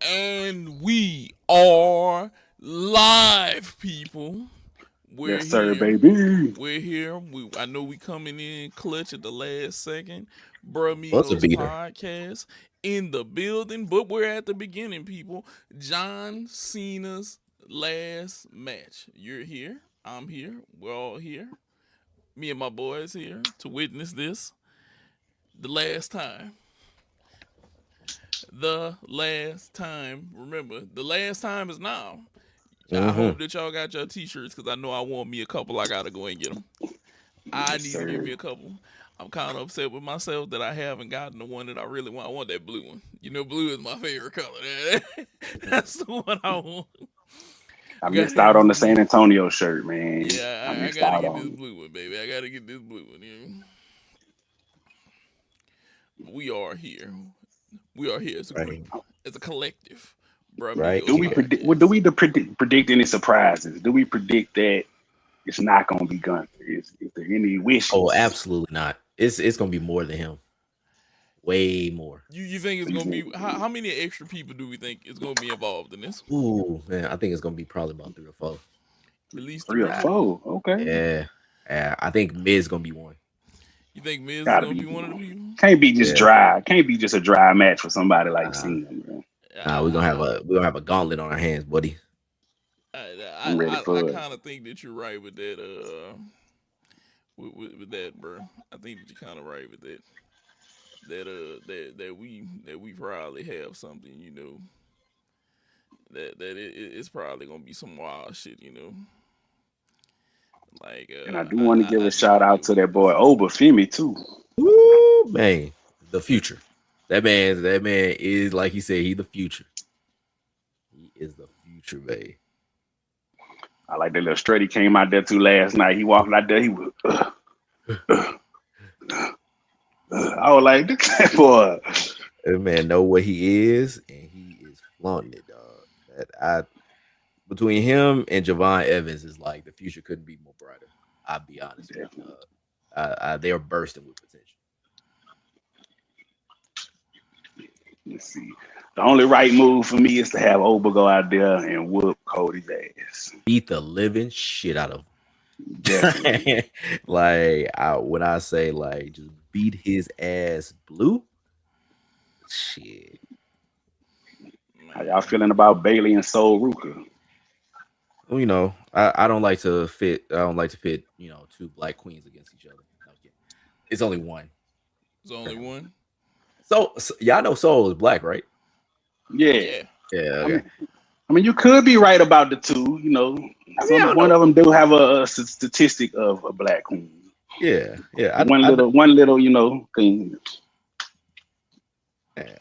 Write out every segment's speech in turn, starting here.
And we are live, people. We're Yes, sir, here. baby. We're here. I know we coming in clutch at the last second. Bruh Buzzer Migos beater. podcast in the building, but we're at the beginning, people. John Cena's last match. You're here. I'm here. We're all here. Me and my boys here to witness this. The last time. The last time. Remember, the last time is now. I Mm-hmm. hope that y'all got your t-shirts because I know I want me a couple. I gotta go and get them. I Yes, need to get sir. me a couple. I'm kind of upset with myself that I haven't gotten the one that I really want. I want that blue one. You know, blue is my favorite color. That's the one I want. I Gotta missed get out this on the blue. San Antonio shirt, man. I Yeah, I missed gotta out get this on it. blue one, baby. I gotta get this blue one. Yeah. We are here. We are here as a Right. group, as a collective. Bruh Right. Do Migos we Yeah. predict? Well, do podcast. we predict any surprises? Do we predict that it's not going to be Gunther? Is there any Oh, wishes? absolutely not. It's gonna be more than him. Way more. You think it's You gonna think be how many extra people do we think is gonna be involved in this? Ooh, man, I think it's gonna be probably about 3 or 4. At least three three or or four. four? Okay, Yeah. Yeah. I think Miz gonna be one. You think Miz is gotta gonna be be one of the one. people? Can't be just Yeah. dry. Can't be just a dry match for somebody like Nah, Cena, man. I we're gonna have a gauntlet on our hands, buddy. I'm ready I for it. kind of think that you're right with that. With that, bro. I think that you're kind of right with that. That we probably have something, it's probably gonna be some wild shit, Like And I do want to give I a just shout think out that to we're that gonna boy see it. Obafemi too. Woo, man. The future. That man is like he said, he the future. He is the future, babe. I like that little strut he came out there too last night. He walked out there. He was. I was like, look at that boy. That man know what he is, and he is flaunting it, dog. That I Between him and Javon Evans is like the future couldn't be more brighter. I'll be honest with you, Definitely. dog. They're bursting with potential. Let's see. The only right move for me is to have Oba go out there and whoop Cody's ass. Beat the living shit out of Definitely. him. When I say like just beat his ass blue, shit. How y'all Man. feeling about Bailey and Soul Ruka? Well, I don't like to fit. I don't like to pit. Two black queens against each other. No, I'm kidding. It's only one. There's only one. So y'all know Soul is black, right? Yeah. Yeah. Yeah. I Okay. mean, I mean, you could be right about the two. I mean, I don't One know. of them do have a statistic of a black queen. Yeah. Yeah. One little, thing. Yeah.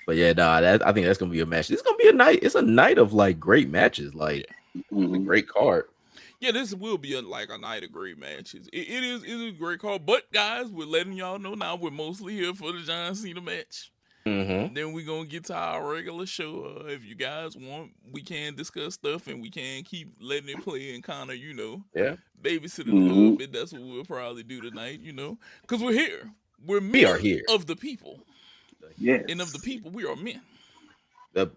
But yeah, nah, I think that's gonna be a match. It's gonna be a night. It's a night of like great matches. Yeah. Like it's a Hmm. great card. Yeah, this will be like a night of great matches. It is a great call. But guys, we're letting y'all know now we're mostly here for the John Cena match. Mm-hmm. Then we're gonna get to our regular show. If you guys want, we can discuss stuff and we can keep letting it play and kind of, Yeah, babysit it a little Hmm. bit. That's what we'll probably do tonight, because we're here. We're we are men here. of the people, and of the Yes. people, we are men. The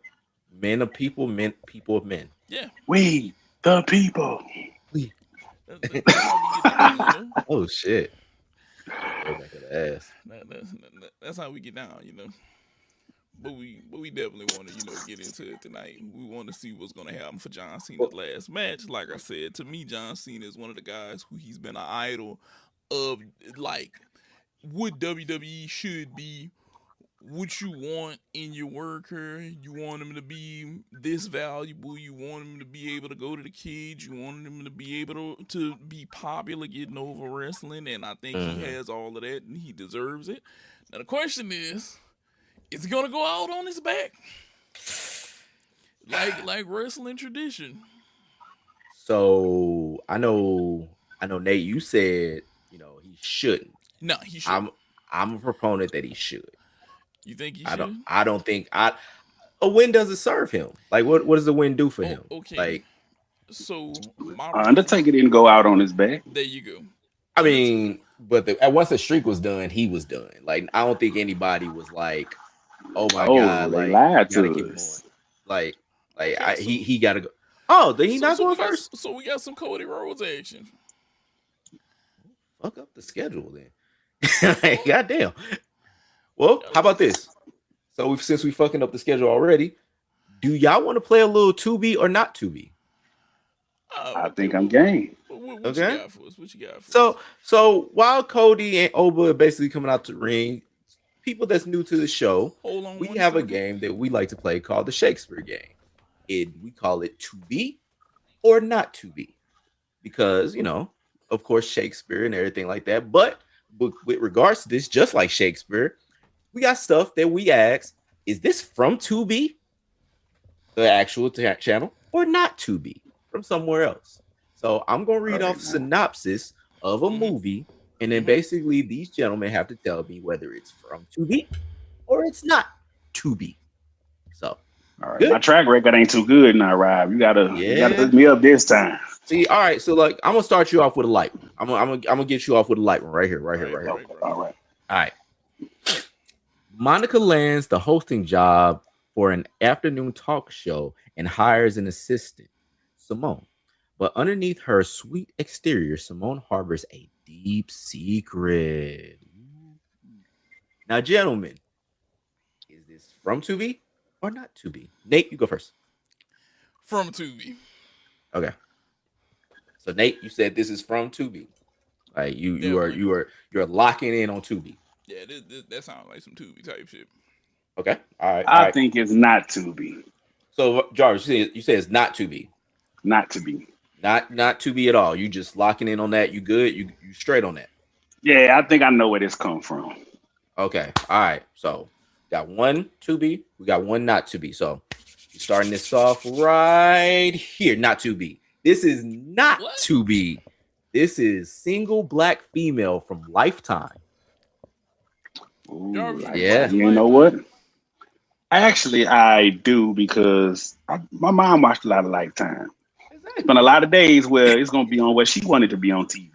men of people, people of men. Yeah, We, the people. We- that's how we get down. Oh shit! Go back to the ass. That's how we get down. But we definitely want to get into it tonight. We want to see what's gonna happen for John Cena's Well, last match. Like I said, to me, John Cena is one of the guys who he's been an idol of, like what WWE should be, what you want in your worker. You want him to be this valuable. You want him to be able to go to the kids. You want him to be able to be popular, getting over wrestling. And I think he mhm. has all of that, and he deserves it. Now the question is he gonna go out on his back like wrestling tradition? So I know, Nate. You said he shouldn't. No, he I'm shouldn't. I'm a proponent that he should. You think he I don't. should? I don't think a win doesn't serve him. Like what does the win do for Oh, him? okay. Like So my reasons. Undertaker didn't go out on his back. There you go. I Undert- mean, but once the streak was done, he was done. Like I don't think anybody was like Oh my Oh, god, they like you lied gotta to keep him going. us. Like, Okay, he gotta go. Oh, did he not so going first? we got some Cody Rhodes action. Fuck up the schedule then. Like, Oh, goddamn. Well, yeah, how about this? So since we fucking up the schedule already, do y'all want to play a little 2B or not 2B? I okay. think I'm game. What you Okay. got for us? What you got for us? So while Cody and Oba are basically coming out to the ring, people that's new to the show, Hold on we one have a second. game that we like to play called the Shakespeare game. We call it 2B or not 2B because, of course, Shakespeare and everything like that. But with regards to this, just like Shakespeare, we got stuff that we ask, is this from 2B, the actual channel, or not 2B, from somewhere else? So I'm going to All read right off now. synopsis of a Mm-hmm. movie, and then Mm-hmm. basically these gentlemen have to tell me whether it's from 2B or it's not 2B. So, All right. My good? track record ain't too good now, Rob. You gotta Yeah. hook me up this time. See, all right. So, like, I'm gonna start you off with a light one. I'm gonna get you off with a light one right here, right here, Right, right here. right, Okay, right. all right. All right. Monica lands the hosting job for an afternoon talk show and hires an assistant, Simone. But underneath her sweet exterior, Simone harbors a deep secret. Now, gentlemen, is this from 2B or not 2B? Nate, you go first. From Tubi. Okay. So, Nate, you said this is from 2B. Like Definitely. you're locking in on 2B. Yeah, that sounds like some Tubi type shit. Okay. All right. All I right. think it's not to be. So Jarvis, you say it's not 2B. Not to be. Not 2B at all. You just locking in on that. You good? You straight on that. Yeah, I think I know where this come from. Okay. All right. So got one 2B. We got one not 2B. So we're starting this off right here. Not 2B. This is not What? 2B. This is single black female from Lifetime. Ooh, Jarvis, you Yeah. watching you know what? Lifetime? Actually, I do because my mom watched a lot of Lifetime. Spent a Exactly. lot of days where it's gonna be on what she wanted to be on TV,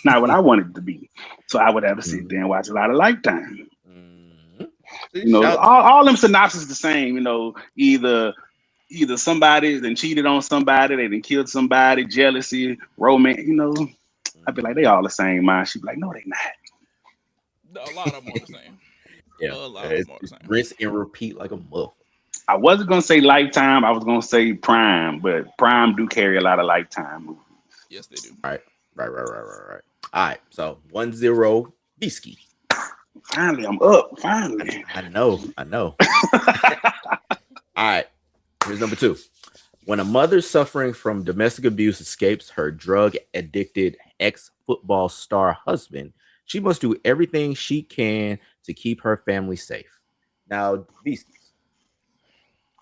not what I wanted it to be. So I would have to sit Mhm. there and watch a lot of Lifetime. Mhm. See, You know, shout. all them synopses the same. You know, either somebody then cheated on somebody, they then killed somebody, jealousy, romance. You know, I'd be like, they Mhm. all the same. Mine, she'd be like, no, they not. A lot of them are the same. Yeah, A lot of it's them are the just same. rinse and repeat like a motherfucker. I wasn't gonna say Lifetime. I was gonna say Prime, but Prime do carry a lot of Lifetime movies. Yes, they do. All right, right. All right, so 1-0 Bisky. Finally, I'm up. Finally. I know. All right, here's number two. When a mother suffering from domestic abuse escapes her drug addicted ex football star husband, she must do everything she can to keep her family safe. Now, Beasties,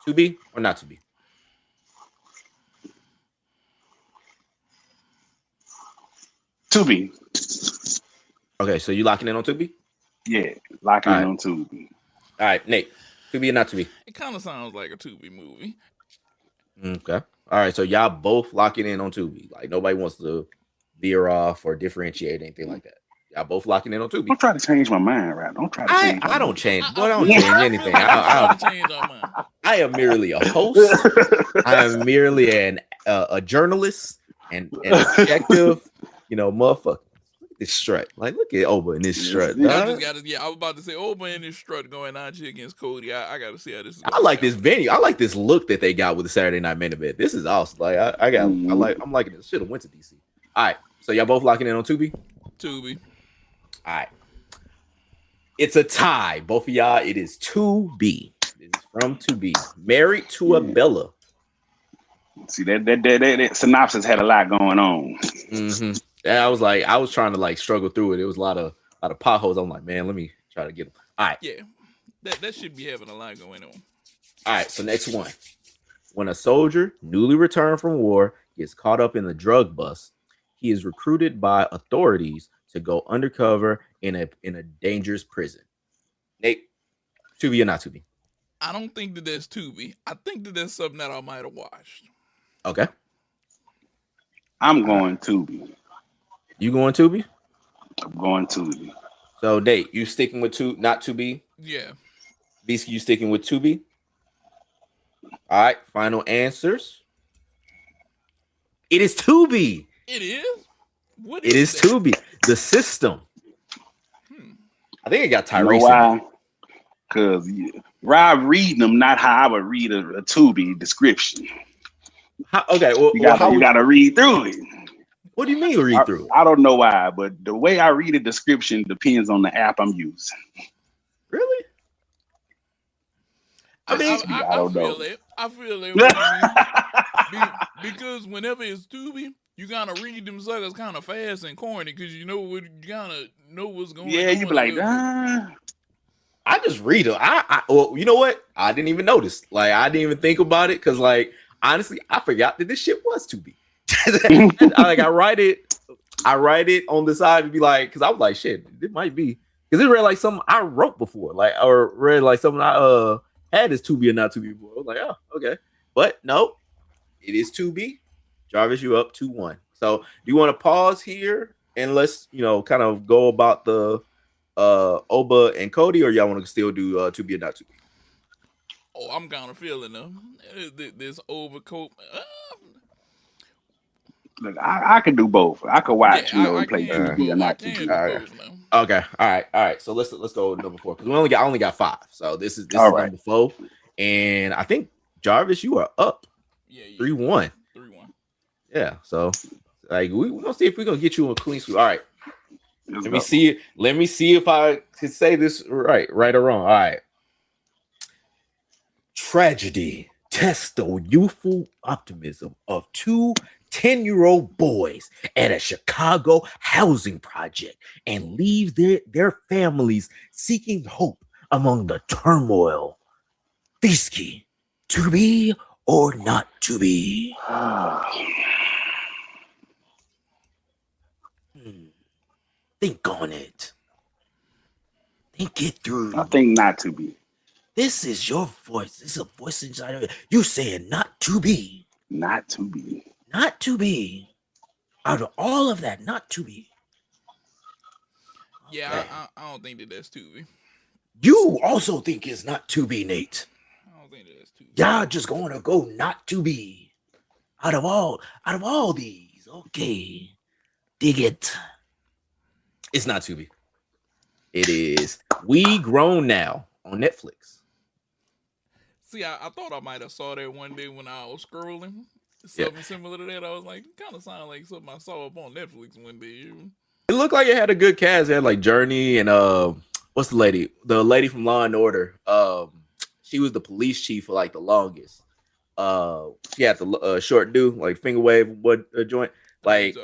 to be or not to be? Tubi. Okay, so you locking in on Tubi? Yeah, locking All in right, on Tubi. all right, Nate, Tubi or not Tubi? It kind of sounds like a Tubi movie. Okay, all right, so y'all both locking in on Tubi. Like nobody wants to veer off or differentiate anything like that. Y'all both locking in on Tubi. Don't try to change my mind, right? Don't try to I change my I don't mind. change, I but I don't feel change I feel anything. like you trying to change our mind. I am merely a host. I am merely a journalist and objective, motherfucker. Look at this strut. Like, look at Oba in this Yes, strut, it I is. just dog. got to. Yeah, I was about to say, Oba and this strut going out here against Cody. I got to see how this is I gonna like play this out. venue. I like this look that they got with the Saturday Night Main Event. This is awesome. Like, Mhm. I'm liking this. Should have went to DC. All right, so y'all both locking in on Tubi. Tubi. All right, it's a tie. Both of y'all. It is 2B. It is from 2B. Married to a Yeah. Bella. See that synopsis had a lot going on. Mm-hmm. Yeah, I was trying to like struggle through it. It was a lot of potholes. I'm like, man, let me try to get them. All right, Yeah, that should be having a lot going on. all right. So next one, when a soldier newly returned from war gets caught up in the drug bust, he is recruited by authorities to go undercover in a dangerous prison. Nate, to be or not to be? I don't think that that's Tubi. I think that that's something that I might have watched. Okay, I'm all right. going Tubi. You going to be? I'm going Tubi. So Nate, you sticking with two, not to be? Yeah, Beast, you sticking with Tubi? All right, final answers. It is Tubi. It is. What It is that? Tubi. The system. I think it got You know Tyrese. why? Because Rob reading them, not how I would read a Tubi description. Okay, well, You gotta read through it. What do you mean read through? I don't know why, but the way I read a description depends on the app I'm using. Really? I mean, I don't know. I feel it. Because whenever it's Tubi, you gotta read them suckers kind of fast and corny because you gotta know what's going on. Yeah, you be like, I just read them. Well, you know what? I didn't even notice. Like, I didn't even think about it because, like, honestly, I forgot that this shit was Tubi. I write it on the side to be like, because I was like, shit, it might be because it read like something I wrote before, like, or read like something I had as Tubi or not Tubi before. I was like, oh, okay, but no, it is Tubi. Jarvis, you up 2-1. So, do you want to pause here and let's kind of go about the Oba and Cody, or y'all want to still do Tubi or not Tubi? Oh, I'm kind of feeling them. This overcoat. Look, I could do both. I could watch, I play can Tubi or not do Tubi. both now. Okay, all right. So let's go with number 4 because I only got 5. So this is All right. number 4, and I think Jarvis, you are up. Yeah. 3-1. 3-1. Yeah. So like we're gonna see if we're gonna get you a clean sweep. All right. Let me see if I can say this right or wrong. All right. Tragedy tests the youthful optimism of 2 10-year-old boys at a Chicago housing project and leaves their families seeking hope among the turmoil. Fisky, to be or not to be? Think on it. Think it through. I think not to be. This is your voice. This is a voice inside of it. You saying not to be. Not to be. Not to be. Out of all of that, not to be. Yeah, Okay. I don't think that's Tubi. You also think it's not to be, Nate. I don't think that's Tubi. Y'all just going to go not to be. Out of all these. Okay. Dig it. It's not to be. It is We Grown Now on Netflix. See, I thought I might have saw that one day when I was scrolling. Something similar to that. I was like, kind of sounded like something I saw up on Netflix one day. It looked like it had a good cast. It had like Journey and what's the lady? The lady from Law and Order. She was the police chief for like the longest. She had the short do like finger wave joint. Like,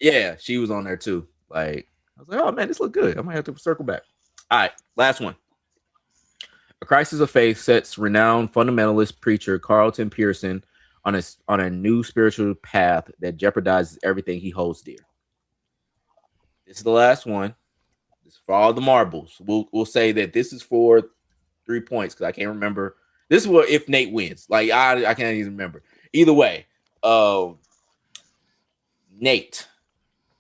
yeah, she was on there too. Like, I was like, oh man, this look good. I might have to circle back. All right, last one. A Crisis of Faith sets renowned fundamentalist preacher Carlton Pearson on a new spiritual path that jeopardizes everything he holds dear. This is the last one. This is for all the marbles. We'll say that this is for 3 points because I can't remember. This is what if Nate wins. Like I can't even remember. Either way, Nate,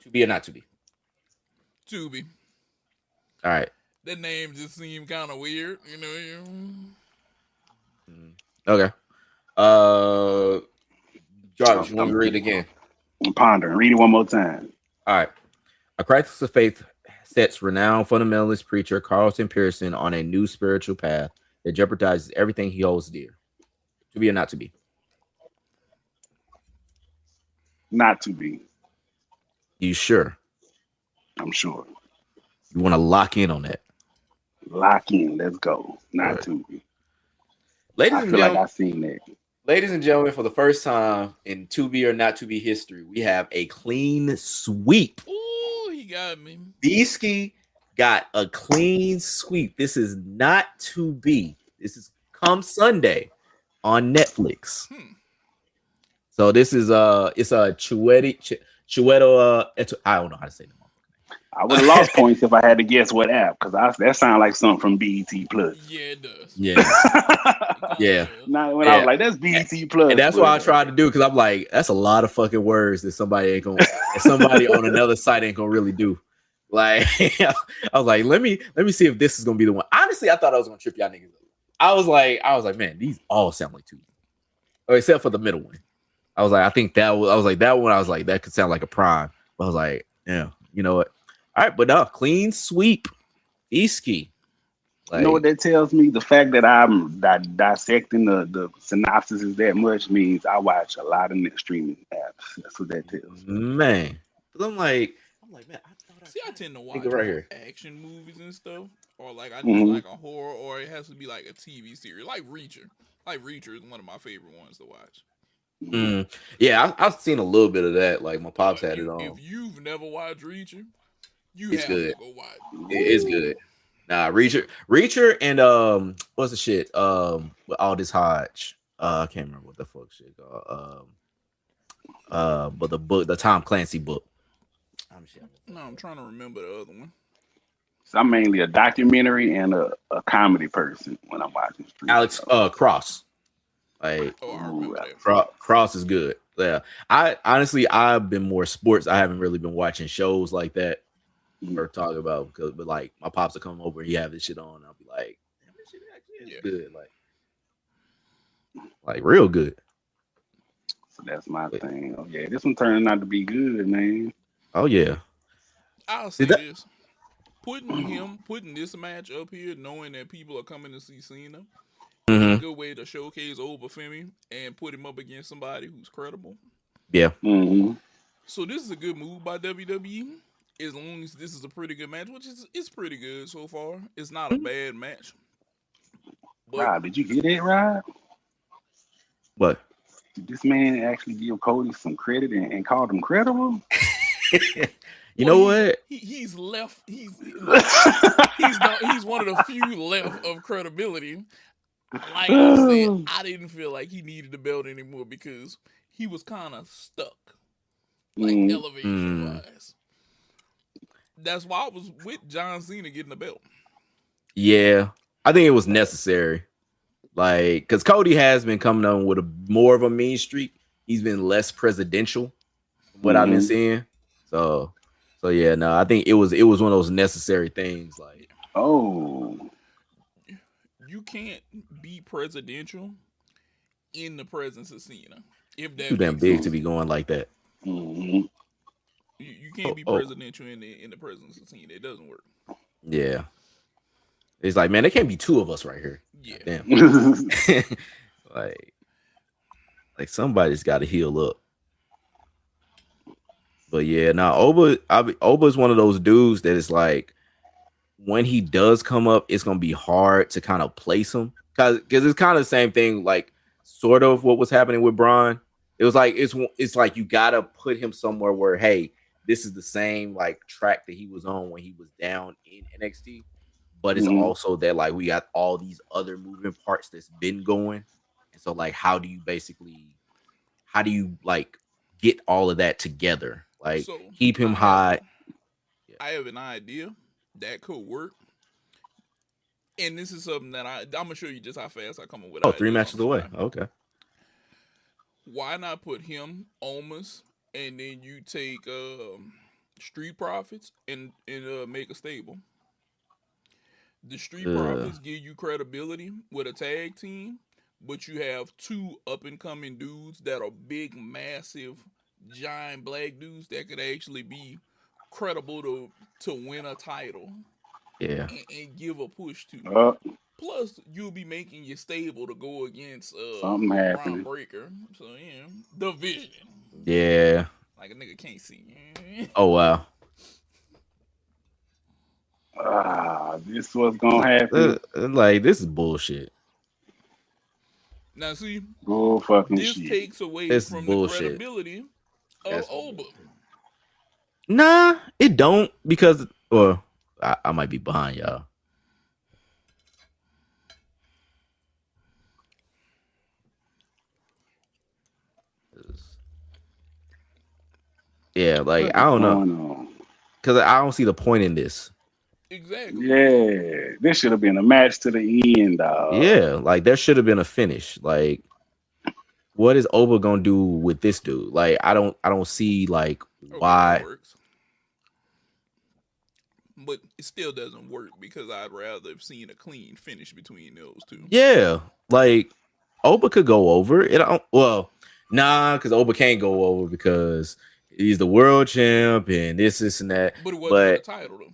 to be or not to be? Tubi. All right. That name just seemed kind of weird, Okay. Jarvis, you want me to read it again? I'm pondering. Read it one more time. All right. A Crisis of Faith sets renowned fundamentalist preacher Carlton Pearson on a new spiritual path that jeopardizes everything he holds dear. To be or not to be? Not to be. You sure? I'm sure. You want to lock in on that? Lock in. Let's go. Not to be. Ladies I and feel gentlemen, like I've seen that. Ladies and gentlemen, for the first time in To Be or Not To Be history, we have a clean sweep. Ooh, he got me. Beasky got a clean sweep. This is not To Be. This is come Sunday on Netflix. So this is it's a Chueto. I don't know how to say the name. I would have lost points if I had to guess what app, because that sounds like something from BET Plus. Yeah, it does. Yeah. Yeah. Now when I was like, that's BET Plus. And that's what I tried to do, because I'm like, that's a lot of fucking words that somebody on another site ain't gonna really do. Like I was like, let me see if this is gonna be the one. Honestly, I thought I was gonna trip y'all niggas up. I was like, man, these all sound like two, or except for the middle one. I was like, I think that was, I was like that one. I was like, that could sound like a prime. But I was like, yeah, you know what? All right, but no, clean sweep, Iski. You know what Like, that tells me? The fact that I'm dissecting the synopsis that much means I watch a lot of net streaming apps. That's what that tells me. man, 'cause I'm like, man, I thought I See, I got tend to this nigga watch right more here. action movies and stuff, or like I need Hmm. like a horror, or it has to be like a TV series, like Reacher. Like Reacher is one of my favorite ones to watch. Hmm. Mm, yeah, I've seen a little bit of that. Like my Boy, pops had it if on. you've never watched Reacher, you It's have good. to go watch. It's Woo! good. Nah, Reacher, and what's the shit? With Aldous Hodge. I can't remember what the fuck shit called. But the book, the Tom Clancy book. I'm shit. No, I'm trying to remember the other one. So I'm mainly a documentary and a comedy person when I'm watching streaming. Alex Cross. Like Oh, I Ooh, remember that. Cross is good. Yeah. I honestly I've been more sports. I haven't really been watching shows like that or talk about because but like my pops will come over, he have this shit on, and I'll be like, damn, this shit actually is Yeah, good. Like real good. so that's my But, thing. Oh yeah, this one turning out to be good, man. oh yeah. I'll Did say that this: putting this match up here, knowing that people are coming to see Cena, is a hmm good way to showcase Obafemi and put him up against somebody who's credible. yeah. Hmm. So this is a good move by WWE. As long as this is a pretty good match, which is it's pretty good so far. It's not a Mhm. bad match, but Rob, did you hear that, Rob? What? Did this man actually give Cody some credit and called him credible? You well, know what? he's left. He's look. He's one of the few left of credibility. Like I said, I didn't feel like he needed the belt anymore because he was kind of stuck, like Mm, elevation Mm, wise. That's why I was with John Cena getting the belt. yeah. I think it was necessary. Like, because Cody has been coming on with a more of a mean streak. He's been less presidential from what I've been hmm. seeing. So, so yeah, no, I think it was one of those necessary things. Like, Oh, You can't be presidential in the presence of Cena, if too that damn makes big to sense. be going like that. hmm. You can't Oh, be oh, presidential in the presence of Cena. It doesn't work. yeah. It's like, man, there can't be two of us right here. God Yeah. damn. like, like somebody's got to heal up. But yeah, now Oba is one of those dudes that is like when he does come up, it's gonna be hard to kind of place him because it's kind of the same thing, like sort of what was happening with Braun. It was like it's like you gotta put him somewhere where hey, this is the same like track that he was on when he was down in NXT, but it's Hmm. also that like we got all these other moving parts that's been going, and so like how do you like get all of that together, like So keep him I have high. Yeah. I have an idea that could work, and this is something that I'm gonna show you just how fast I come up with Oh, three ideas on matches the away. fly. Okay. Why not put him, Almas, and then you take Street Profits and make a stable. The Street Uh, Profits give you credibility with a tag team, but you have two up and coming dudes that are big, massive, giant black dudes that could actually be credible to win a title yeah. and give a push to. Oh, Plus, you'll be making your stable to go against something Braun happening. Breaker. So yeah, the Vision. Yeah. Like a nigga can't see. Oh wow. Ah, this what's gonna happen. Like this is bullshit. Now see, Bull fucking this shit. takes away This is from the bullshit. credibility of That's Oba. nah. It don't because or I might be behind y'all. Yeah, like What I is don't know going on? because I don't see the point in this. Exactly. Yeah, this should have been a match to the end, dog. Yeah, like there should have been a finish. Like, what is Oba gonna do with this dude? Like, I don't see like Okay, that why. works. but it still doesn't work because I'd rather have seen a clean finish between those two. Yeah, like Oba could go over. It don't, well, nah, because Oba can't go over because he's the world champ and this and that. But it wasn't for the But title though.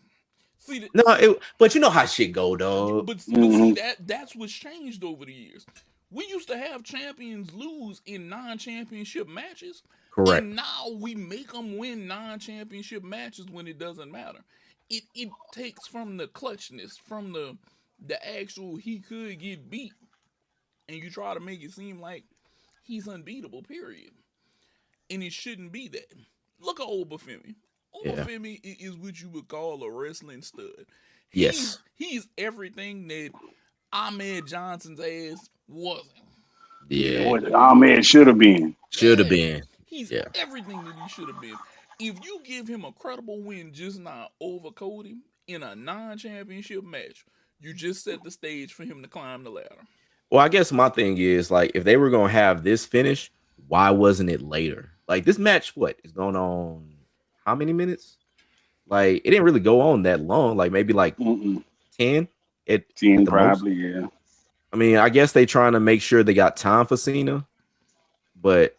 See that, no, but you know how shit go, dog. but see that's what's changed over the years. We used to have champions lose in non-championship matches, Correct. and now we make them win non-championship matches when it doesn't matter. It takes from the clutchness, from the actual he could get beat, and you try to make it seem like he's unbeatable. Period, and it shouldn't be that. Look at Obafemi. Yeah. Obafemi is what you would call a wrestling stud. Yes. He's everything that Ahmed Johnson's ass wasn't. Yeah, Yeah. what Ahmed should have been. Should have Yeah, been. he's Yeah. everything that he should have been. If you give him a credible win just now over Cody in a non-championship match, you just set the stage for him to climb the ladder. Well, I guess my thing is like if they were gonna have this finish, why wasn't it later? Like this match, what is going on? How many minutes? Like it didn't really go on that long. Like maybe like Mm-mm. 10 at 10 the most. probably, yeah. I mean, I guess they trying to make sure they got time for Cena, but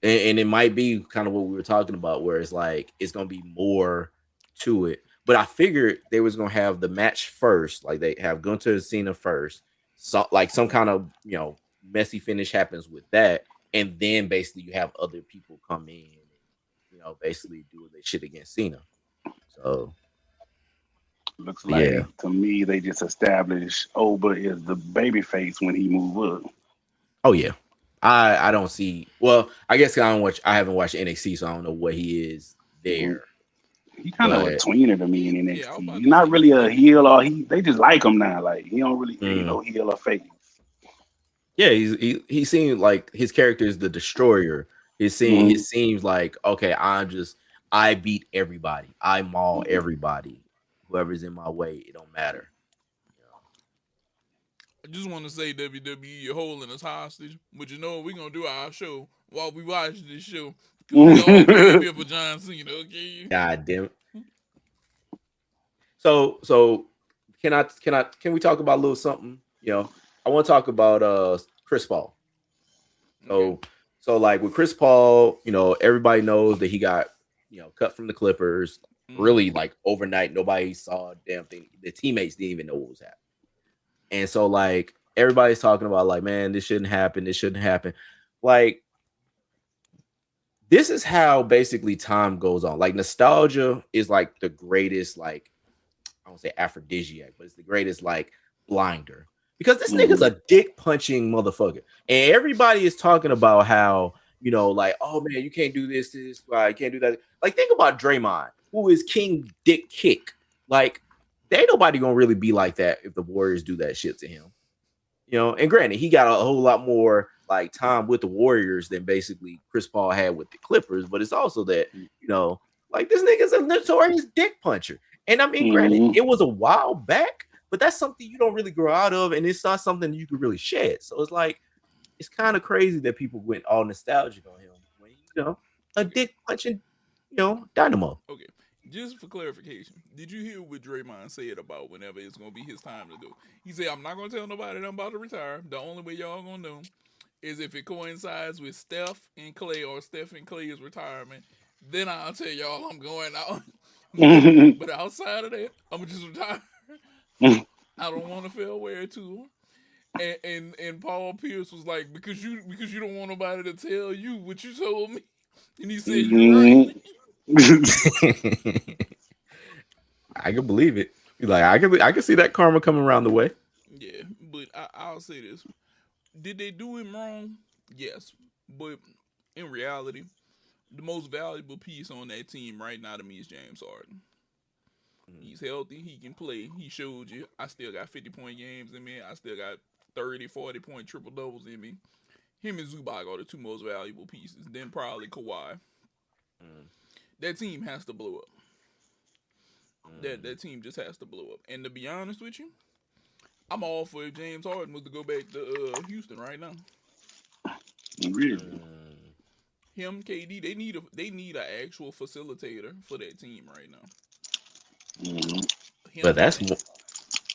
and it might be kind of what we were talking about, where it's like it's gonna be more to it. But I figured they was gonna have the match first, like they have Gunter and Cena first, so like some kind of messy finish happens with that, and then basically you have other people come in and basically do their shit against Cena. So Looks yeah, like to me they just established Oba is the baby face when he move up. oh yeah. I don't see. Well, I guess I don't watch. I haven't watched NXT, so I don't know what he is Mhm. there. He kind of a But tweener to me in Yeah, I was NXT. about He's to not say really he's a in heel or between. they just like him now. Like he don't really ain't mm, no heel or face. yeah, he seems like his character is the destroyer. It Mm-hmm. seems like okay, I beat everybody. I maul Mm-hmm. everybody. Whoever's in my way, it don't matter. I just want to say WWE, you're holding us hostage, but you know we're gonna do our show while we watch this show because we all came here for John Cena. Okay. God damn it. So can we talk about a little something? I want to talk about Chris Paul. Okay. So like with Chris Paul, everybody knows that he got cut from the Clippers. Mm-hmm. Really, like overnight, nobody saw a damn thing. The teammates didn't even know what was happening, and so like everybody's talking about like, man, this shouldn't happen. This shouldn't happen. Like this is how basically time goes on. Like nostalgia is like the greatest, like I don't say aphrodisiac, but it's the greatest like blinder because this nigga's Mm-hmm. a dick punching motherfucker, and everybody is talking about how like oh man, you can't do this, why you can't do that. Like think about Draymond, who is King Dick Kick. Like there ain't nobody gonna really be like that if the Warriors do that shit to him. And granted, he got a whole lot more like time with the Warriors than basically Chris Paul had with the Clippers, but it's also that, like this nigga's a notorious dick puncher. And I mean, granted, Mm-hmm. it was a while back, but that's something you don't really grow out of, and it's not something you could really shed. So it's like it's kind of crazy that people went all nostalgic on him when a Okay. dick punching, dynamo. Okay. Just for clarification, did you hear what Draymond said about whenever it's gonna be his time to go? He said, "I'm not gonna tell nobody that I'm about to retire. The only way y'all gonna know is if it coincides with Steph and Clay or Steph and Clay's retirement. Then I'll tell y'all I'm going out. but outside of that, I'm gonna just retire. I don't want to feel wear to him." And Paul Pierce was like, because you don't want nobody to tell you what you told me, and he said, "You're right." Mm-hmm. I can believe it. He's like, I can see that karma coming around the way. Yeah, but I'll say this: did they do him wrong? Yes, but in reality, the most valuable piece on that team right now to me is James Harden. He's healthy. He can play. He showed you. I still got 50-point games in me. I still got 30, 40-point triple doubles in me. Him and Zubac are the two most valuable pieces. Then probably Kawhi. Mm, That team has to blow up. That mm, team just has to blow up. And to be honest with you, I'm all for if James Harden was to go back to Houston right now. Really? mm. Him, KD, they need an actual facilitator for that team right now. Mm-hmm. But him that's and more,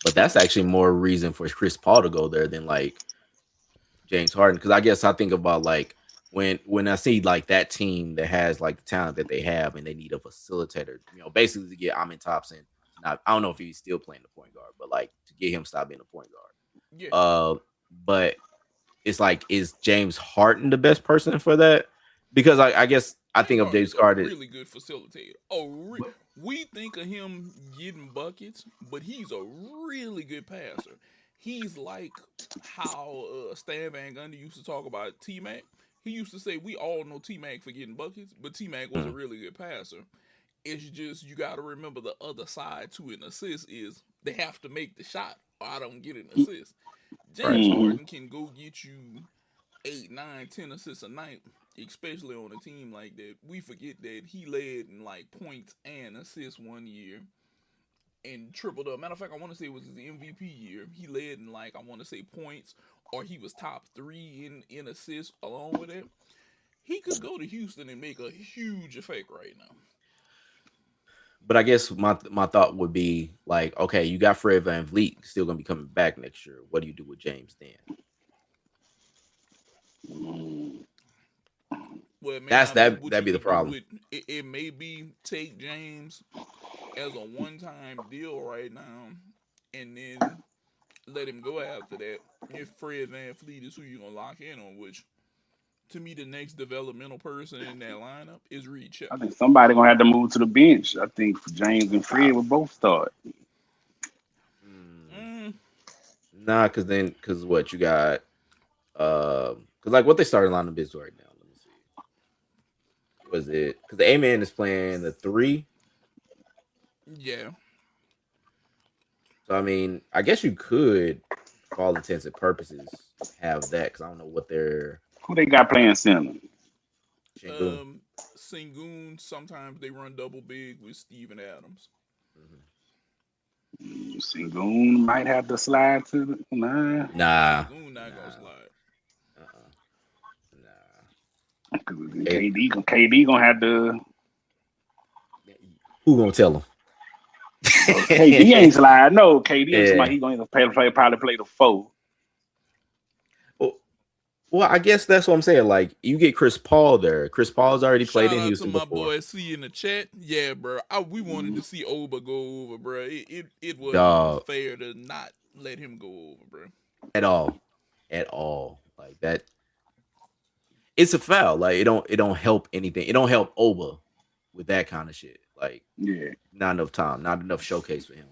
but that's actually more reason for Chris Paul to go there than like James Harden. Because I guess I think about like when I see like that team that has like the talent that they have and they need a facilitator, basically to get Amin Thompson. Not, I don't know if he's still playing the point guard, but like to get him stop being a point guard. yeah. But it's like, is James Harden the best person for that? Because I guess I James think of Harden James is a Harden. really good facilitator. We think of him getting buckets, but he's a really good passer. He's like how Stan Van Gundy used to talk about T Mac. He used to say we all know T Mac for getting buckets, but T Mac was a Mm, really good passer. It's just you got to remember the other side to an assist is they have to make the shot or I don't get an assist. right. James Mm-hmm. Harden can go get you 8, 9, 10 assists a night, especially on a team like that. We forget that he led in like points and assists one year and tripled up. Matter of fact, I want to say it was his MVP year. He led in like I want to say points, or he was top three in assists along with it. He could go to Houston and make a huge effect right now. But I guess my thought would be like, okay, you got Fred Van Vliet still gonna be coming back next year. What do you do with James then? Well, it may That's not be that what that'd you be the could do problem. with it. It may be take James as a one-time deal right now, and then let him go after that. If Fred Van Fleet is who you're gonna lock in on, which to me the next developmental person in that lineup is Reed I Shepard. think somebody gonna have to move to the bench. I think James and Fred will both start. Mm, Mm, nah, because what you got? Because like what they started lineup is right now. Let me see. Was it because the A man is playing the three? yeah, So I mean, I guess you could, for all intents and purposes, have that because I don't know what their Who they got playing center? Shingun. Sengun. Sometimes they run double big with Steven Adams. Hmm. Sengun might have to slide to the nah. Nah, Sengun not gonna nah, slide. uh-uh, nah. Because It, KD gonna have to. who gonna tell KD him? ain't slide. No, KD ain't Yeah. somebody. He gonna probably play the four. Well, well, I guess that's what I'm saying. Like, you get Chris Paul there. Chris Paul's already played Shout in out to Houston my before. boy C in the chat. Yeah, bro. We wanted to see Oba go over, bro. It wasn't Dog, unfair to not let him go over, bro. at all, at all. Like that, it's a foul. Like it don't help anything. It don't help Oba with that kind of shit. Like Yeah, not enough time, not enough showcase for him.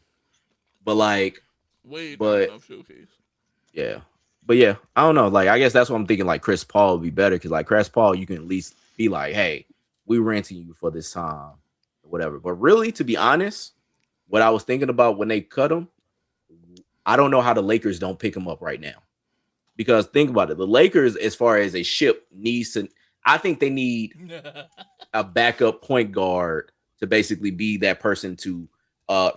But like, Way not but enough showcase. yeah, but yeah, I don't know. Like I guess that's what I'm thinking. Like Chris Paul would be better because like Chris Paul, you can at least be like, hey, we renting you for this time, or whatever. But really, to be honest, what I was thinking about when they cut him, I don't know how the Lakers don't pick him up right now. Because think about it, the Lakers, as far as a ship, needs to. I think they need a backup point guard to basically be that person to,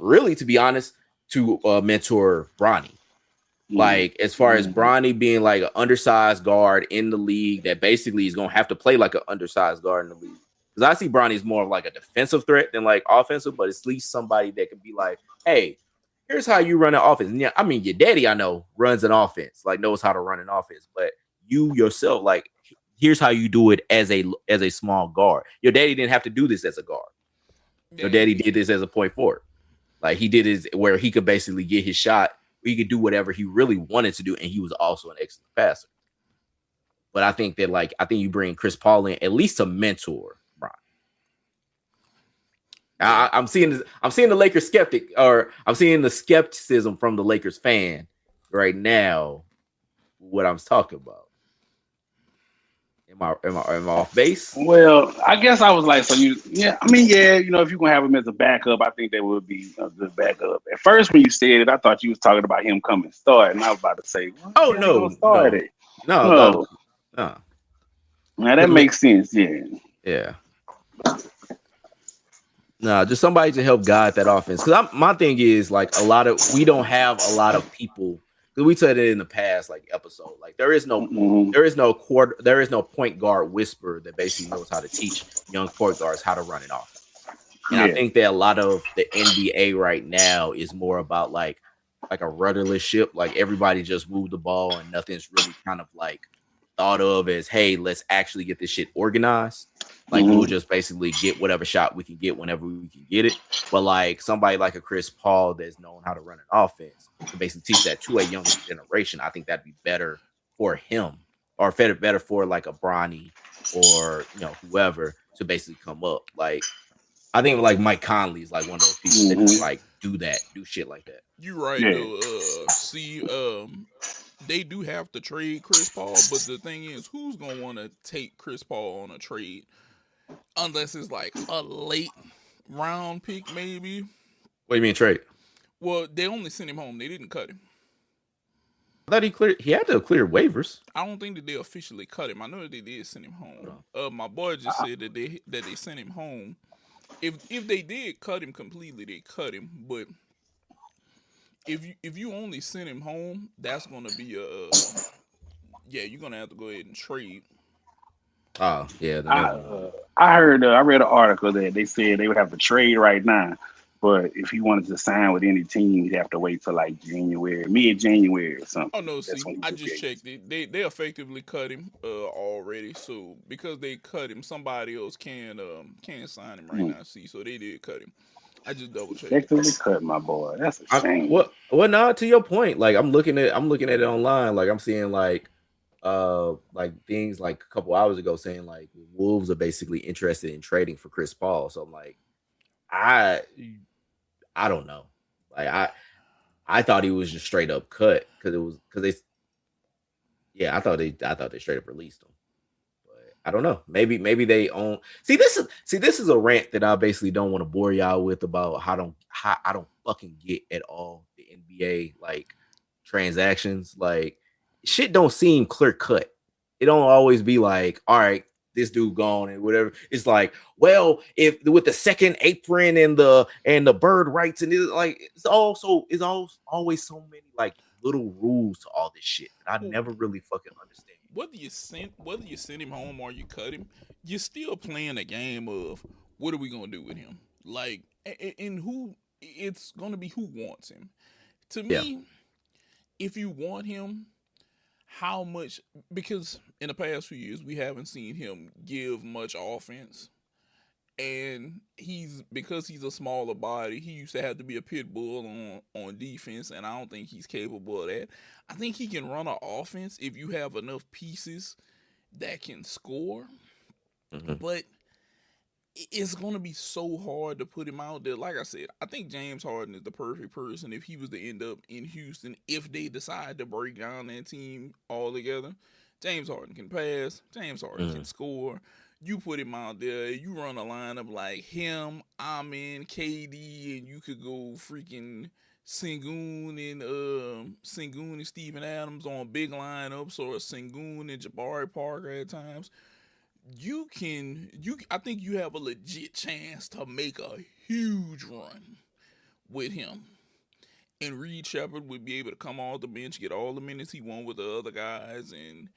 really, to be honest, to mentor Bronny. mm, Like as far as mm, Bronny being like an undersized guard in the league, that basically is gonna have to play like an undersized guard in the league. Because I see Bronny's more of like a defensive threat than like offensive, but it's at least somebody that can be like, hey, here's how you run an offense. And yeah, I mean, your daddy, I know, runs an offense, like knows how to run an offense, but you yourself, like, here's how you do it as a small guard. Your daddy didn't have to do this as a guard. Your Yeah, daddy did this as a point forward. Like he did his where he could basically get his shot, where he could do whatever he really wanted to do, and he was also an excellent passer. But I think that I think you bring Chris Paul in at least to mentor Bron. yeah. I'm seeing this, I'm seeing the Lakers skeptic, or I'm seeing the skepticism from the Lakers fan right now. What I'm talking about. Am I off base? Well, I guess I was like, so yeah. I mean, yeah. If you're gonna have him as a backup, I think that would be a good backup. At first, when you said it, I thought you was talking about him coming start, and I was about to say, well, Oh yeah, he gonna no, start no, it. no, no, No, no. now that Because makes sense. Yeah, yeah, no, just somebody to help guide that offense. Because my thing is like we don't have a lot of people. Because we said it in the past like episode. Like mm-hmm. there is no point guard whisperer that basically knows how to teach young point guards how to run an offense. And I Yeah. think that a lot of the NBA right now is more about like a rudderless ship. Like everybody just moved the ball and nothing's really kind of like thought of as, hey, let's actually get this shit organized. Like we'll Hmm. just basically get whatever shot we can get whenever we can get it. But like somebody like a Chris Paul that's known how to run an offense to basically teach that to a younger generation, I think that'd be better for him or better for like a Bronny or whoever to basically come up. Like I think like Mike Conley is like one of those people that Hmm. like do shit like that. You right Yeah. though. See, they do have to trade Chris Paul, but the thing is, who's gonna want to take Chris Paul on a trade unless it's like a late round pick, maybe? What do you mean trade? Well, they only sent him home. They didn't cut him. I thought he cleared. He had to clear waivers. I don't think that they officially cut him. I know that they did send him home. No. My boy just said that they sent him home. If they did cut him completely, they cut him. But if you only send him home, that's gonna be yeah, you're gonna have to go ahead and trade. Oh yeah, then I never mind. uh, I heard I read an article that they said they would have to trade right now, but if he wanted to sign with any team, he'd have to wait till like January, mid January or something. Oh no, That's see, when he I could just get. checked it. They effectively cut him already. So because they cut him, somebody else can sign him right Hmm. now. See, so they did cut him. I just double checked it. Effectively cut my boy. That's a I, shame. what not to your point. Like I'm looking at it online. Like I'm seeing like things like a couple hours ago saying like Wolves are basically interested in trading for Chris Paul. So I'm like, I I don't know. Like I thought he was just straight up cut because they I thought they straight up released him. But I don't know. Maybe they own. See this is a rant that I basically don't want to bore y'all with about how I don't fucking get at all the NBA like transactions. Like shit don't seem clear cut. It don't always be like, all right, this dude gone and whatever. It's like, well, if with the second apron and the bird rights and like it's always so many like little rules to all this shit that I Well, never really fucking understand. whether you send him home or you cut him, you're still playing a game of what are we gonna do with him? Like, and who it's gonna be who wants him. To Yeah. me, if you want him, how much? Because in the past few years we haven't seen him give much offense, and because he's a smaller body, he used to have to be a pit bull on defense, and I don't think he's capable of that. I think he can run an offense if you have enough pieces that can score, Mhm. but it's going to be so hard to put him out there. Like I said, I think James Harden is the perfect person if he was to end up in Houston, if they decide to break down that team altogether. James Harden can pass, James Harden can Mhm. score. You put him out there, you run a lineup like him, Amin, KD, and you could go freaking Sengun and Steven Adams on big lineups, or Sengun and Jabari Parker at times. I think you have a legit chance to make a huge run with him. And Reed Shepard would be able to come off the bench, get all the minutes he won with the other guys, and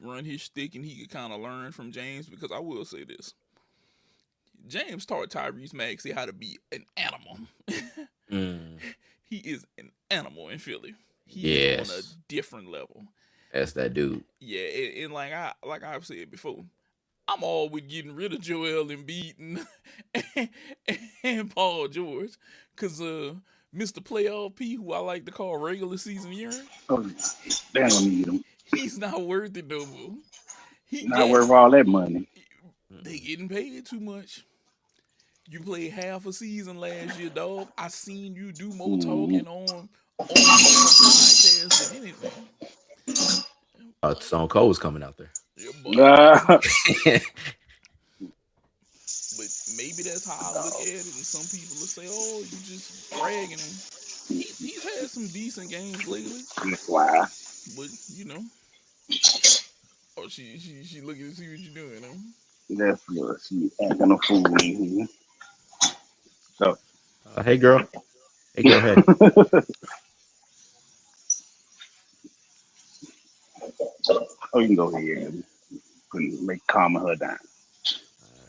run his stick, and he could kind of learn from James. Because I will say this: James taught Tyrese Maxey how to be an animal. Mm. He is an animal in Philly. He is on a Yes, different level. that's that dude. Yeah, and like I've said before, I'm all with getting rid of Joel Embiid and, and Paul George, cause Mr. Playoff P, who I like to call regular season urine, Oh, they don't need him. he's not worth it no more. He Not yeah, worth all that money. they Mm-mm. getting paid too much. You played half a season last year, dog. I seen you do more Hmm. talking on a podcast than anything. Stone Cold was coming out there. Yeah, but maybe that's how I look at it. And some people will say, "Oh, you just bragging him." He's had some decent games lately, Wow. but oh, she looking to see what you're doing. Huh? That's good. She acting a fool in here. So, Hey girl, hey girl, hey. oh, you can go ahead and make calming her down.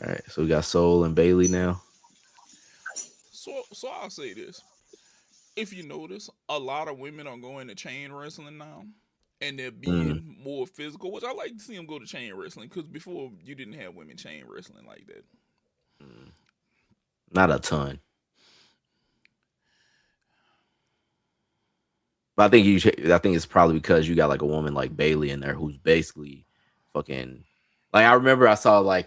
All right, so we got Soul and Bailey now. So I'll say this: if you notice, a lot of women are going to chain wrestling now, and they're Mm, being more physical. Which I like to see them go to chain wrestling because before you didn't have women chain wrestling like that. mm. Not a ton. But I think I think it's probably because you got like a woman like Bailey in there who's basically fucking like I remember I saw I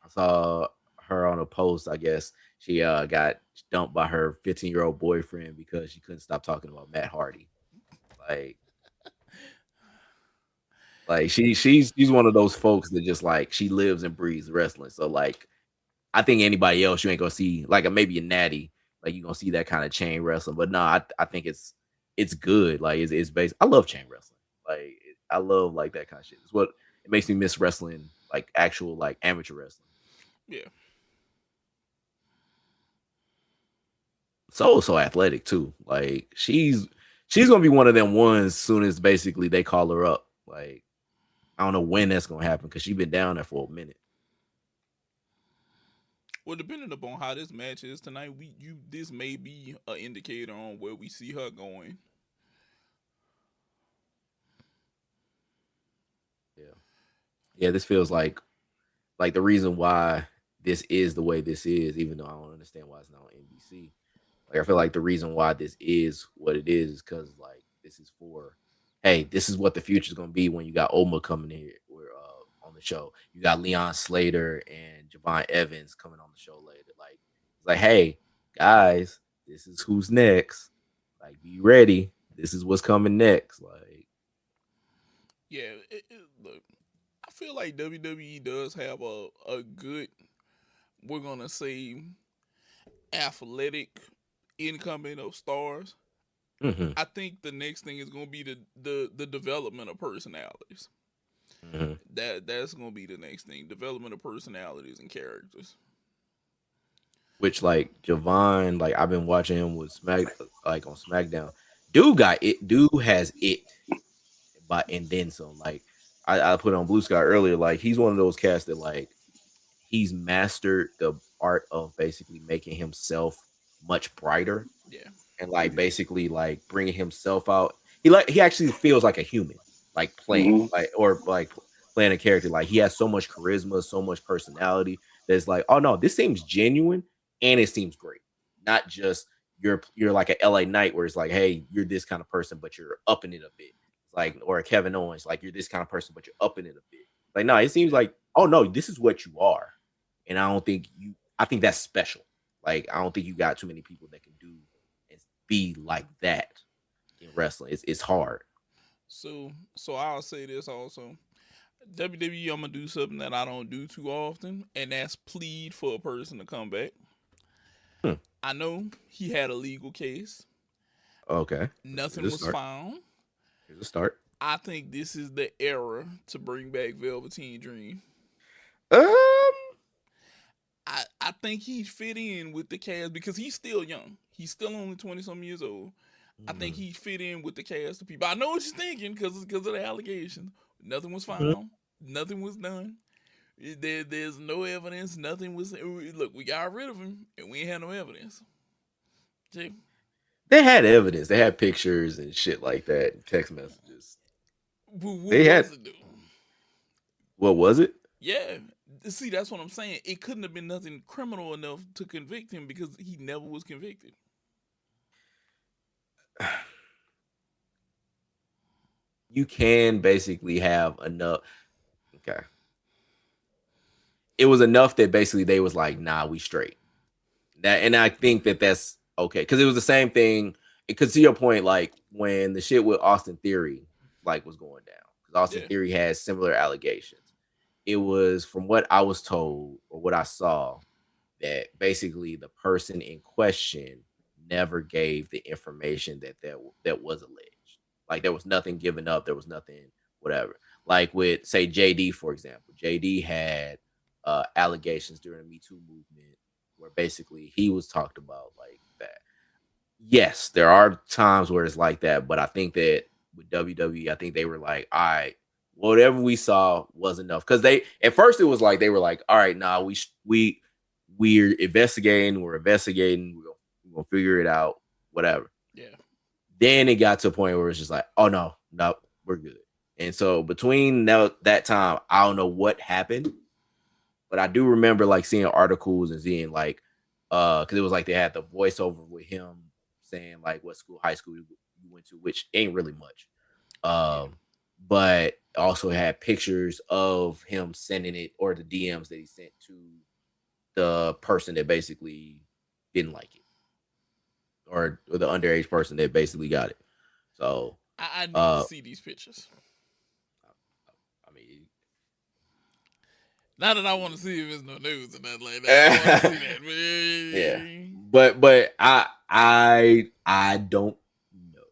saw her on a post, I guess. She got dumped by her 15-year-old boyfriend because she couldn't stop talking about Matt Hardy. Like she's one of those folks that just like she lives and breathes wrestling. So like I think anybody else you ain't gonna see like maybe a natty like you gonna see that kind of chain wrestling. But no, I think it's good. Like it's based. I love chain wrestling. Like I love like that kind of shit. It's what it makes me miss wrestling, like actual like amateur wrestling. Yeah, So athletic too. Like she's gonna be one of them ones soon as basically they call her up. Like I don't know when that's gonna happen because she's been down there for a minute. well, depending upon how this match is tonight, we you this may be an indicator on where we see her going. Yeah, yeah. This feels like the reason why this is the way this is, even though I don't understand why it's not on NBC. Like I feel like the reason why this is what it is because like this is for, hey, this is what the future is gonna be when you got Oma coming in here. We're on the show. You got Leon Slater and Javon Evans coming on the show later. Like it's like, hey guys, this is who's next. Like be ready. This is what's coming next. Like Yeah, look, I feel like WWE does have a good, we're gonna say, athletic incoming of stars. mm-hmm, I think the next thing is gonna be the development of personalities. mm-hmm. That's gonna be the next thing. Development of personalities and characters. Which like Javon, like I've been watching him with Smack like on SmackDown. Dude got it. Dude has it, but and then some. Like I put on Blue Sky earlier. Like he's one of those cats that like he's mastered the art of basically making himself much brighter Yeah. and like basically like bringing himself out. He actually feels like a human, like playing Mm-hmm. like or like playing a character. Like he has so much charisma, so much personality. That's like, oh no, this seems genuine and it seems great. Not just you're like a LA Knight where it's like, hey, you're this kind of person, but you're upping it a bit. It's like or a Kevin Owens, like you're this kind of person, but you're upping it a bit. Like no, it seems Yeah. like, oh no, this is what you are, and I don't think you. I think that's special. Like I don't think you got too many people that can do and be like that in wrestling. It's hard. So I'll say this also. WWE, I'm gonna do something that I don't do too often, and that's plead for a person to come back. Hmm. I know he had a legal case. Okay, here's Nothing a was start. found. Here's a start. I think this is the era to bring back Velveteen Dream. Um, I think he fit in with the cast because he's still young. He's still only 20 some years old. I think mhm, he fit in with the cast of people. I know what you're thinking because of the allegations. Nothing was mhm. found. Nothing was done. There's no evidence. Nothing was. Look, we got rid of him and we ain't had no evidence. See, They had evidence. They had pictures and shit like that, text messages. what They had was it, though? what was it? Yeah. See, that's what I'm saying. It couldn't have been nothing criminal enough to convict him because he never was convicted. You can basically have enough. Okay, it was enough that basically they was like, nah, we straight. That and I think that that's okay because it was the same thing. Because to your point, like when the shit with Austin Theory like was going down, because Austin Yeah. Theory has similar allegations. It was from what I was told or what I saw that basically the person in question never gave the information that was alleged. Like there was nothing given up. There was nothing whatever. Like with say JD for example, JD had allegations during the Me Too movement where basically he was talked about like that. Yes, there are times where it's like that, but I think that with WWE, I think they were like, all right, whatever we saw was enough. Because they at first it was like they were like, all right, nah, we're investigating, we're investigating. We're gonna figure it out, whatever. Yeah. Then it got to a point where it's just like, oh no, no, we're good. And so between that time, I don't know what happened, but I do remember like seeing articles and seeing like because it was like they had the voiceover with him saying like what school, high school you went to, which ain't really much. Yeah. But also had pictures of him sending it or the DMs that he sent to the person that basically didn't like it, or the underage person that basically got it. So I need to uh see these pictures. I mean Not that I want to see if it's no news or nothing like that. I want to see that. yeah. Man. But I don't know.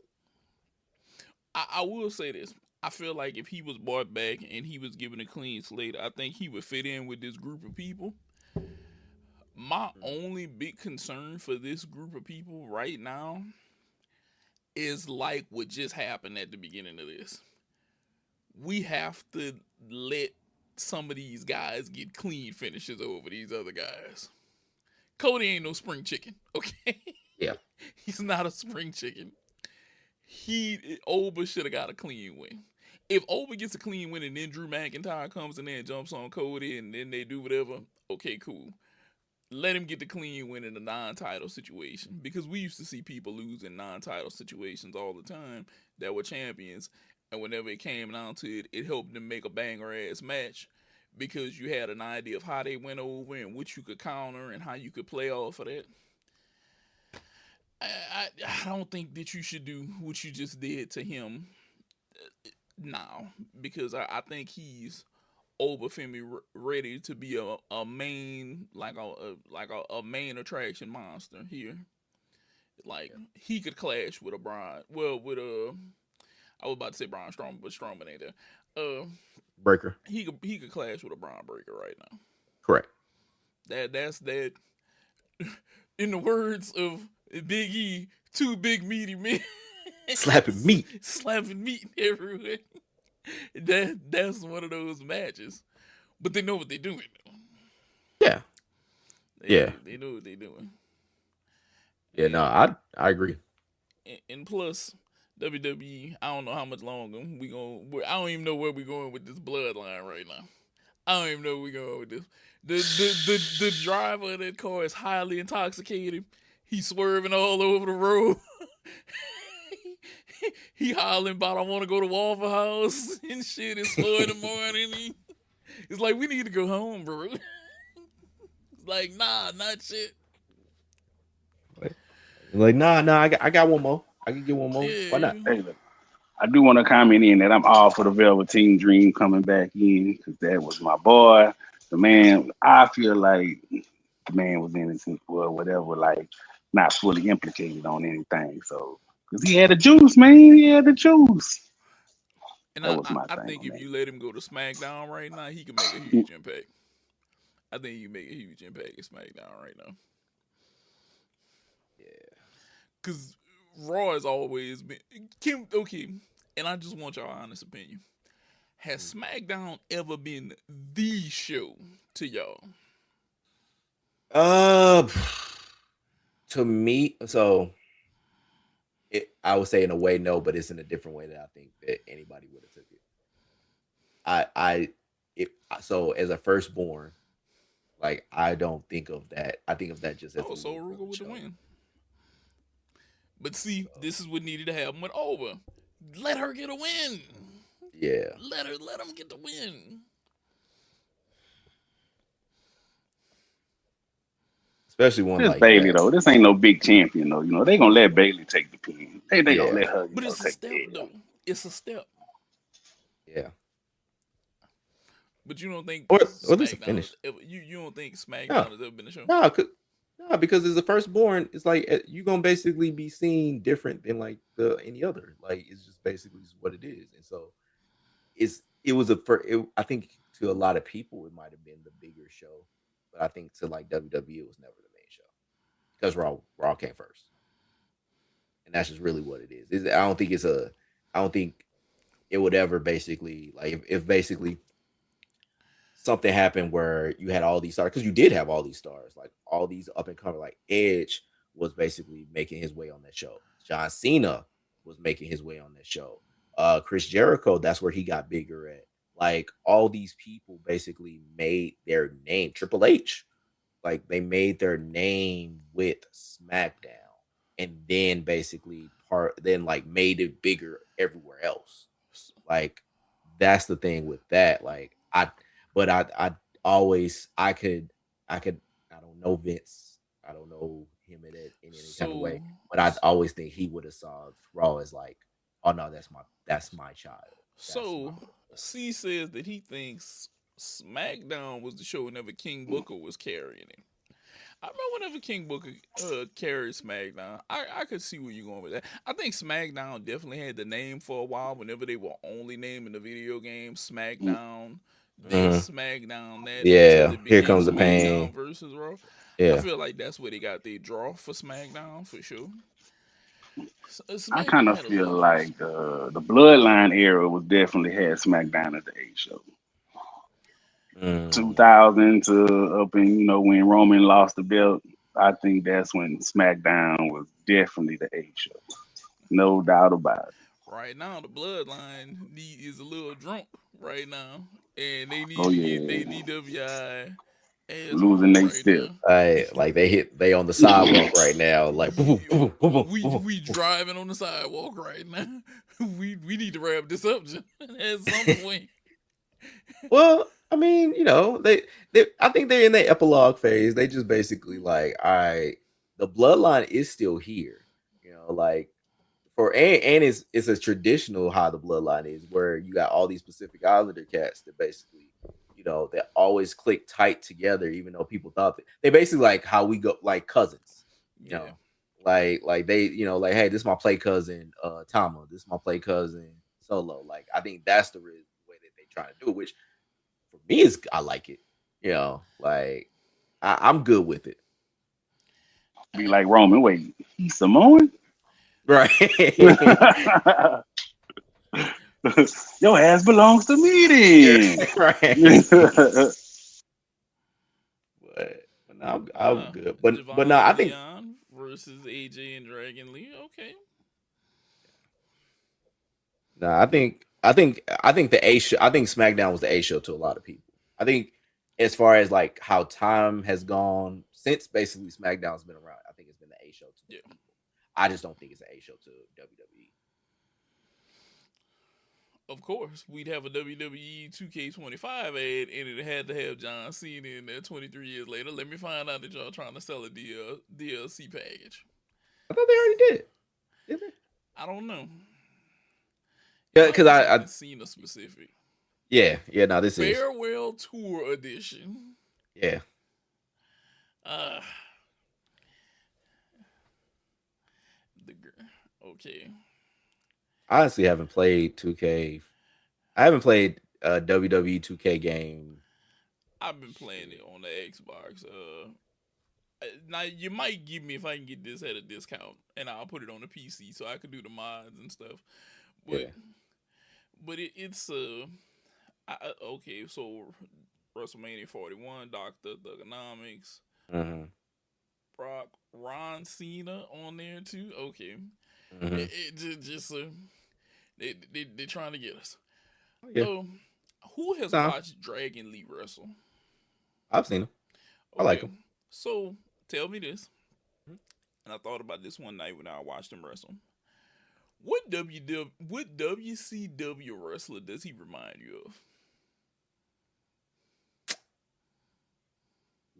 I will say this. I feel like if he was brought back and he was given a clean slate, I think he would fit in with this group of people. My only big concern for this group of people right now is like what just happened at the beginning of this. We have to let some of these guys get clean finishes over these other guys. Cody ain't no spring chicken, okay? Yeah. He's not a spring chicken. Oba should have got a clean win. If Oba gets a clean win and then Drew McIntyre comes in there and jumps on Cody and then they do whatever, okay, cool. Let him get the clean win in a non-title situation, because we used to see people lose in non-title situations all the time that were champions, and whenever it came down to it, it helped them make a banger ass match because you had an idea of how they went over and what you could counter and how you could play off of that. I don't think that you should do what you just did to him now, because I think he's over Femi ready to be a main a main attraction monster here. Like he could clash with a Braun. Well, with a I was about to say Braun Strowman, but Strowman ain't there. Breaker. He could clash with a Braun Breaker right now. Correct. That's that. In the words of Big E, two big meaty men Slapping meat. slapping meat everywhere. That's one of those matches. But they know what they're doing. Yeah. Yeah. They know what they're doing. Yeah, no, I agree. And plus, WWE, I don't know how much longer we going. I don't even know where we're going with this bloodline right now. I don't even know where we're going with this. The driver of that car is highly intoxicated. He's swerving all over the road. He hollering about I want to go to Waffle House and shit. It's 4 in the morning. It's like we need to go home, bro. It's like nah, not shit. Like, nah, I got one more. I can get one more. Yeah. Why not? Hey, look, I do want to comment in that I'm all for the Velveteen Dream coming back in, because that was my boy. The man, I feel like the man was innocent or whatever, like not fully implicated on anything. So, because he had the juice, man. He had the juice. And That was my I thing think on if that. you let him go to SmackDown right now, he can make a huge impact. I think he can make a huge impact at SmackDown right now. Yeah. Because Raw has always been. Okay, and I just want your honest opinion. Has SmackDown ever been the show to y'all? Uh, to me, so I would say in a way no, but it's in a different way that I think that anybody would have took it. I if so as a firstborn, like I don't think of that. I think of that just as a Oh, so little Rugal brother with the show. win. But see, So this is what needed to happen with Over. Let her get a win. yeah, Let him get the win. especially one This like Bailey that. though, this ain't no big champion though. You know they gonna let Bailey take the pin. They gonna Yeah, let her, But it's a take step the L. though. It's a step. yeah, But you don't think or at least a SmackDown finish. is ever, you don't think No, SmackDown has ever been a show? no, no, because as a firstborn, it's like you're gonna basically be seen different than like the any other. Like it's just basically just what it is, and so it was I think to a lot of people it might have been the bigger show, but I think to like WWE it was never the main show because Raw came first, and that's just really what it is. I don't think it would ever basically like if basically something happened where you had all these stars because you did have all these stars like all these up and coming like Edge was basically making his way on that show. John Cena was making his way on that show. Chris Jericho, that's where he got bigger at. Like all these people basically made their name. Triple H, like they made their name with SmackDown, and then basically then like made it bigger everywhere else. Like that's the thing with that. Like I always I don't know Vince. I don't know him in any kind of way, So, but I always think he would have saw Raw as like, oh no, that's my child. That's my so C says that he thinks SmackDown was the show whenever King Booker was carrying it. I remember whenever King Booker carried SmackDown, I could see where you're going with that. I think SmackDown definitely had the name for a while whenever they were only naming the video game SmackDown, Mhm. this SmackDown, that, until Yeah, it here became comes the SmackDown pain. versus Raw. I Yeah. feel like that's where they got their draw for SmackDown for sure. I kind SmackDown of had a feel little juice. like the Bloodline era was definitely had SmackDown as the A show. Mm. 2000 to up in when Roman lost the belt. I think that's when SmackDown was definitely the A show. No doubt about it. Right now, the Bloodline is a little drunk right now, and they Oh need to get their yeah, DWI ass losing home they right step. now. Like they on the sidewalk right now. Like We driving on the sidewalk right now. We need to wrap this up at some point. well, I mean, they I think they're in the epilogue phase. They just basically like, all right, the bloodline is still here. Like and it's a traditional how the bloodline is, where you got all these Pacific Islander cats that basically, they always click tight together, even though people thought they basically like how we go like cousins, you Yeah, know, like they, like, hey, this is my play cousin, Tama, this is my play cousin Solo. Like I think that's the real way that they try to do it, which for me is I like it, like I'm good with it. Be like Roman. Wait, he's Samoan? Right. Your ass belongs to Yeah, me right. then. But no, I'm good. But no, Javon I and think Leon versus AJ and Dragon Lee. Okay, no, I think the A show. I think SmackDown was the A show to a lot of people. I think as far as like how time has gone since basically SmackDown's been around, I think it's been the A show to yeah. most people. I just don't think it's an A show to WWE. Of course, we'd have a WWE 2K25 ad, and it had to have John Cena in there 23 years later. Let me find out that y'all trying to sell a DLC package. I thought they already did. Did they? I don't know. It Yeah, might because be I something Cena specific. yeah. No, this is Farewell Tour Edition. yeah. Uh, okay. I honestly haven't played 2K. I haven't played a WWE 2K game. I've been playing it on the Xbox. Now you might give me if I can get this at a discount, and I'll put it on the PC so I can do the mods and stuff. But Yeah. it's okay. So WrestleMania 41, Doctor Thugonomics, Mm-hmm. Brock, Ron Cena on there too. Okay, Mm-hmm. they're trying to get us. Oh, yeah. Who has So watched Dragon Lee wrestle? I've seen him. I like Okay, him. so tell me this, and I thought about this one night when I watched him wrestle. What WCW wrestler does he remind you of?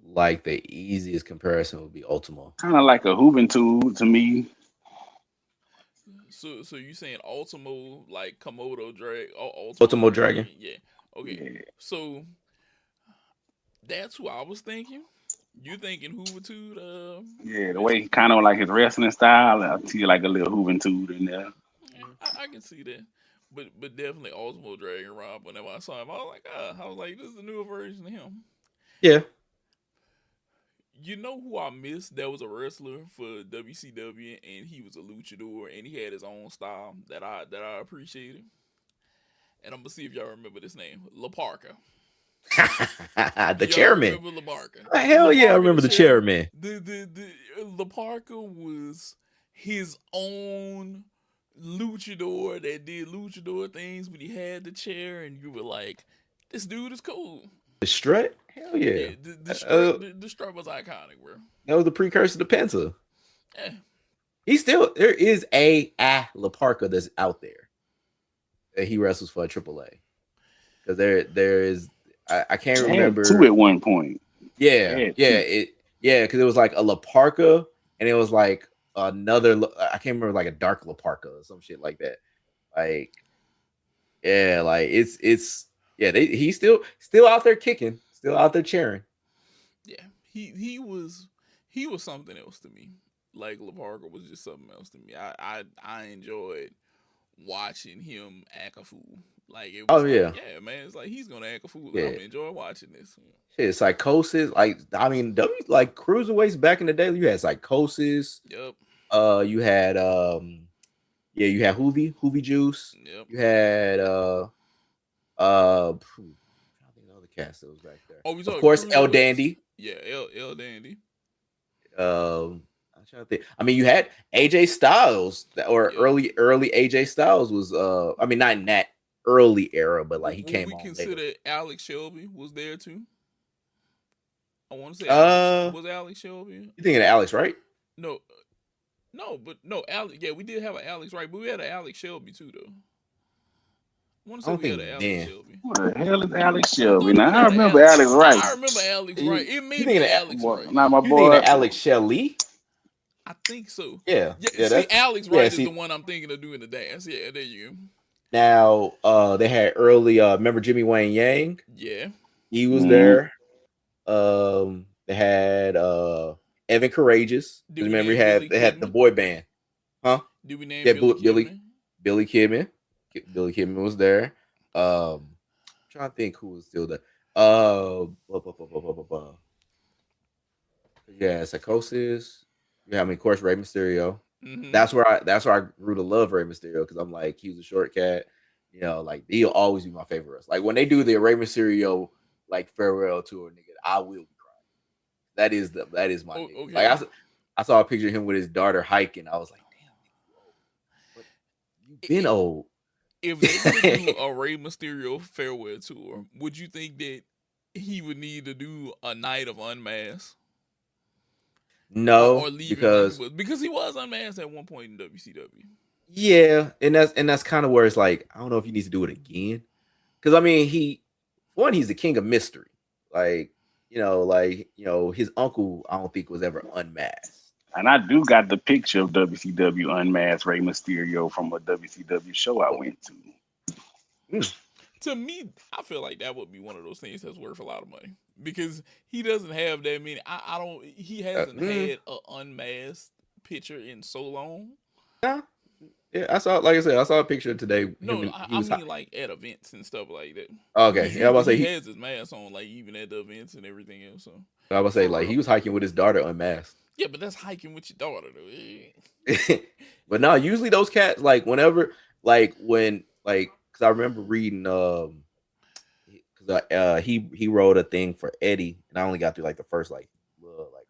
Like the easiest comparison would be Ultimo. Kind of like a hooving tool to me. So you saying Ultimo like Komodo drag? Ultimo Ultimo Dragon? Dragon. Yeah. Okay. Yeah, So that's who I was thinking. You thinking Hoovertude? yeah. The way Basically. he kind of like his wrestling style, I see like a little hooving tool in there. Yeah, I can see that. But definitely Ultimo Dragon Rob. Whenever I saw him, I was like, this is the newer version of him. Yeah. You know who I missed? That was a wrestler for WCW, and he was a luchador, and he had his own style that I appreciated. And I'm gonna see if y'all remember this name, La Parka. The Y'all chairman. remember LaParca? Hell yeah, I remember the chairman. The LaParca was his own luchador that did luchador things, but he had the chair, and you were like, "This dude is cool." The strut. Hell yeah. Yeah, the strut was iconic, bro. That was the precursor to Penta. Yeah, He still there is a Laparca that's out there that he wrestles for AAA because there is I can't They had remember. two at one point. Yeah, because it was like a Laparca and it was like another. I can't remember like a dark Laparca or some shit like that. Like yeah, like it's yeah. He's still out there kicking, still out there cheering. yeah. He was something else to me. Like LaParca was just something else to me. I enjoyed watching him act a fool. Like it Oh was like, yeah, yeah, man, it's like he's gonna act a fool. And I'm yeah. gonna enjoy watching this. Shit, psychosis. Like I mean, like cruiserweights back in the day, you had psychosis. Yep. You had yeah, you had Hoovy Juice. Yep. You had I don't think the other cast that was back there. Oh, we Of talking course, El cruiserweights? Dandy. Yeah, El Dandy. I'm trying to think. I mean, you had AJ Styles, or Yep. early AJ Styles was I mean, not in that early era, but like he came we on consider later. Alex Shelby was there too. I want to say was Alex Shelby. You thinking of Alex, right? No, but no, Alex. Yeah, we did have an Alex, right? But we had an Alex Shelby too, though. I want to I say don't we had think an then. Alex Shelby. What the hell is Alex Shelby? We Now I had an remember Alex Wright. I remember Alex You- Wright. It may you be thinking of Alex Wright. Not my You thinking boy. of Alex Shelley? I think so. Yeah, Yeah, see, that's Alex yeah, Wright is see- the one I'm thinking of doing the dance. Yeah, there you Now they had early remember Jimmy Wayne Yang? go. Yeah. He was Mhm. there. They had Evan Courageous. Did we Remember name they had the boy band. Huh? Did we name Yeah, Billy Kidman? Billy Kidman. Billy Kidman was there. I'm trying to think who was still there. Yeah, Psychosis. Yeah, I mean, of course, Rey Mysterio. Mm-hmm. That's where I grew to love Rey Mysterio because I'm like, he was a short cat. You know, like he'll always be my favorite wrestler. Like when they do the Rey Mysterio like farewell tour, nigga, I will be crying. That is my nigga. Okay. Like I saw a picture of him with his daughter hiking. I was like, damn, but you've been old. If they were to do a Rey Mysterio farewell tour, would you think that he would need to do a night of unmasked? No, or leave because he was unmasked at one point in WCW. Yeah, and that's kind of where it's like I don't know if he needs to do it again, because I mean he's the king of mystery. Like his uncle I don't think was ever unmasked. And I do got the picture of WCW unmasked Rey Mysterio from a WCW show I went to. To me, I feel like that would be one of those things that's worth a lot of money because he doesn't have that many. I don't. He hasn't had an unmasked picture in so long. Yeah, I saw. Like I said, I saw a picture today. No, I mean like at events and stuff like that. Okay, yeah, I was he say has his mask on, like even at the events and everything else. So I was say like he was hiking with his daughter unmasked. Yeah, but that's hiking with your daughter, though. But no, usually those cats like whenever like when like because I remember reading because he wrote a thing for Eddie and I only got through like the first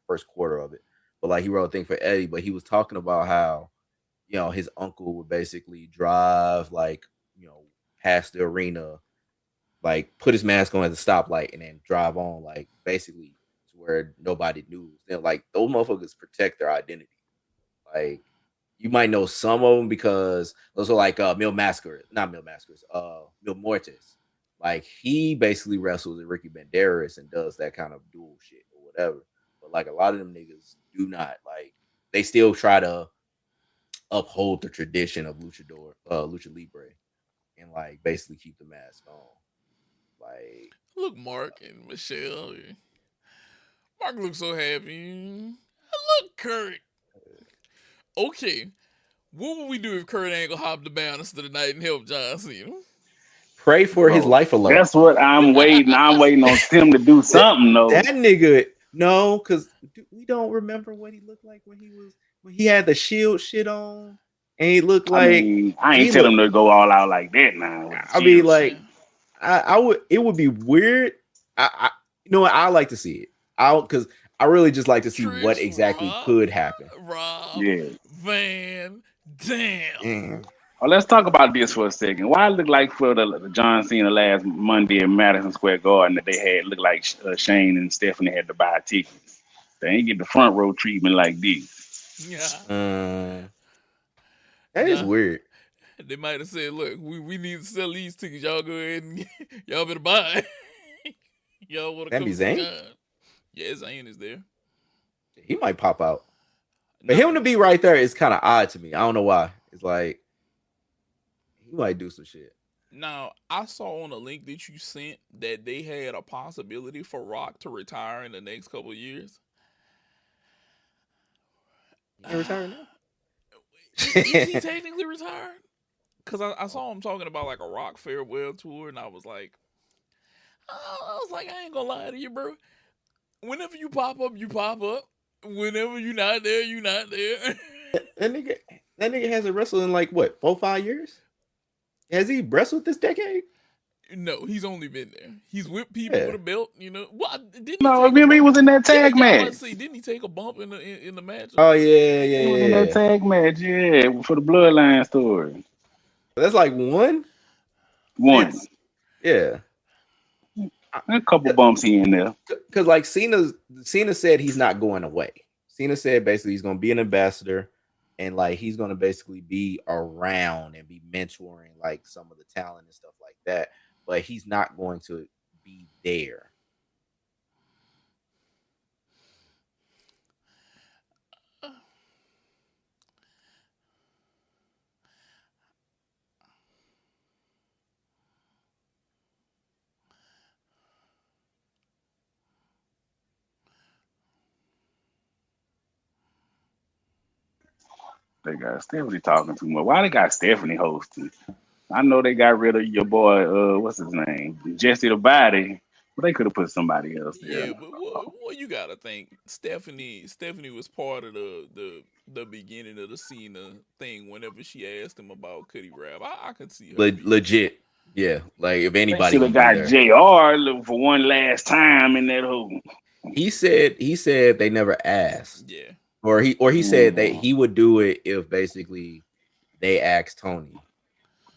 first quarter of it, but like he wrote a thing for Eddie, but he was talking about how his uncle would basically drive past the arena, like put his mask on at the stoplight and then drive on like basically to where nobody knew. Then like those motherfuckers protect their identity. Like you might know some of them because those are like Mil Mortis. Like he basically wrestles with Ricky Banderas and does that kind of dual shit or whatever. But like a lot of them niggas do not like. They still try to uphold the tradition of lucha libre, and like basically keep the mask on. Like look, Mark and Michelle. Mark looks so happy. Look, Kurt. Okay, what would we do if Kurt Angle hopped the banister tonight and helped John Cena? Pray for his life alone. That's what I'm waiting. I'm waiting on Tim to do something though. That nigga, no, because we don't remember what he looked like when he had the shield shit on, and he looked like I ain't tell him to go all out like that now. I mean, like I would. It would be weird You know what? I like to see it. Because I really just like to see what Trish, exactly could happen. Rob, Yeah. Van Dam. Mm. Well, let's talk about this for a second. Why it look like for the John Cena last Monday in Madison Square Garden that they had looked like Shane and Stephanie had to buy tickets. They ain't get the front row treatment like this. Yeah. Mm. That is Nah. weird. They might have said, look, we need to sell these tickets. Y'all go ahead and y'all better buy it. Y'all want to That be come see Zayn. John. Yeah, Zayn is there. He might pop out, but Nah, him to be right there is kind of odd to me. I don't know why. It's like he might do some shit. now, I saw on a link that you sent that they had a possibility for Rock to retire in the next couple of years. He ain't retiring now. Is he technically retired? Because I saw him talking about like a Rock farewell tour, and I was like, I ain't gonna lie to you, bro. Whenever you pop up, you pop up. Whenever you're not there, you're not there. that nigga, that nigga hasn't wrestled in like what 4-5 years. Has he wrestled this decade? No, he's only been there. He's whipped people Yeah. with a belt, you know. What didn't he No, take a remember he bump? was in that Yeah, tag yeah. I'm about match. to say, didn't he take a bump in the match? Oh yeah, yeah, He was in yeah, that yeah. tag match, yeah, for the Bloodline story. That's like one. One. It's yeah. A couple bumps here and there. Because like Cena said he's not going away. Cena said basically he's going to be an ambassador, and like he's going to basically be around and be mentoring like some of the talent and stuff like that. But he's not going to be there. They got Stephanie talking too much. Why they got Stephanie hosting? I know they got rid of your boy, what's his name? Jesse the Body, but they could have put somebody else there. Yeah, but what you gotta think? Stephanie was part of the beginning of the Cena thing. Whenever she asked him about could he rap, I could see her being. Legit, yeah. Like if They anybody should have gonna be got there, JR for one last time in that hole. he said they never asked, Yeah, or he said that Mm, he would do it if basically they asked Tony.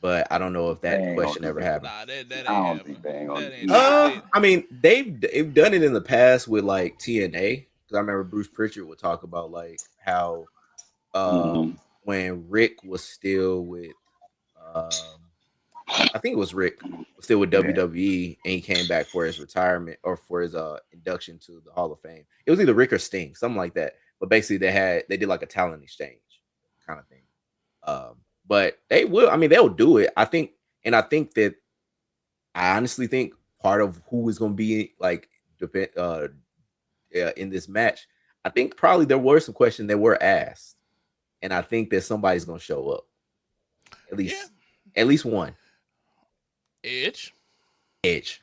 But I don't know if they that ain't gonna question do ever that. happened. nah, that I ain't don't think happening. they ain't gonna. That ain't Nah. they. I mean, they've done it in the past with like TNA. Because I remember Bruce Pritchard would talk about like how Mm-hmm. when Rick was still with I think it was Rick was still with Yeah. WWE and he came back for his retirement or for his induction to the Hall of Fame. It was either Rick or Sting, something like that. But basically they did like a talent exchange kind of thing. But they will, I mean, they'll do it. I think that I honestly think part of who is going to be like in this match, I think probably there were some questions that were asked, and I think that somebody's going to show up. At Yeah, least, at least one. Edge. Edge.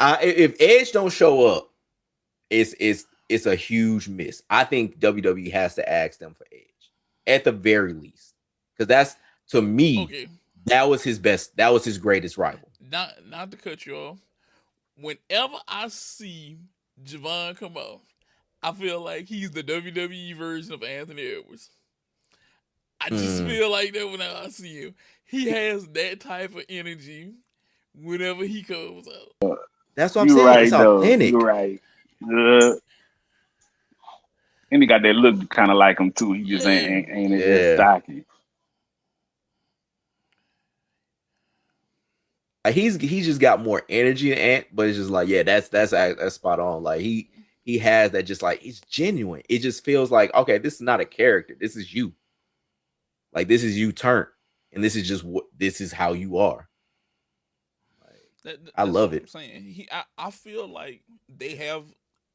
If Edge don't show up, it's a huge miss. I think WWE has to ask them for Edge at the very least, because that's to me Okay, that was his best. That was his greatest rival. not to cut you off. Whenever I see Javon come off, I feel like he's the WWE version of Anthony Edwards. I just Mm. feel like that whenever I see him. He has that type of energy whenever he comes out. That's what I'm You're saying. It's right though. You're authentic. right. And he got that look kind of like him too. He just Yeah. ain't as Yeah. stocky. He's just got more energy than Ant, but it's just like, yeah, that's spot on. Like he has that, just like it's genuine. It just feels like, okay, this is not a character. This is you. Like this is you turned, and this is just what this is how you are. Like, I That's love what I'm it. saying. I feel like they have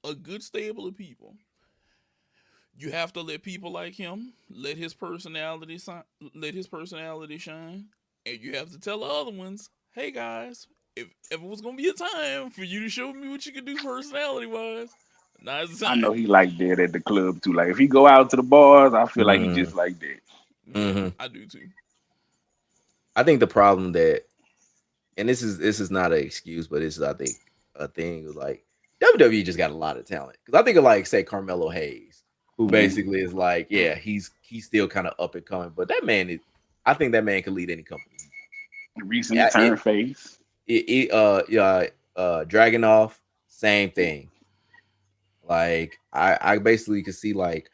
a good stable of people. You have to let people like him let his personality shine, and you have to tell the other ones, hey guys, if ever was gonna be a time for you to show me what you can do personality wise, now's the I know time. he like that at the club too. Like if he go out to the bars, I feel like he Mm, just like that. Yeah, hmm I do too. I think the problem that, and this is not an excuse, but it's I think a thing like WWE just got a lot of talent. Because I think of like say Carmelo Hayes, who Mhm. basically is like, yeah, he's still kind of up and coming, but that man is, I think that man can lead any company. Recently Yeah, turned face. yeah, Dragonov, same thing. Like I basically could see like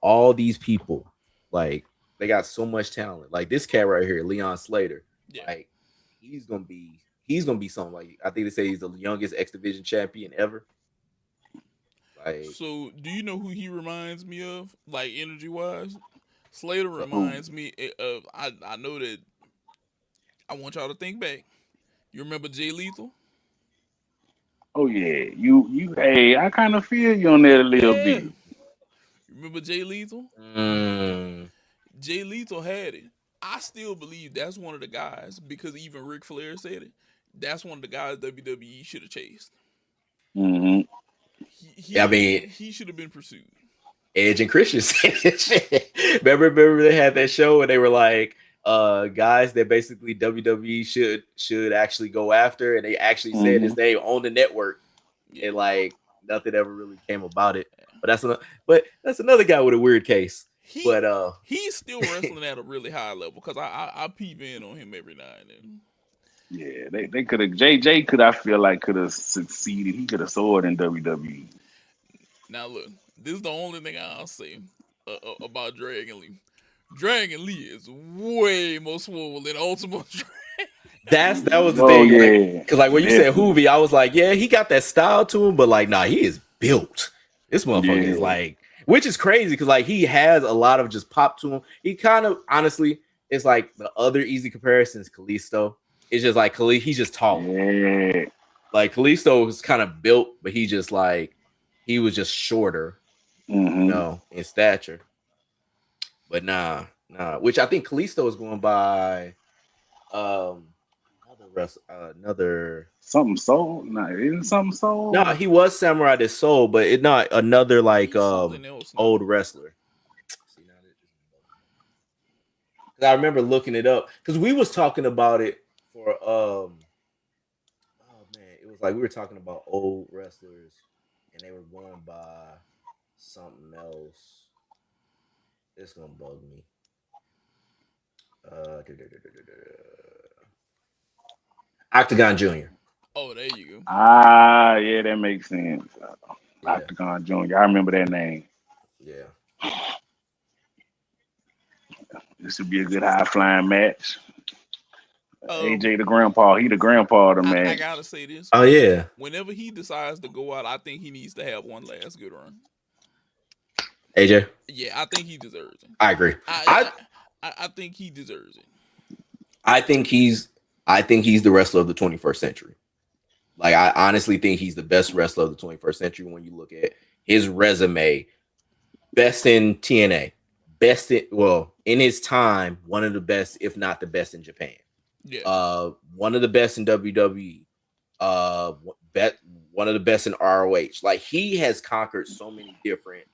all these people like they got so much talent. Like this cat right here, Leon Slater, Yeah. like he's gonna be something. Like I think they say he's the youngest X Division champion ever. Like So, do you know who he reminds me of, like energy wise? Slater so, Who? reminds me of. I know that. I want y'all to think back. You remember Jay Lethal? Oh yeah, you. Hey, I kind of feel you on that a little Yeah. bit. You remember Jay Lethal? mm, Jay Lethal had it. I still believe that's one of the guys because even Ric Flair said it. That's one of the guys WWE should have chased. Hmm. He I mean, he should have been pursued. Edge and Christian said this shit. Remember they had that show and they were like, guys that basically WWE should actually go after, and they actually said Hmm. his name on the network, Yeah. and like nothing ever really came about it. But that's another guy with a weird case. He But he's still wrestling at a really high level because I peep in on him every now and then. Yeah, they could have. JJ could I feel like could have succeeded. He could have soared in WWE. Now look, this is the only thing I'll say about Dragon Lee. Dragon Lee is way more swole than Ultimate Dragon. that was the Oh thing, like, yeah, because like when you said definitely. Hoovy, I was like, yeah, he got that style to him, but like, nah, he is built. This motherfucker is Yeah. like, which is crazy because like he has a lot of just pop to him. He kind of honestly, it's like the other easy comparison is Kalisto. It's just like he's just taller. Yeah. Like Kalisto was kind of built, but he just like he was just shorter, Hmm. in stature. But nah. Which I think Kalisto is going by um another. Something soul. Nah, isn't something No, soul? he was Samurai de Soul, but it not another like He's something else now. old wrestler. See now that 'cause I remember looking it up because we was talking about it for oh man, it was like we were talking about old wrestlers and they were going by something else. It's gonna bug me. Octagon Junior. Oh, there you go. Ah, yeah, that makes sense. Yeah, Octagon Junior. I remember that name. yeah. This would be a good high flying match. Um, AJ the grandpa. He the grandpa of the I match. gotta say this. Oh yeah, Whenever he decides to go out, I think he needs to have one last good run. AJ. Yeah, I think he deserves it. I agree. I I I think he deserves it. I think he's the wrestler of the 21st century. Like I honestly think he's the best wrestler of the 21st century when you look at his resume. Best in TNA, in his time, one of the best, if not the best in Japan. Yeah, One of the best in WWE. Uh, bet one of the best in ROH. Like he has conquered so many different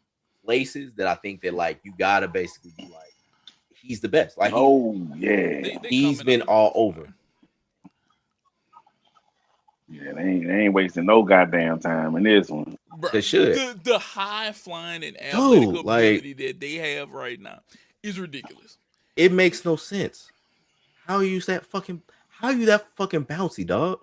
places that I think that like you gotta basically be like he's the best. Like Oh yeah. they he's coming been out of all this over. fine. Yeah, they ain't wasting no goddamn time in this one. Bro, They should, the high flying and athletic dude. Like ability that they have right now is ridiculous. it makes no sense. How are you that fucking? How are you that fucking bouncy, dog?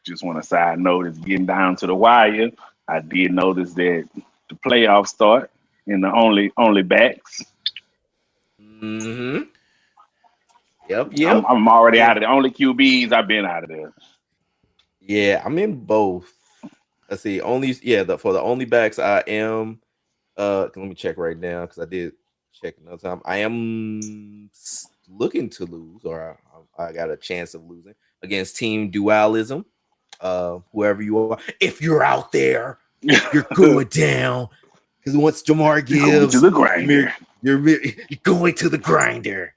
Just want a side note, it's getting down to the wire. I did notice that the playoffs start in the only backs. Mm-hmm. Yep. I'm already And out of the only QBs. I've been out of there. yeah, I'm in both. Let's see. Only for the only backs I am. Let me check right now because I did check another time. I am looking to lose, or I got a chance of losing against Team Dualism. Whoever you are, if you're out there, you're going down. Because once Jamar You're going to Gibbs, the grinder. you're going to the grinder.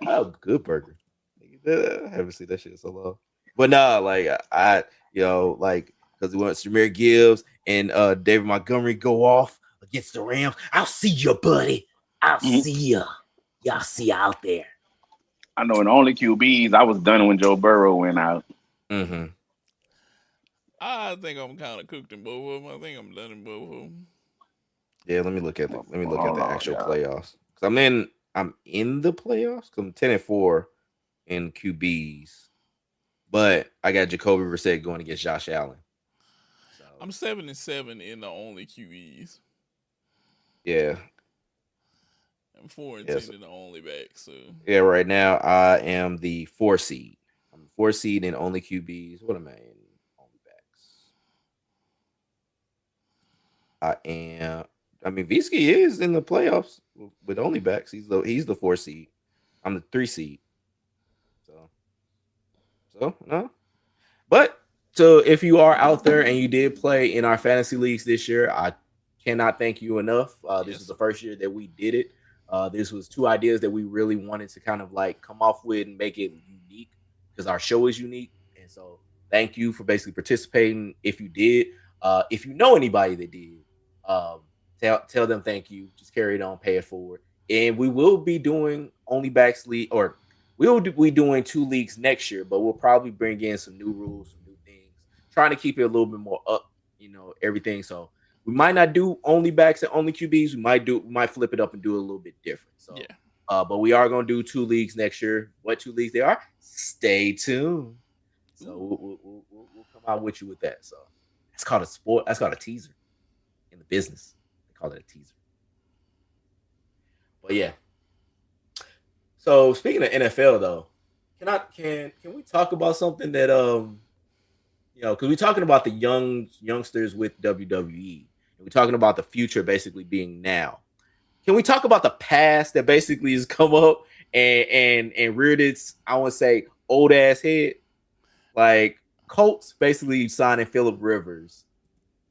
Oh, good burger. I haven't seen that shit in so long. But nah, like like because once Jameer Gibbs and David Montgomery go off against the Rams, I'll see you, buddy. I'll Mhm. see ya. Y'all see ya out there. I know in the only QBs, I was done when Joe Burrow went out. Mm-hmm. I think I'm kind of cooked in both of them. I think I'm done in both of them. Yeah, let me look at Hold the on, actual y'all. playoffs. Cause I'm in the playoffs. Cause I'm 10-4 in QBs, but I got Jacoby Brissett going against Josh Allen. So I'm 7-7 in the only QBs. yeah, I'm 4-10 yes, in the only back. So yeah. Right now, I am the 4 seed. I'm the 4 seed in only QBs. What am I in? Only backs. I am. I mean, Visky is in the playoffs with only backs. He's the 4 seed. I'm the 3 seed. So no. But so if you are out there and you did play in our fantasy leagues this year, I cannot thank you enough. This was yes, the first year that we did it. This was two ideas that we really wanted to kind of like come off with and make it unique because our show is unique. And so thank you for basically participating. If you did, if you know anybody that did, um, tell them thank you. Just carry it on, pay it forward. And we will be doing only backs league or we will be doing 2 leagues next year, but we'll probably bring in some new rules, some new things, trying to keep it a little bit more up, everything. So we might not do only backs and only QBs. We might flip it up and do it a little bit different. So, yeah. but we are going to do 2 leagues next year. What 2 leagues they are? Stay tuned. So Ooh, we'll come out with you with that. So that's called a sport. That's called a teaser in the business. They call it a teaser. But yeah. So speaking of NFL though, can we talk about something that because we're talking about the youngsters with WWE, and we're talking about the future basically being now. Can we talk about the past that basically has come up and reared its, I want to say, old ass head? Like Colts basically signing Philip Rivers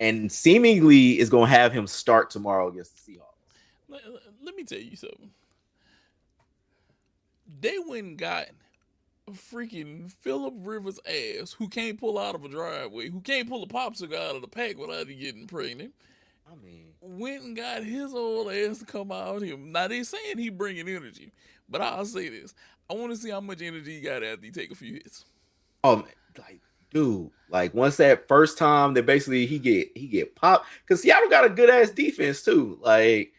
and seemingly is going to have him start tomorrow against the Seahawks. let me tell you something. They went and got freaking Philip Rivers' ass, who can't pull out of a driveway, who can't pull a popsicle out of the pack without he getting pregnant. I mean, Went and got his old ass to come out here. Now they saying he bringing energy, but I'll say this: I want to see how much energy he got after he take a few hits. um, like dude, like once that first time that basically he get popped because Seattle got a good ass defense too. Like,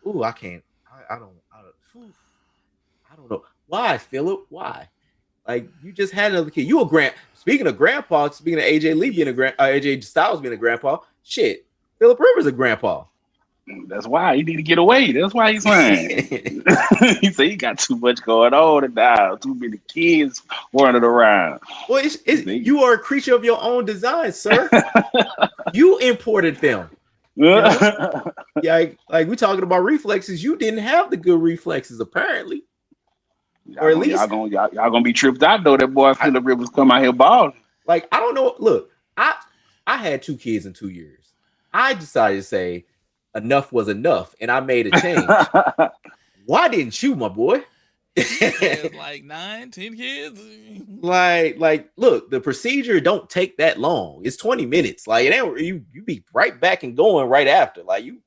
ooh, I can't, I don't know why Philip, why? Like you just had another kid. You a grand. Speaking of grandpa, speaking of AJ Lee being a AJ Styles being a grandpa, shit, Philip Rivers a grandpa. That's why he need to get away. That's why he's fine. He said he got too much going on now. Too many kids running around. Well, He said, you are a creature of your own design, sir. You imported them. You know, yeah, like we talking about reflexes. You didn't have the good reflexes, apparently, or at least y'all gonna be tripped out though. That boy I, Phillip Rivers come out here balling. like I don't know. Look, I had 2 kids in 2 years. I decided to say enough was enough, and I made a change. Why didn't you, my boy? He has like 9, 10 kids. Look, the procedure don't take that long. It's 20 minutes. Like, you be right back and going right after. Like and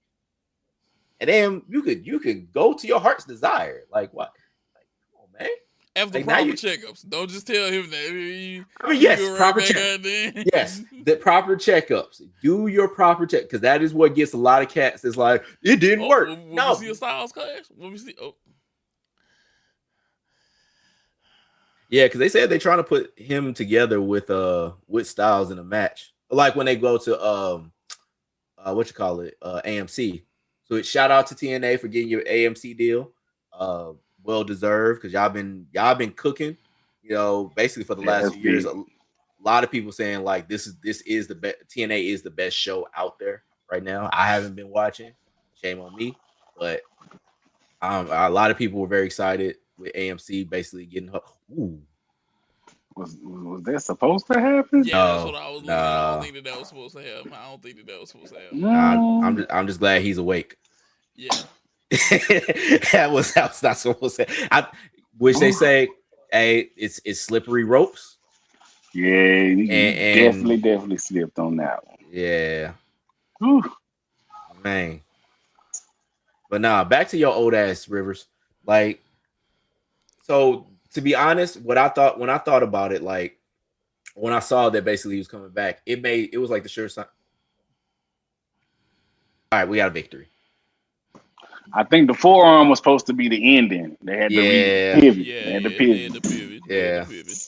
then you could go to your heart's desire. Like what? Like, come on, man. After Like now proper you. checkups, don't just tell him that. I mean, You yes, go right proper back check. out there. Yes, the proper checkups. Do your proper check because that is what gets a lot of cats. It's like it didn't Oh, work. will we No, see a Styles clash? Will we see? Oh, yeah, because they said they're trying to put him together with Styles in a match, like when they go to what you call it, AMC. So shout out to TNA for getting your AMC deal, well deserved because y'all been cooking, basically for the Yeah, last that's few years. big. A lot of people saying like this is the best. TNA is the best show out there right now. I haven't been watching, shame on me, but a lot of people were very excited with AMC basically getting her. Ooh, Was that supposed to happen? yeah, that's what no, I was looking at. I don't no. think that was supposed to happen. I don't think that was supposed to happen. Nah, I'm No. just, I'm just glad he's awake. Yeah, That was not supposed to say. I which they Ooh. say, hey, it's slippery ropes, Yeah, he and definitely slipped on that one. yeah, Whew. man. But nah, back to your old ass Rivers. Like, so to be honest, what I thought when I thought about it, like when I saw that basically he was coming back, it was like the sure sign. All right, we got a victory. I think the forearm was supposed to be the ending. They had to Yeah, pivot. Yeah, They had to yeah, they had pivot. to pivot. They had to yeah. pivot.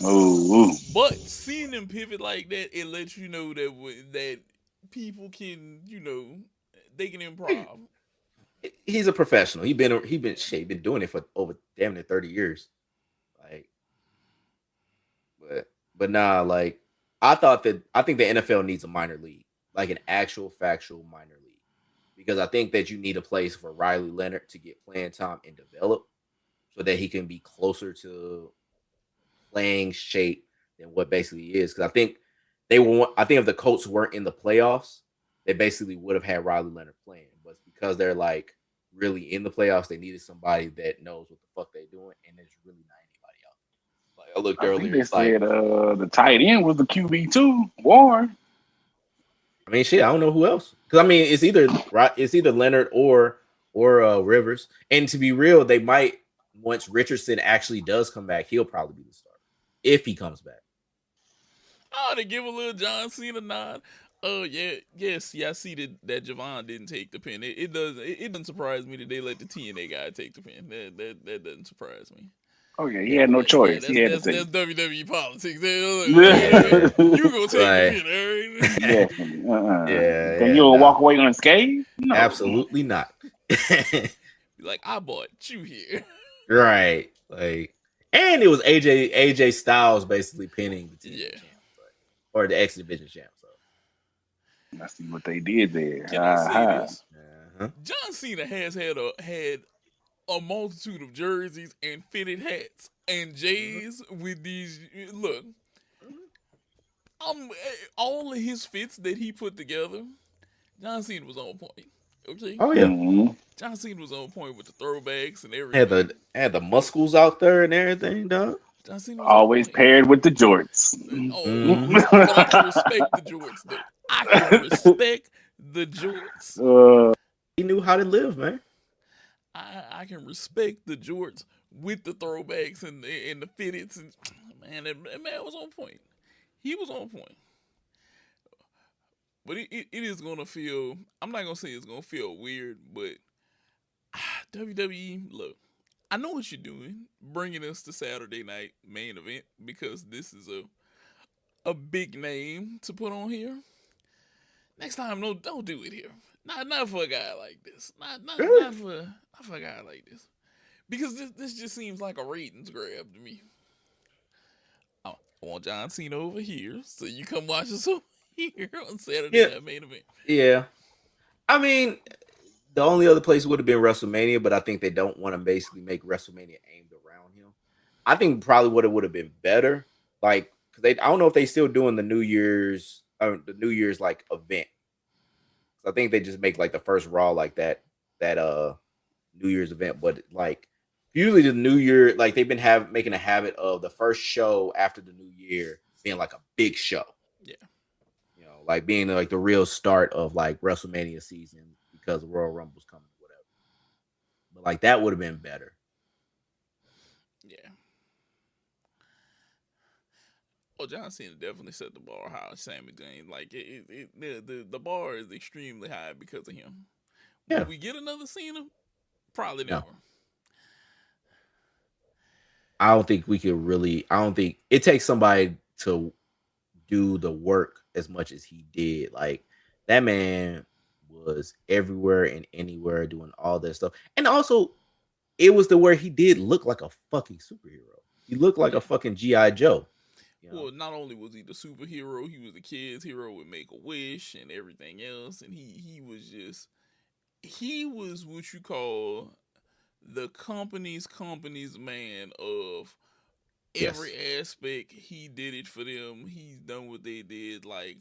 Ooh, ooh. But seeing them pivot like that, it lets you know that people can, they can improv. He's a professional. He been doing it for over damn near 30 years. Like, but nah, like I think the NFL needs a minor league, like an actual factual minor league, because I think that you need a place for Riley Leonard to get playing time and develop, so that he can be closer to playing shape than what basically he is. Because I think if the Colts weren't in the playoffs, they basically would have had Riley Leonard playing, but because they're like really in the playoffs, they needed somebody that knows what the fuck they're doing, and there's really not anybody else. Like I looked I think earlier, they it's like, said the tight end was the QB too. Warren. I mean, shit, I don't know who else. Because I mean, it's either Leonard or Rivers. And to be real, they might once Richardson actually does come back, he'll probably be the starter if he comes back. Oh, to give a little John Cena nod. Oh yeah, yes, yeah. I see that Javon didn't take the pin. It doesn't surprise me that they let the TNA guy take the pin. That doesn't surprise me. Oh yeah, he Yeah, had no Yeah, choice. He that's had to that's take that's it. WWE politics. yeah, You gonna take the like, pin, all right? Definitely. You yeah, think yeah, you'll no, walk away unscathed? No. absolutely not. Like I bought you here. Right, like, and it was AJ Styles basically pinning the TNA Yeah. champ, or the X Division champ. So, I see what they did there. Can I say Uh-huh. this? uh-huh. John Cena has had a multitude of jerseys and fitted hats and Mhm. J's with these. Look, all of his fits that he put together. John Cena was on point. Okay, Oh yeah, Hmm. John Cena was on point with the throwbacks and had everything. the muscles out there and everything, dog. John Cena was on Always point. paired with the jorts. Oh, Hmm. but I can respect the jorts though. I can respect the jorts. uh, He knew how to live, man. I can respect the jorts with the throwbacks and the fitteds and man, that man was on point. He was on point. But it is gonna feel. I'm not gonna say it's gonna feel weird, but WWE, look, I know what you're doing, bringing us to Saturday night main event because this is a big name to put on here. Next time, no, don't do it here. Not for a guy like this. Not not Really? not for not for a guy like this. Because this just seems like a ratings grab to me. I want John Cena over here, so you come watch us over here on Saturday Yeah, night main event. yeah. I mean, the only other place would have been WrestleMania, but I think they don't want to basically make WrestleMania aimed around him. I think probably what it would have been better, like, because I don't know if they still doing the New Year's like event. So I think they just make like the first Raw like that New Year's event, but like usually the New Year, like they've been making a habit of the first show after the New Year being like a big show. Yeah, Like being like the real start of like WrestleMania season because Royal Rumble's coming, or whatever. But like that would have been better. yeah. Well, John Cena definitely set the bar high. Sami Zayn, like the bar is extremely high because of him. Will Yeah. we get another Cena? Probably No, never. I don't think we could really. I don't think it takes somebody to do the work as much as he did. Like that man was everywhere and anywhere doing all that stuff. And also, it was the where he did look like a fucking superhero. He looked like Yeah. a fucking GI Joe. You know? Well, not only was he the superhero, he was the kids' hero with Make a Wish and everything else, and he was what you call the company's man of Yes. every aspect. He did it for them. He's done what they did. Like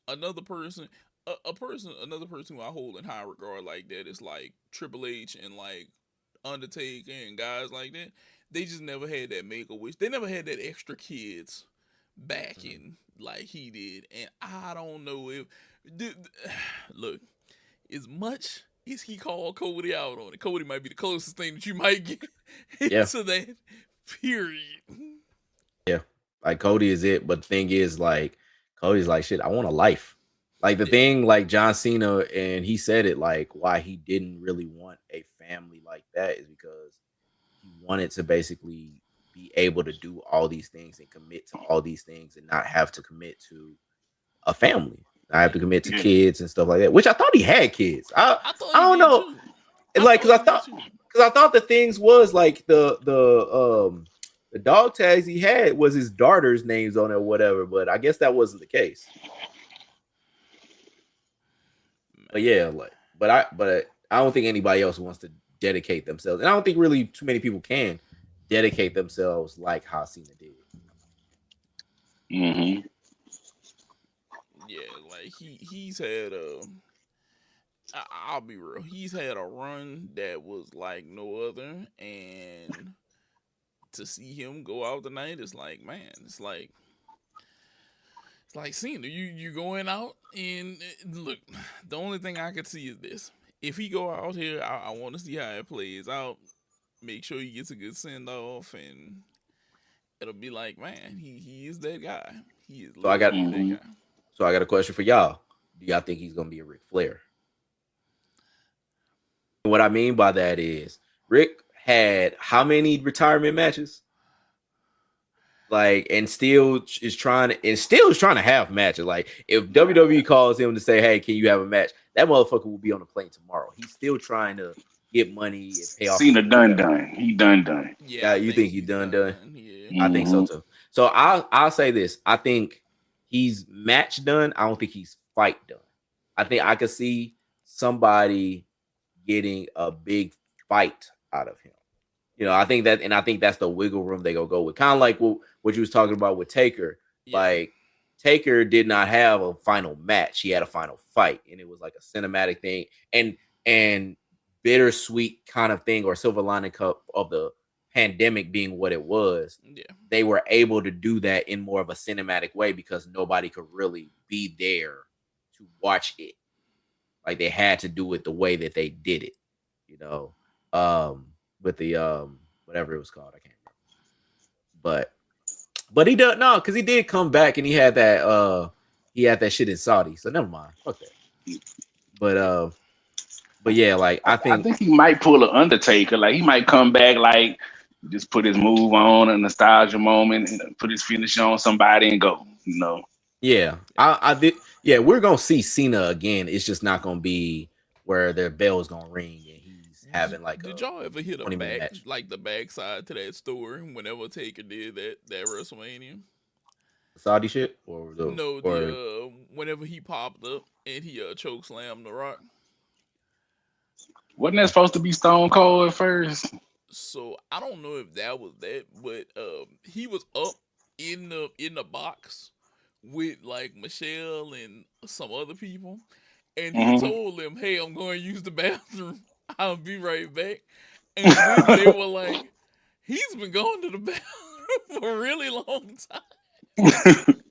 another person, another person who I hold in high regard like that is like Triple H and like Undertaker and guys like that. They just never had that Make a Wish. They never had that extra kids backing like he did. And I don't know if look, as much as he called Cody out on it, Cody might be the closest thing that you might get Yeah, to that. Period. yeah. Like Cody is it, but the thing is, like Cody's like shit. I want a life. Like the Yeah. thing, like John Cena, and he said it like why he didn't really want a family like that is because he wanted to basically be able to do all these things and commit to all these things and not have to commit to a family. I have to commit to Yeah. kids and stuff like that. Which I thought he had kids. I thought I he don't did know, too. I like thought he did too. because I thought the things was like the dog tags he had was his daughter's names on it or whatever. But I guess that wasn't the case. But yeah, like but I don't think anybody else wants to dedicate themselves, and I don't think really too many people can dedicate themselves like how Cena did. Mm-hmm. Yeah, like he's had I'll be real. He's had a run that was like no other, and to see him go out tonight, it's like, man, it's like Cena. You going out and look. The only thing I could see is this: if he go out here, I want to see how it plays out. Make sure he gets a good send off, and it'll be like, man, he is that guy. He is So I got literally that Mm-hmm. guy. so I got a question for y'all. Do y'all think he's gonna be a Ric Flair? And what I mean by that is Rick had how many retirement matches? Like, and still is trying to have matches. Like, if WWE calls him to say, "Hey, can you have a match?" That motherfucker will be on the plane tomorrow. He's still trying to get money and pay off Cena people, done whatever. done. He done. Yeah, Yeah, I you think think he's he's done done done? done. Yeah. I think so Mm-hmm. too. So I'll say this. I think he's match done. I don't think he's fight done. I think I could see somebody getting a big fight out of him. I think that, and I think that's the wiggle room they go with. Kind of like what you was talking about with Taker. Yeah. Like Taker did not have a final match; he had a final fight, and it was like a cinematic thing, and bittersweet kind of thing, or silver lining cup of the pandemic being what it was. Yeah. They were able to do that in more of a cinematic way because nobody could really be there to watch it. Like they had to do it the way that they did it, you know. With the whatever it was called, I can't remember. But he does no, because he did come back and he had that shit in Saudi. So never mind. Fuck that. But but yeah, like I I think think he might pull an Undertaker. Like he might come back, like just put his move on a nostalgia moment, and put his finish on somebody and go. yeah, I did yeah, we're gonna see Cena again. It's just not gonna be where their bell's gonna ring and he's having like Did a y'all ever hit a 20-minute match. like the backside to that story whenever Taker did that WrestleMania? Saudi shit or the No, the or whenever he popped up and he choke slammed the Rock. Wasn't that supposed to be Stone Cold at first? So I don't know if that was that, but he was up in the box with like Michelle and some other people, and he Hmm. told them, "Hey, I'm going to use the bathroom. I'll be right back." And then they were like, "He's been going to the bathroom for a really long time."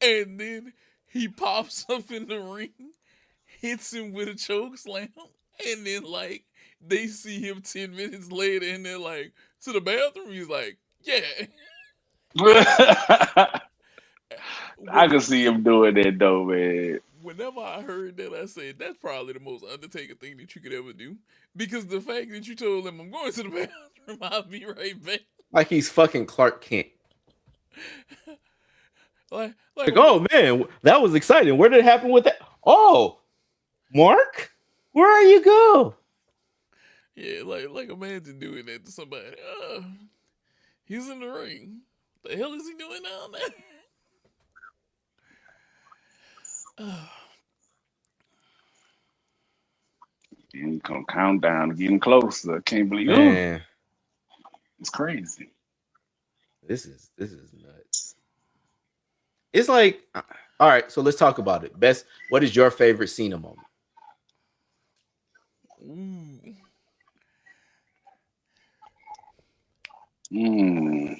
And then he pops up in the ring, hits him with a choke slam, and then like they see him 10 minutes later, and they're like, "To the bathroom." He's like, "Yeah." I When can see him doing that though, man. whenever I heard that, I said that's probably the most Undertaker thing that you could ever do, because the fact that you told him, "I'm going to the bathroom, I'll be right back," like he's fucking Clark Kent. like Like, oh man, that was exciting. Where did it happen with that? Oh, Mark, where are you go? yeah, like imagine doing that to somebody. He's in the ring. The hell is he doing down there? And gonna count down, getting closer. I can't believe. Ooh, Man, it's crazy. this is nuts. It's like, all right, so let's talk about it. Best, what is your favorite Cena moment? Ooh, Mm.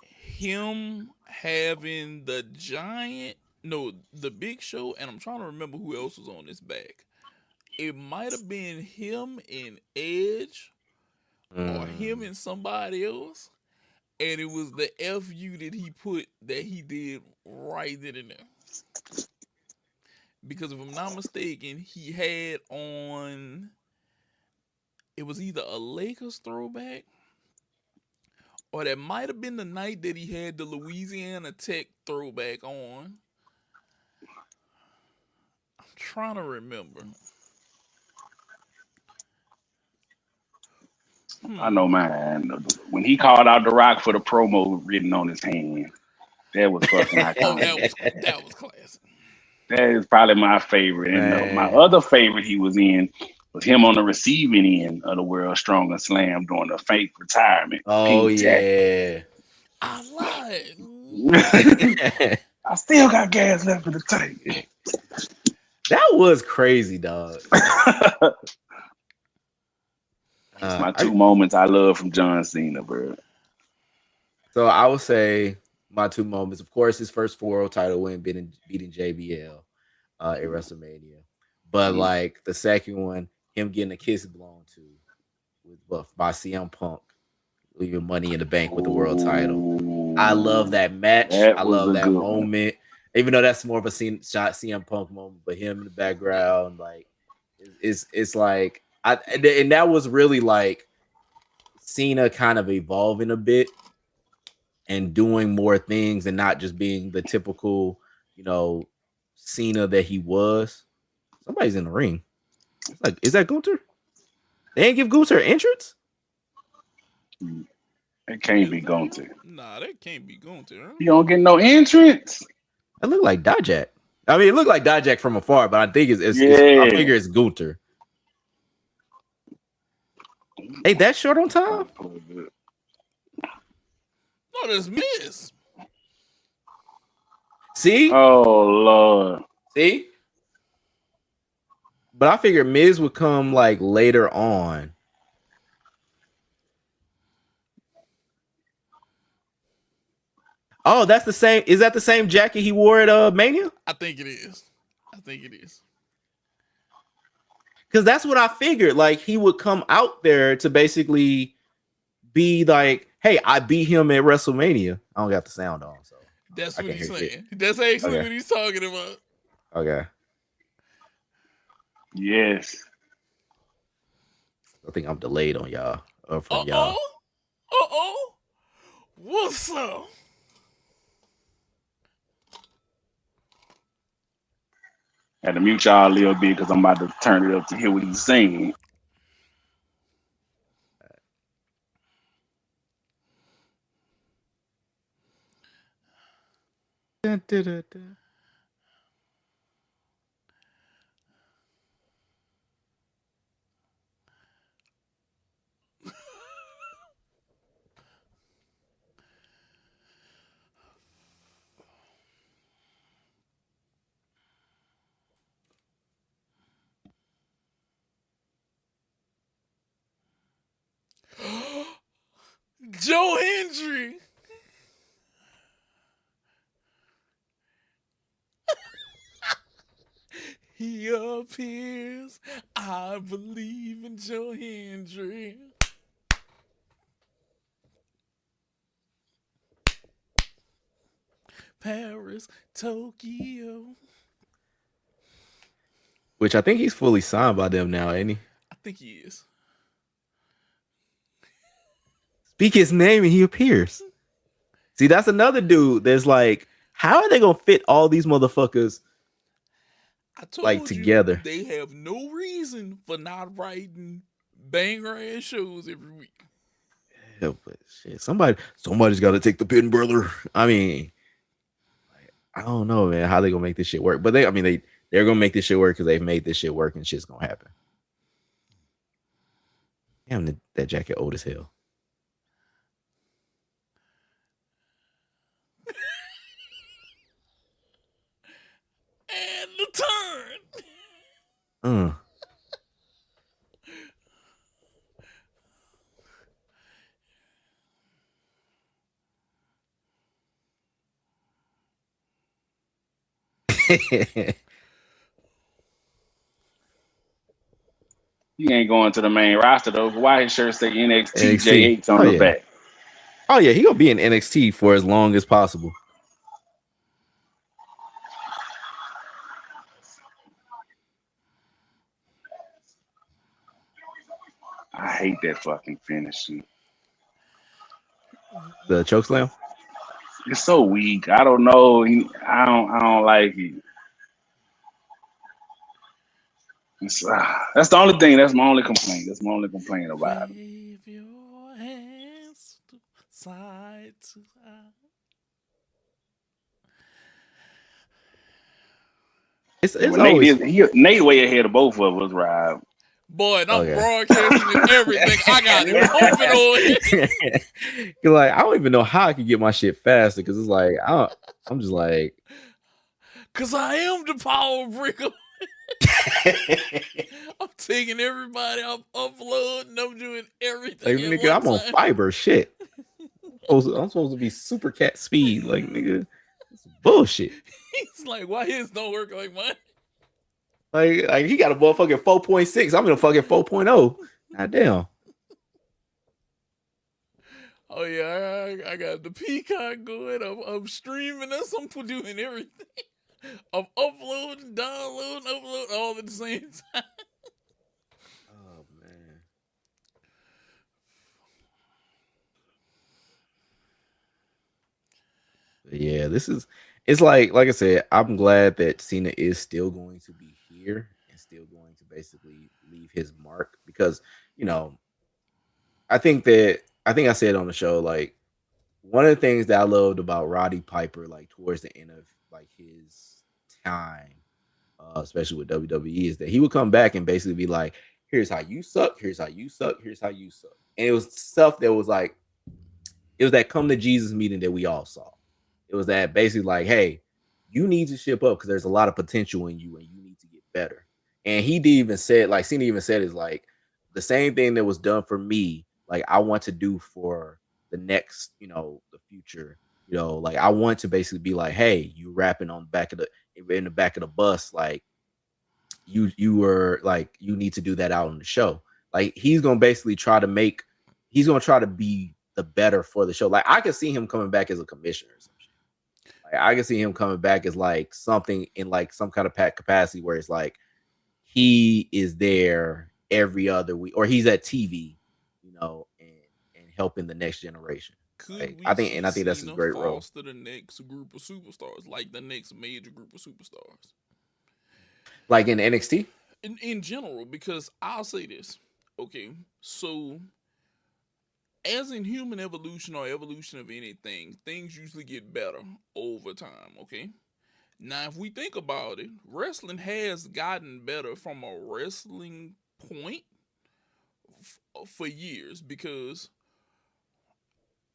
him having the giant, no, the Big Show, and I'm trying to remember who else was on his back. it might have been him and Edge or him Mm. and somebody else, and it was the FU that he did right then and there. Because if I'm not mistaken, he had on, it was either a Lakers throwback or that might have been the night that he had the Louisiana Tech throwback on. I'm trying to remember. I know, Hmm. man. When he called out The Rock for the promo written on his hand, that was fucking Oh, iconic. that was classic. That is probably my favorite. And my Man. other favorite he was in was him on the receiving end of the World's Strongest Slam during the fake retirement. Oh Pink jacket. yeah. I lied. I still got gas left in the tank. That was crazy, dog. It's my I two moments I love from John Cena, bro. So I would say my two moments. Of course, his first 4-0 title win, beating JBL at WrestleMania. But Mm. like the second one, him getting a kiss blown to by CM Punk, leaving Money in the Bank with the world title. I love Ooh, that match. that I was love a that good one. moment. Even though that's more of a CM Punk moment, but him in the Yeah. background, like, it's like and that was really like Cena kind of evolving a bit and doing more things and not just being the typical, Cena that he was. Somebody's in the ring. It's like, is that Gunther? They ain't give Gunther an entrance? It can't be Is that going him? to. Nah, that can't be going to. Huh? You don't get no entrance. That looked like Dijak. I mean, it looked like Dijak from afar, but I think I Yeah. figure it's Gunther. Hey, that short on time? No, that's Miz. See? Oh Lord. See? But I figured Miz would come like later on. Oh, that's the same. Is that the same jacket he wore at Mania? I think it is. I think it is. Because that's what I figured. Like he would come out there to basically be like, "Hey, I beat him at WrestleMania." I don't got the sound on, so That's I what can't he's hear shit. saying. That's actually Okay, what he's talking about. okay. Yes. I think I'm delayed on y'all from Uh y'all. oh. Uh oh. What's up? Had to mute y'all a little bit because I'm about to turn it up to hear what he's saying. Dun, dun, dun, dun. Joe Hendry. He appears. I believe in Joe Hendry. Paris, Tokyo. Which I think he's fully signed by them now, ain't he? I think he is. Speak his name and he appears. See, that's another dude that's like, how are they gonna fit all these motherfuckers I like told you together? they have no reason for not writing banger ass shows every week. Yeah, but shit, somebody's got to take the pin, brother. I mean, I don't know, man, how they gonna make this shit work. But I mean, they're gonna make this shit work because they've made this shit work and shit's gonna happen. Damn, that jacket old as hell. And the turn. Uh. He ain't going to the main roster though. Why his shirt say NXT NXT. J8 on the back? Oh yeah, he gonna be in NXT for as long as possible. I hate that fucking finishing. The chokeslam. It's so weak. I don't know. I don't like it. That's the only thing. That's my only complaint. That's my only complaint about it. Wave your hands to side to side. It's But Nate always Nate way ahead of both of us, Rob. Boy, and I'm broadcasting and everything. I got it pumping on it. You're like, I don't even know how I can get my shit faster because it's like I'm just like, cause I am the power breaker. I'm taking everybody, I'm uploading, I'm doing everything. like nigga, I'm on fiber shit. I'm supposed to be super cat speed, like nigga. It's bullshit. He's like, why his don't work like mine? Like he got a motherfucking 4.6. I'm in a fucking 4.0. God damn. Oh yeah, I got the Peacock going. I'm streaming this. I'm doing everything. I'm uploading, downloading, uploading all at the same time. Oh man. But yeah, it's like I said, I'm glad that Cena is still going to be here and still going to basically leave his mark because, you know, I think I said on the show, like, one of the things that I loved about Roddy Piper, like towards the end of like his time, especially with WWE, is that he would come back and basically be like, "Here's how you suck. Here's how you suck. Here's how you suck." And it was stuff that was like, it was that come to Jesus meeting that we all saw. It was that basically like, "Hey, you need to ship up because there's a lot of potential in you, and you need to get better." And he did even said, like, Cena even said, is like the same thing that was done for me, like I want to do for the next, the future. Like I want to basically be like, hey, you rapping on the back of the bus, like you were like, you need to do that out on the show. Like he's gonna basically he's gonna try to be the better for the show. Like I could see him coming back as a commissioner or some shit. Like I could see him coming back as like something in like some kind of capacity where it's like he is there every other week, or he's at TV, and helping the next generation. Could Like, we I think see that's his Cena great role. foster the next group of superstars, like the next major group of superstars? Like in NXT? In general, because I'll say this. Okay, so as in human evolution or evolution of anything, things usually get better over time, okay? Now, if we think about it, wrestling has gotten better from a wrestling point for years because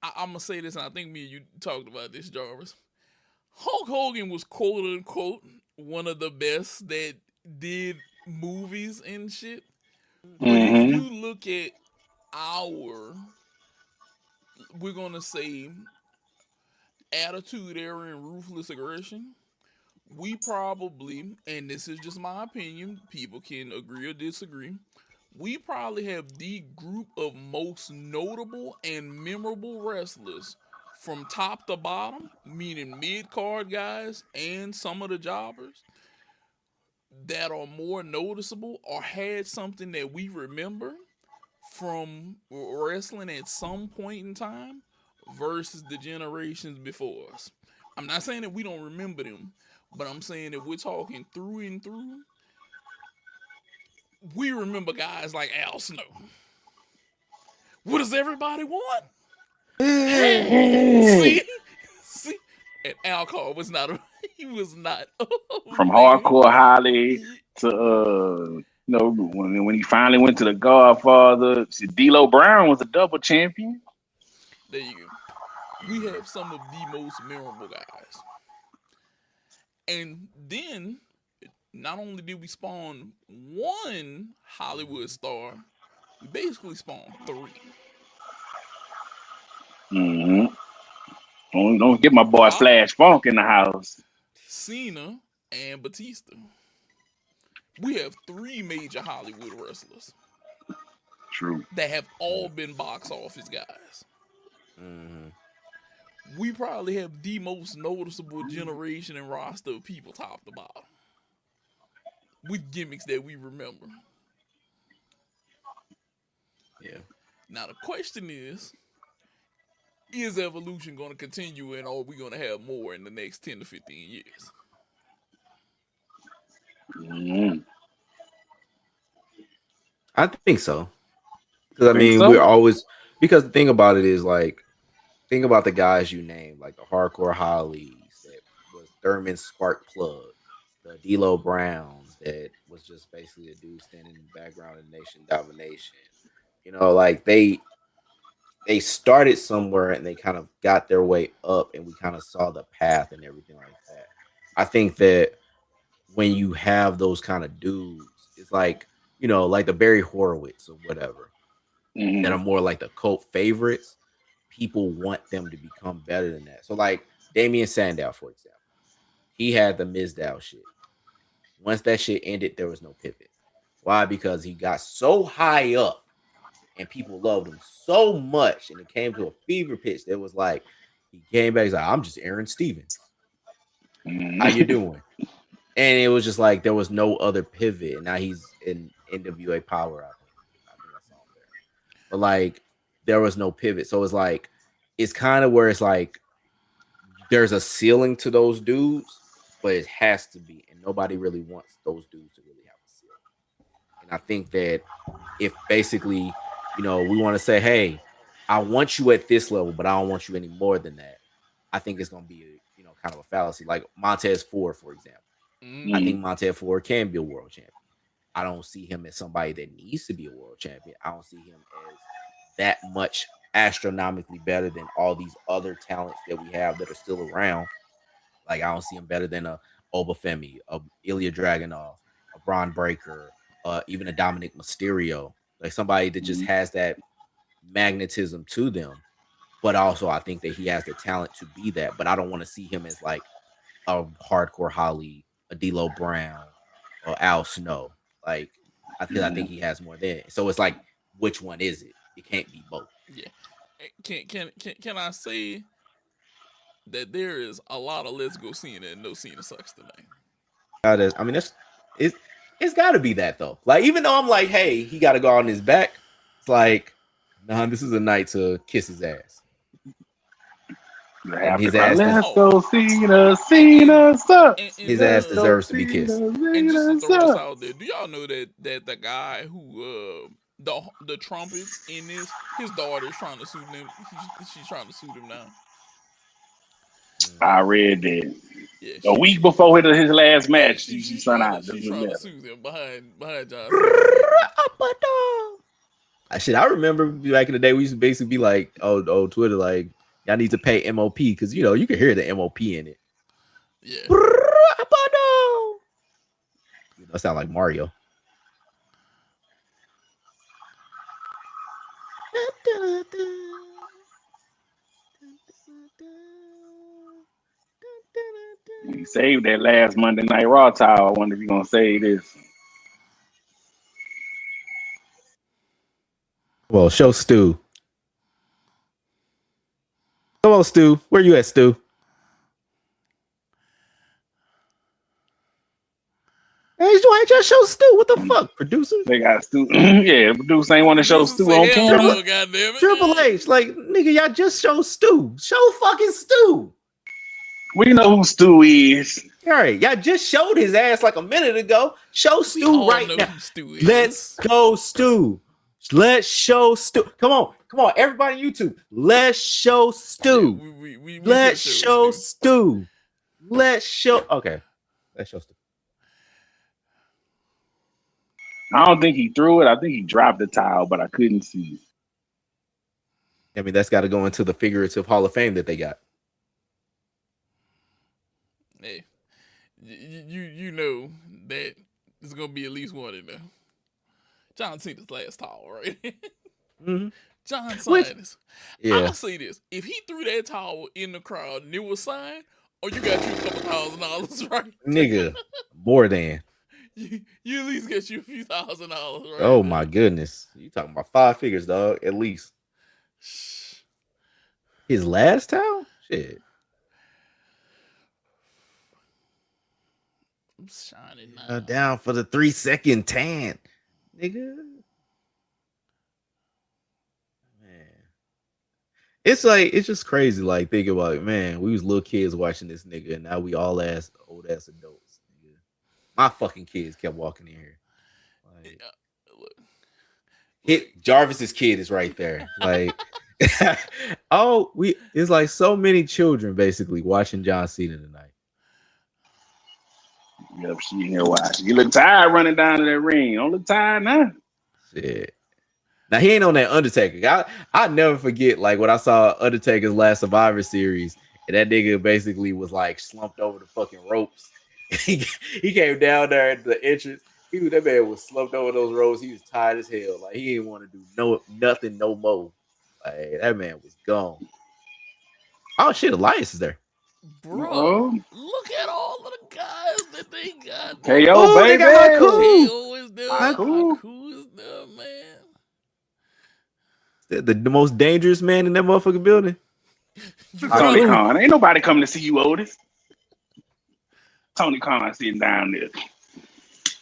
I'm going to say this, and I think me and you talked about this, Jarvis. Hulk Hogan was quote unquote one of the best that did movies and shit. But if Mm-hmm. you look at we're going to say, attitude era and ruthless aggression, we probably, and this is just my opinion, people can agree or disagree, we probably have the group of most notable and memorable wrestlers from top to bottom, meaning mid-card guys and some of the jobbers, that are more noticeable or had something that we remember from wrestling at some point in time versus the generations before us. I'm not saying that we don't remember them, but I'm saying that we're talking through and through. We remember guys like Al Snow. What does everybody want? See, and Al Cole was not. He was not. From Man. Hardcore Holly to when he finally went to the Godfather, D'Lo Brown was a double champion. There you go. We have some of the most memorable guys, and then not only did we spawn one Hollywood star, we basically spawned three. Mm-hmm. Don't get my boy Rock, Flash Funk in the house. Cena, and Batista. We have three major Hollywood wrestlers. True. that have all been box office guys. Mm-hmm. We probably have the most noticeable generation and roster of people top to bottom with gimmicks that we remember. Yeah. Now the question is evolution going to continue and are we going to have more in the next 10 to 15 years? Mm-hmm. I think so. Because I Think mean, so? we're always because the thing about it is like think about the guys you named, like the hardcore Hollies, that was Thurman Spark Plug, the D'Lo Browns, that was just basically a dude standing in the background of Nation Domination. You know, like they started somewhere and they kind of got their way up, and we kind of saw the path and everything like that. I think that when you have those kind of dudes, it's like like the Barry Horowitz or whatever that Mm-hmm. are more like the cult favorites. People want them to become better than that. So like Damian Sandow, for example, he had the Mizdow shit. Once that shit ended, there was no pivot. Why? Because he got so high up and people loved him so much, and it came to a fever pitch that was like he came back. He's like, I'm just Aaron Stevens. How you Mm-hmm. doing? And it was just like there was no other pivot. And now he's in NWA Power, I think. I think I saw him there. But like there was no pivot. So it's like it's kind of where it's like there's a ceiling to those dudes, but it has to be, and nobody really wants those dudes to really have a ceiling. And I think that if basically, we want to say, hey, I want you at this level, but I don't want you any more than that. I think it's gonna be kind of a fallacy. Like Montez Ford, for example. I Mm-hmm. think Montez Ford can be a world champion. I don't see him as somebody that needs to be a world champion. I don't see him as that much astronomically better than all these other talents that we have that are still around. Like I don't see him better than a Obafemi, a Ilya Dragunov, a Braun Breaker, even a Dominic Mysterio. Like somebody that just has that magnetism to them. But also, I think that he has the talent to be that. But I don't want to see him as like a hardcore Holly, a D'Lo Brown, or Al Snow. Like, I think he has more there. So it's like, which one is it? It can't be both. Yeah. Can I say that there is a lot of Let's Go Cena and No Cena sucks tonight? I mean, it's it's got to be that though. Like, even though I'm like, hey, he got to go on his back. It's like, nah, this is a night to kiss his ass, You and have to his cry. ass Let's Oh, go, Cena. and and Cena and, sucks. and his ass Let's go, deserves to be kissed. Cena. and just to Cena throw this sucks. out there, do y'all know that the guy who the trumpets in this, his daughter is trying to sue them. She's trying to sue them now. I Mm. read that Yeah, a week before his last yeah, match. She sent out this she's trying to letter. sue them behind John Cena's back. Shit, I remember back in the day, we used to basically be like, oh, Twitter, like, y'all need to pay MOP because you can hear the MOP in it. Yeah, That sound like Mario. He saved that last Monday Night Raw title. I wonder if he's gonna save this. Well, show Stu. Come on, Stu. Where you at, Stu? Hey, why just show Stu? What the fuck, producer? They got Stu. Yeah, the producer ain't want to show producer Stu say on hell camera. no, goddamn Triple it. H, like nigga, y'all just show Stu. Show fucking Stu. We know who Stu is. All right, y'all just showed his ass like a minute ago. Show We Stu all right know now. who Stu Let's is. go, Stu. Let's show Stu. Come on, everybody on YouTube. Let's show Stu. Yeah, we Let's should show Stu. Stu. Let's show. Okay, let's show Stu. I don't think he threw it. I think he dropped the towel, but I couldn't see. I mean, that's got to go into the figurative Hall of Fame that they got. Hey, you know that there's gonna be at least one in there. John Cena's last towel, right? Mm-hmm. John Which, Cena's. yeah, I'll say this: if he threw that towel in the crowd and it was signed, oh, you got you $2,000, right? nigga, more than. you at least get you a few $1,000 right Oh there. my goodness, you talking about 5 figures, dog? At least his last town, shit. I'm shining now. Down for the 3 second tan, nigga. Man, it's just crazy. Like think about it, man. We was little kids watching this nigga, and now we all old ass adults. Nigga. My fucking kids kept walking in here. Like, Look, hit Jarvis's kid is right there. Like, oh, it's like so many children basically watching John Cena tonight. Yep, she here watching. You look tired running down to that ring. Don't look tired now. Shit. Now he ain't on that Undertaker. I never forget like when I saw Undertaker's last Survivor series, and that nigga basically was like slumped over the fucking ropes. he came down there at the entrance. That man was slumped over those ropes. He was tired as hell. Like he didn't want to do nothing no more. Like that man was gone. Oh shit, Elias is there. bro, look at all of the guys that they got. KO, oh, baby. they got Haku. KO is there. Haku. Haku is there, man. The most dangerous man in that motherfucking building. Tony Khan. Ain't nobody coming to see you, Otis. Tony Khan sitting down there.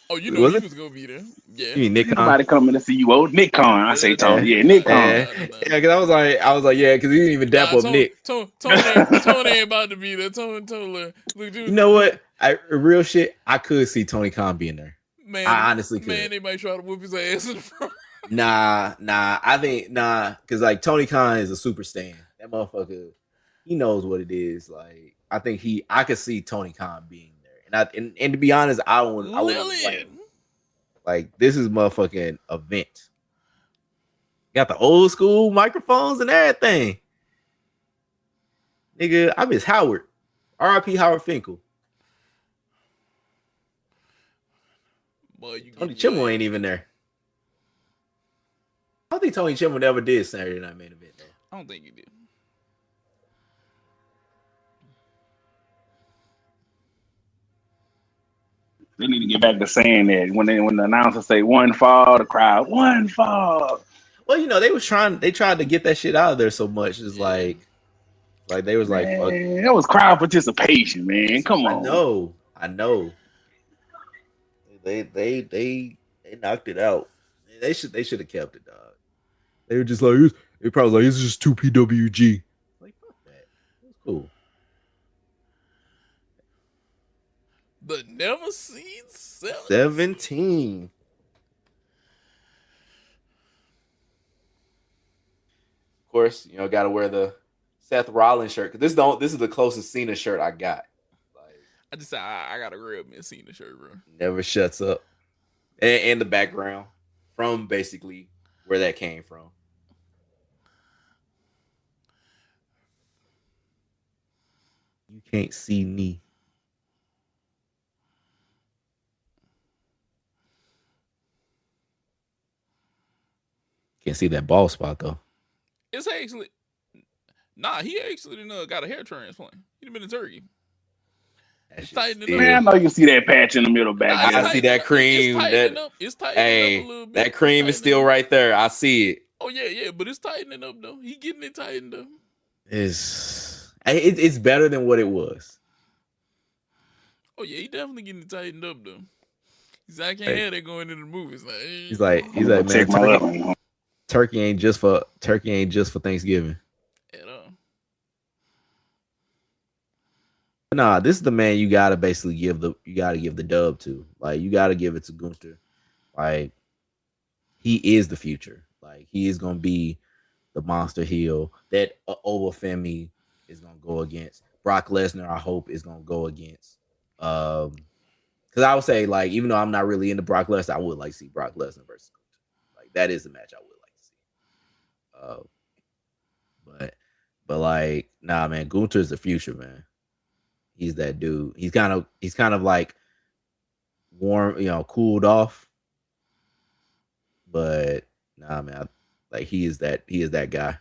Oh, you know he was gonna be there. Yeah. You mean Nick Khan? Nobody coming to see you, Otis. Nick Khan. I say Tony. Yeah, Nick Khan. Yeah, because I was like, yeah, because he didn't even dap up Nick. Tony ain't about to be there. Tony, look, you know what? Real shit. I could see Tony Khan being there. Man, I honestly could. Man, they might try to whoop his ass in the front. Nah. I think because like Tony Khan is a super stan. That motherfucker, he knows what it is. Like I think I could see Tony Khan being there. And to be honest, I wouldn't like this is motherfucking event. Got the old school microphones and everything. Nigga, I miss Howard. R.I.P. Howard Finkel. Boy, Tony Chimmel ain't even there. I don't think Tony Chimmel ever did Saturday Night Main Event though. I don't think he did. They need to get back to saying that when the announcers say one fall, the crowd one fall. Well, you know they tried to get that shit out of there so much. It's like they was like, fuck. That was crowd participation, man. Come on. I know. They knocked it out. They should have kept it, dog. They were just like, they probably like, it's just 2 PWG. Like, fuck that. That's cool. The never seen 17. Of course, you know, gotta wear the Seth Rollins shirt because this is the closest Cena shirt I got. Like, I just said I gotta grab me a Cena shirt, bro. Never shuts up, and the background from basically where that came from. You can't see me. Can't see that ball spot though. It's actually he actually got a hair transplant. He'd been in Turkey. Man, I know you see that patch in the middle back. I see that cream. It's tightening up a little bit. That cream is still right there. I see it. Oh yeah, but it's tightening up though. He getting it tightened up. It's better than what it was. Oh yeah, he definitely getting it tightened up though. He's like, I can't have that going into the movies. Like, he's like, man, turkey ain't just for Thanksgiving. At all. Nah, this is the man you gotta basically give the dub to. Like you gotta give it to Gunther. Like he is the future. Like he is gonna be the monster heel that Obafemi is gonna go against. Brock Lesnar, I hope, is gonna go against. Because I would say, like, even though I'm not really into Brock Lesnar, I would like to see Brock Lesnar versus Gunther. Like that is the match I would like to see. But like, nah, man, Gunther is the future, man. He's that dude. He's kind of like warm, cooled off. But nah, man, like he is that guy.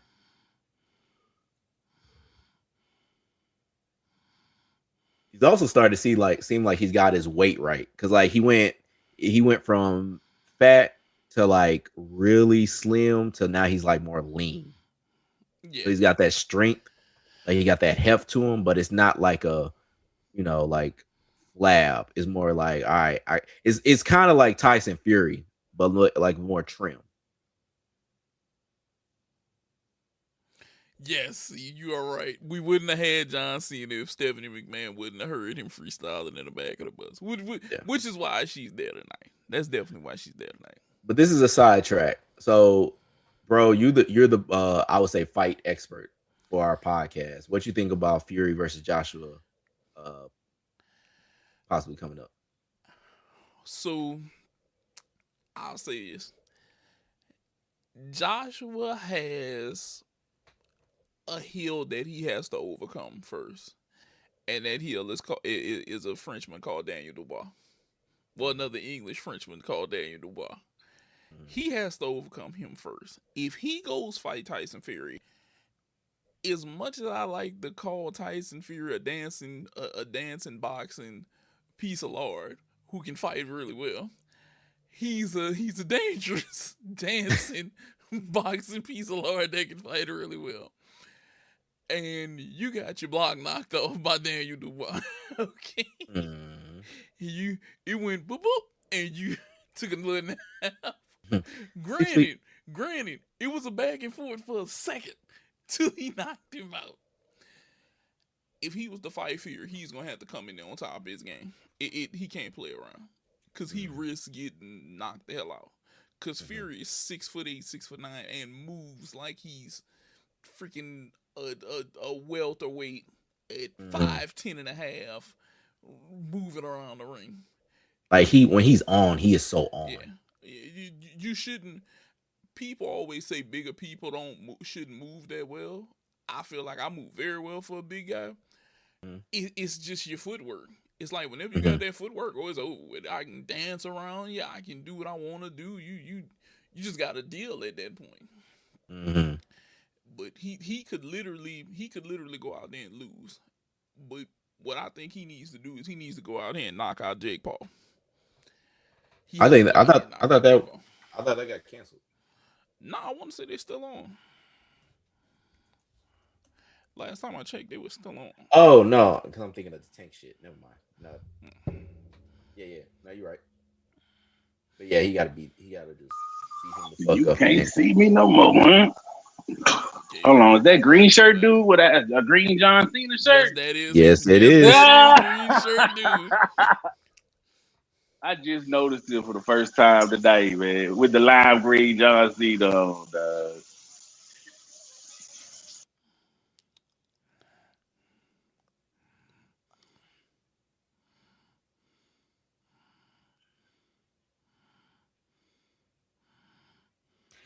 He's also started to seem like he's got his weight right. Cause like he went he went from fat to like really slim to now he's like more lean. So Yeah. he's got that strength, like he got that heft to him, but it's not like a like flab. It's more like all right, it's kind of like Tyson Fury, but like more trim. Yes, you are right. We wouldn't have had John Cena if Stephanie McMahon wouldn't have heard him freestyling in the back of the bus. Yeah. Which is why she's there tonight. That's definitely why she's there tonight. But this is a sidetrack. So, bro, you're the I would say fight expert for our podcast. What you think about Fury versus Joshua uh possibly coming up? So I'll say this: Joshua has a hill that he has to overcome first, and that hill is a Frenchman called Daniel Dubois. Well, another English Frenchman called Daniel Dubois. He has to overcome him first. If he goes fight Tyson Fury, as much as I like to call Tyson Fury a dancing boxing piece of lard who can fight really well, he's a dangerous dancing boxing piece of lard that can fight really well. And you got your block knocked off by Daniel Dubois. Okay, Mm. you it went boop boop, and you took a little nap. Speak. Granted, granted, it was a back and forth for a second till he knocked him out. If he was to fight Fury, he's gonna have to come in there on top of his game. He can't play around because he Mm-hmm. risks getting knocked the hell out. Because Mm-hmm. Fury is 6'8", 6'9", and moves like he's freaking a welterweight at Mm-hmm. 5'10" and a half, moving around the ring. Like when he's on, he is so Yeah, on. you shouldn't. People always say bigger people shouldn't move that well. I feel like I move very well for a big guy. It's just your footwork. It's like whenever you Mm-hmm. got that footwork, oh, it's over. I can dance around. Yeah, I can do what I want to do. You just got to deal at that point. Mm-hmm. But he could literally go out there and lose. But what I think he needs to do is he needs to go out here and knock out Jake Paul. He I has to think go out here and I knock thought out Jake that Paul. I thought that got canceled. Nah, I want to say they're still on. Last time I checked, they were still on. Oh no, because I'm thinking of the tank shit. Never mind. No, yeah, yeah. No, you're right. But yeah, he gotta just beat him the fuck You up and can't then see me no more, man. Yeah, Hold you on, right. is that green My shirt bad. dude with a green John Cena Yes, shirt? that is him. yes, it Yes, is. that is Yeah. green shirt dude. I just noticed it for the first time today, man, with the lime green John Cena on.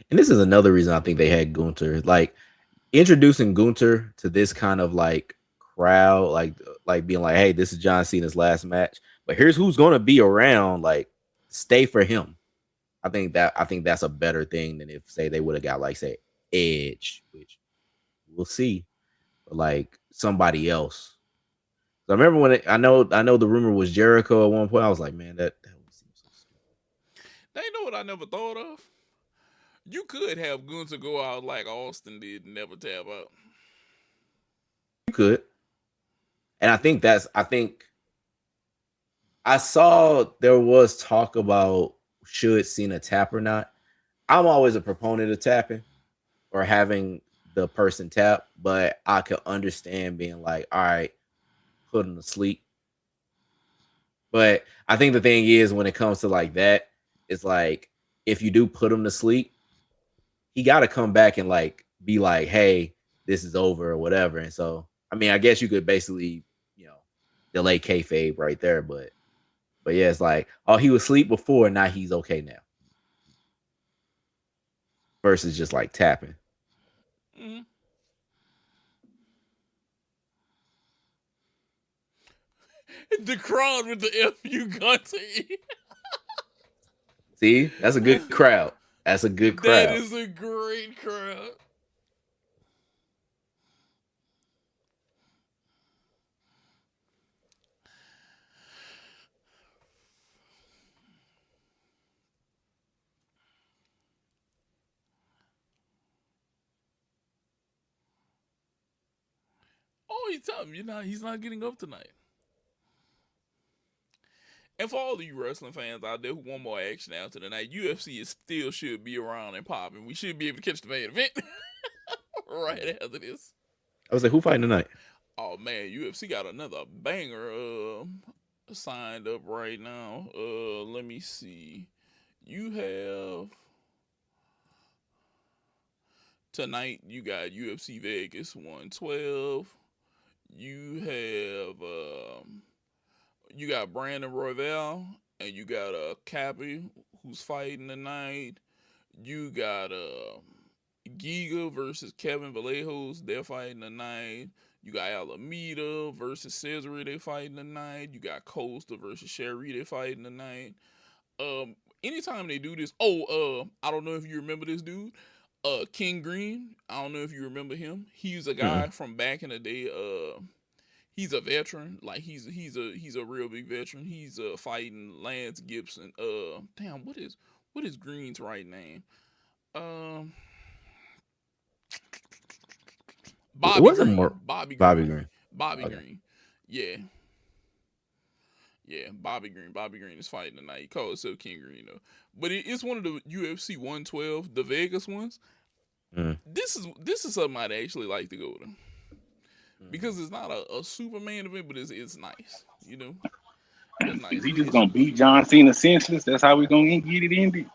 And this is another reason I think they had Gunter. Like introducing Gunter to this kind of like crowd, like being like, hey, this is John Cena's last match, but here's who's gonna be around. Like, stay for him. I think that's a better thing than if say they would have got like say Edge, which we'll see, but like somebody else. So I remember when I know the rumor was Jericho at one point. I was like, man, that would seem so stupid. They know what I never thought of. You could have Gunther go out like Austin did and never tap out. You could, and I think I saw there was talk about should Cena tap or not. I'm always a proponent of tapping or having the person tap, but I could understand being like, all right, put him to sleep. But I think the thing is when it comes to like that, it's like if you do put him to sleep, he got to come back and like be like, hey, this is over or whatever. And so, I mean, I guess you could basically, you know, delay kayfabe right there. But yeah, it's like, oh, he was asleep before, now he's okay now. Versus just like tapping. Mm-hmm. The crowd with the FU Gunther. See, that's a good crowd. That's a good That crowd. is a great crowd. always tell him he's not getting up tonight. And for all of you wrestling fans out there who want more action after tonight, UFC still should be around and popping. We should be able to catch the main event right after this. I was like, who fighting tonight? Oh man, UFC got another banger signed up right now. Let me see. You have tonight. You got UFC Vegas 112. You have you got Brandon Royval and you got Cappy who's fighting tonight. You got Giga versus Kevin Vallejos. They're fighting tonight. You got Alameda versus Cesare. They fighting tonight. You got Costa versus Sherry. They fighting tonight. Anytime they do this, I don't know if you remember this dude, King Green. I don't know if you remember him. He's a guy from back in the day. He's a veteran. Like he's a real big veteran. He's fighting Lance Gibson. Damn, what is Green's right name? Bobby Green. Yeah. Yeah, Bobby Green. Bobby Green is fighting tonight. He called himself King Green though. But it's one of the UFC 112, the Vegas ones. This is something I'd actually like to go to. Because it's not a Superman event, but it's nice. You know? It's nice. Is he just gonna beat John Cena senseless? That's how we gonna get it ended?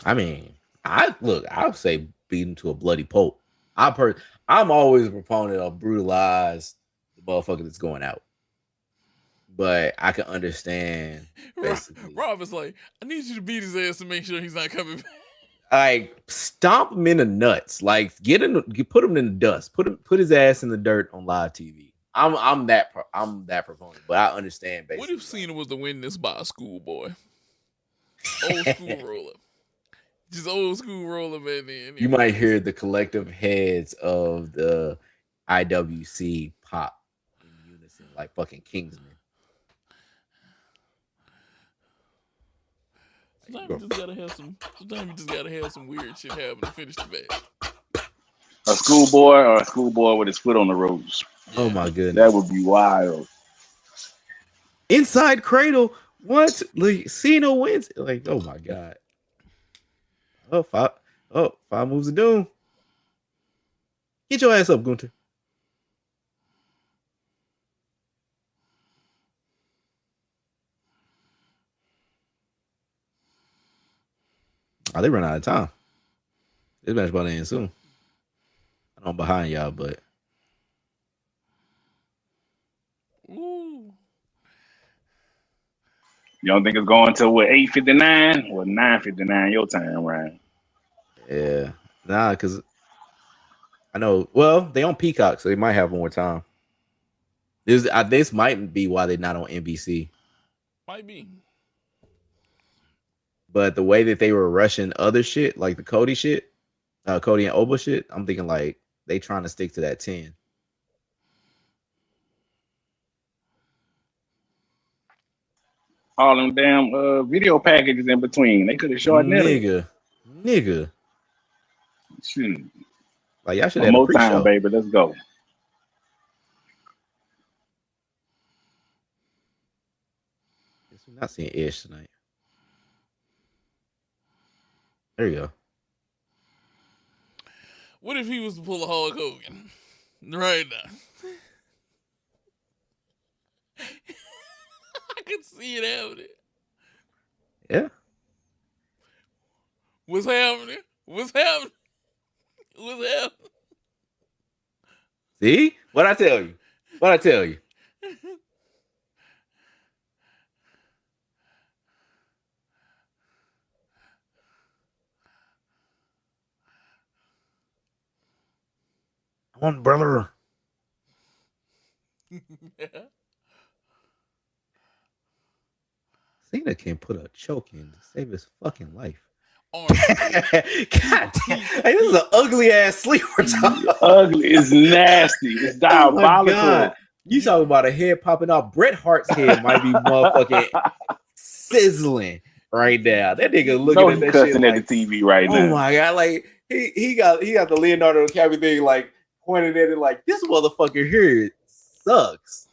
I mean, I would say beat him to a bloody pulp. I'm always a proponent of brutalize the motherfucker that's going out. But I can understand. Rob is like, I need you to beat his ass to make sure he's not coming back. Like, stomp him in the nuts. Like, put him in the dust. Put his ass in the dirt on live TV. I'm that proponent, but I understand basically. What if Cena was to win this by a schoolboy? Old school roller. Just old school roller, man. You might hear the collective heads of the IWC pop in unison, like fucking Kingsman. Sometimes you just gotta have some weird shit happen to finish the match. A schoolboy with his foot on the ropes. Oh my goodness. That would be wild. Inside cradle. What? Like, Cena wins. Like, oh my God. Five moves of doom. Get your ass up, Gunther. Oh, they run out of time. This match about to end soon. I know I'm behind y'all, but ooh. You don't think it's going to what, 8:59 or 9:59 your time, Ryan? Yeah, nah, because I know. Well, they on Peacock, so they might have more time. This might be why they're not on NBC. Might be. But the way that they were rushing other shit, like the Cody shit, Cody and Oba shit, I'm thinking like they trying to stick to that 10. All them damn video packages in between. They could have shortened it. Nigga. Shoot. Like y'all should have more time, baby. Let's go. Guess we're not seeing Ish tonight. There you go. What if he was to pull a Hulk Hogan right now? I can see it happening. Yeah. What's happening? See? What'd I tell you? Come on, brother. Cena can put a choke in to save his fucking life. God damn. Hey, this is an ugly ass sleeper time. Ugly. It's nasty. It's diabolical. Oh, you talking about a head popping off. Bret Hart's head might be motherfucking sizzling right now. That nigga looking at that shit like, at the TV right now. Oh my God. Like he got the Leonardo DiCaprio thing like pointed at it like this motherfucker here sucks.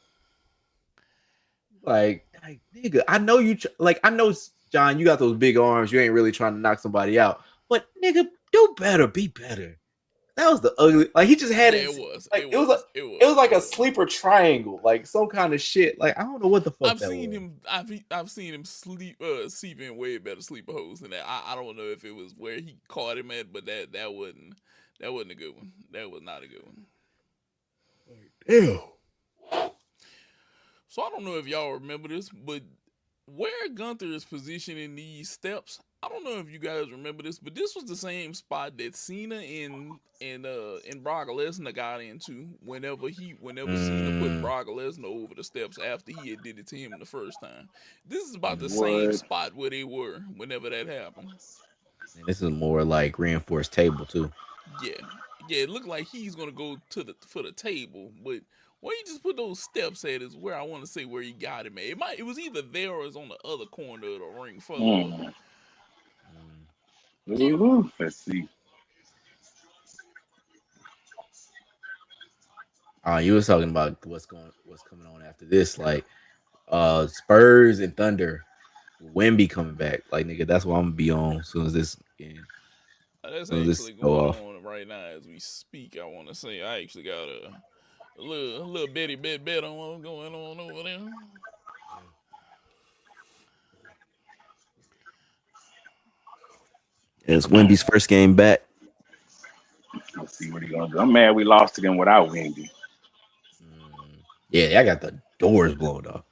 Like nigga, I know you. I know John, you got those big arms. You ain't really trying to knock somebody out, but nigga, do better, be better. That was the ugly. Like he just had Yeah, it. it was. Like It it was was. like It it was was. like It a was. sleeper triangle, like some kind of shit. Like I don't know what the fuck I've that seen was. him. I've seen him sleep in way better sleeper holes than that. I don't know if it was where he caught him at, but that wasn't a good one. That was not a good one. Ew. So I don't know if y'all remember this, but where Gunther is positioned in these steps, I don't know if you guys remember this, but this was the same spot that Cena and Brock Lesnar got into whenever Cena put Mm, Brock Lesnar over the steps after he had did it to him the first time. This is about the same What? spot where they were whenever that happened. and this is more like reinforced table too. Yeah. Yeah, it looked like he's gonna go to the for the table, but where he just put those steps at is where I want to say where he got him at. It was either there or it's on the other corner of the ring further up. Mm. Mm. Ooh, let's see. You was talking about what's coming on after this, like Spurs and Thunder, Wemby coming back. Like nigga, that's what I'm gonna be on as soon as this game, as That's soon as this actually go going off. on right now as we speak. I want to say I actually got a little bitty bet on what's going on over there. It's Wemby's first game back. Let's see what he gonna do. I'm mad we lost to them without Wendy. Yeah, I got the doors blown off.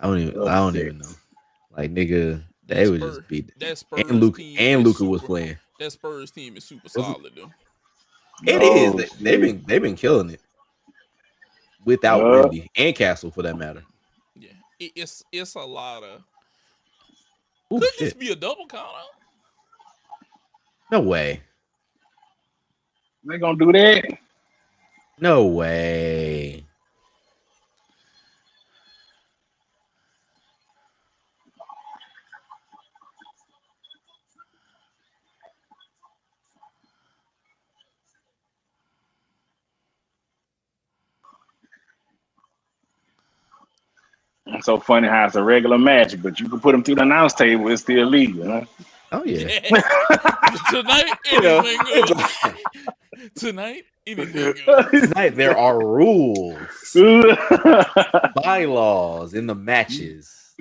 I don't Upset. even know. Like nigga, That they would Spurs just beat that and Spurs team is Luca was super. playing. That Spurs team is super Was it? solid though. It is. No They've been killing it without Uh, Wemby and Castle for that matter. Yeah, it's a lot of. Oh Could this shit! be a double counter? No way! they gonna do that? No way! It's so funny how it's a regular match, but you can put them through the announce table. It's still legal, huh? Oh yeah. Yeah. Tonight, You know, anything it's goes. like, Tonight, anything goes. tonight there are rules, bylaws in the matches.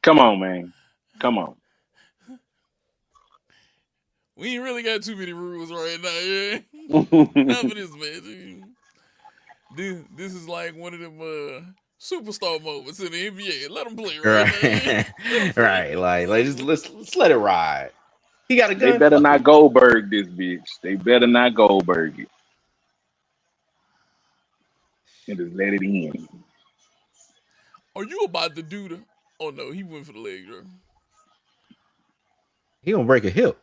Come on, man. Come on. We ain't really got too many rules right now, yeah. Not for this match. This is like one of them superstar moments in the NBA. Let them play right now. Yeah. Right, right. Like just let's let it ride. He got a They gun. better Fuck not it. Goldberg this bitch. They better not Goldberg it. And just let it in. Are you about to do the? Oh no, he went for the leg drop. He gonna break a hip.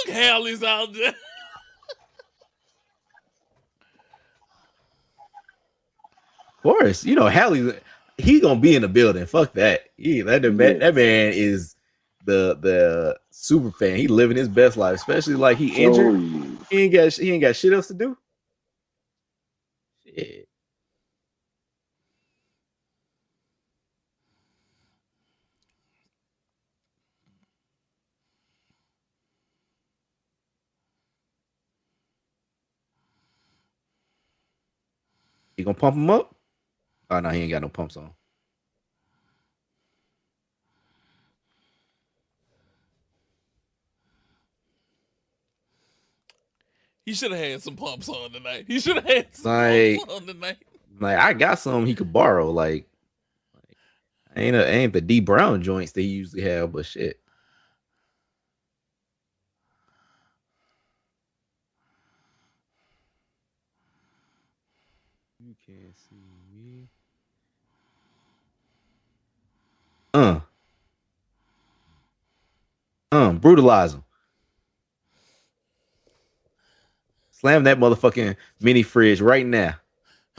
Look, Hal is out there. Of course, you know Hallie. He gonna be in the building. Fuck that. Yeah. That man is the super fan. He living his best life, especially like he So injured. He ain't got shit else to do. Shit. He gonna pump him up? Oh no, he ain't got no pumps on. He should have had some pumps on tonight. He should have had some Like, pumps on tonight. like I got some he could borrow. Like ain't the D Brown joints that he usually have, but shit. You can't see me. Uh, brutalize him. Slam that motherfucking mini fridge right now.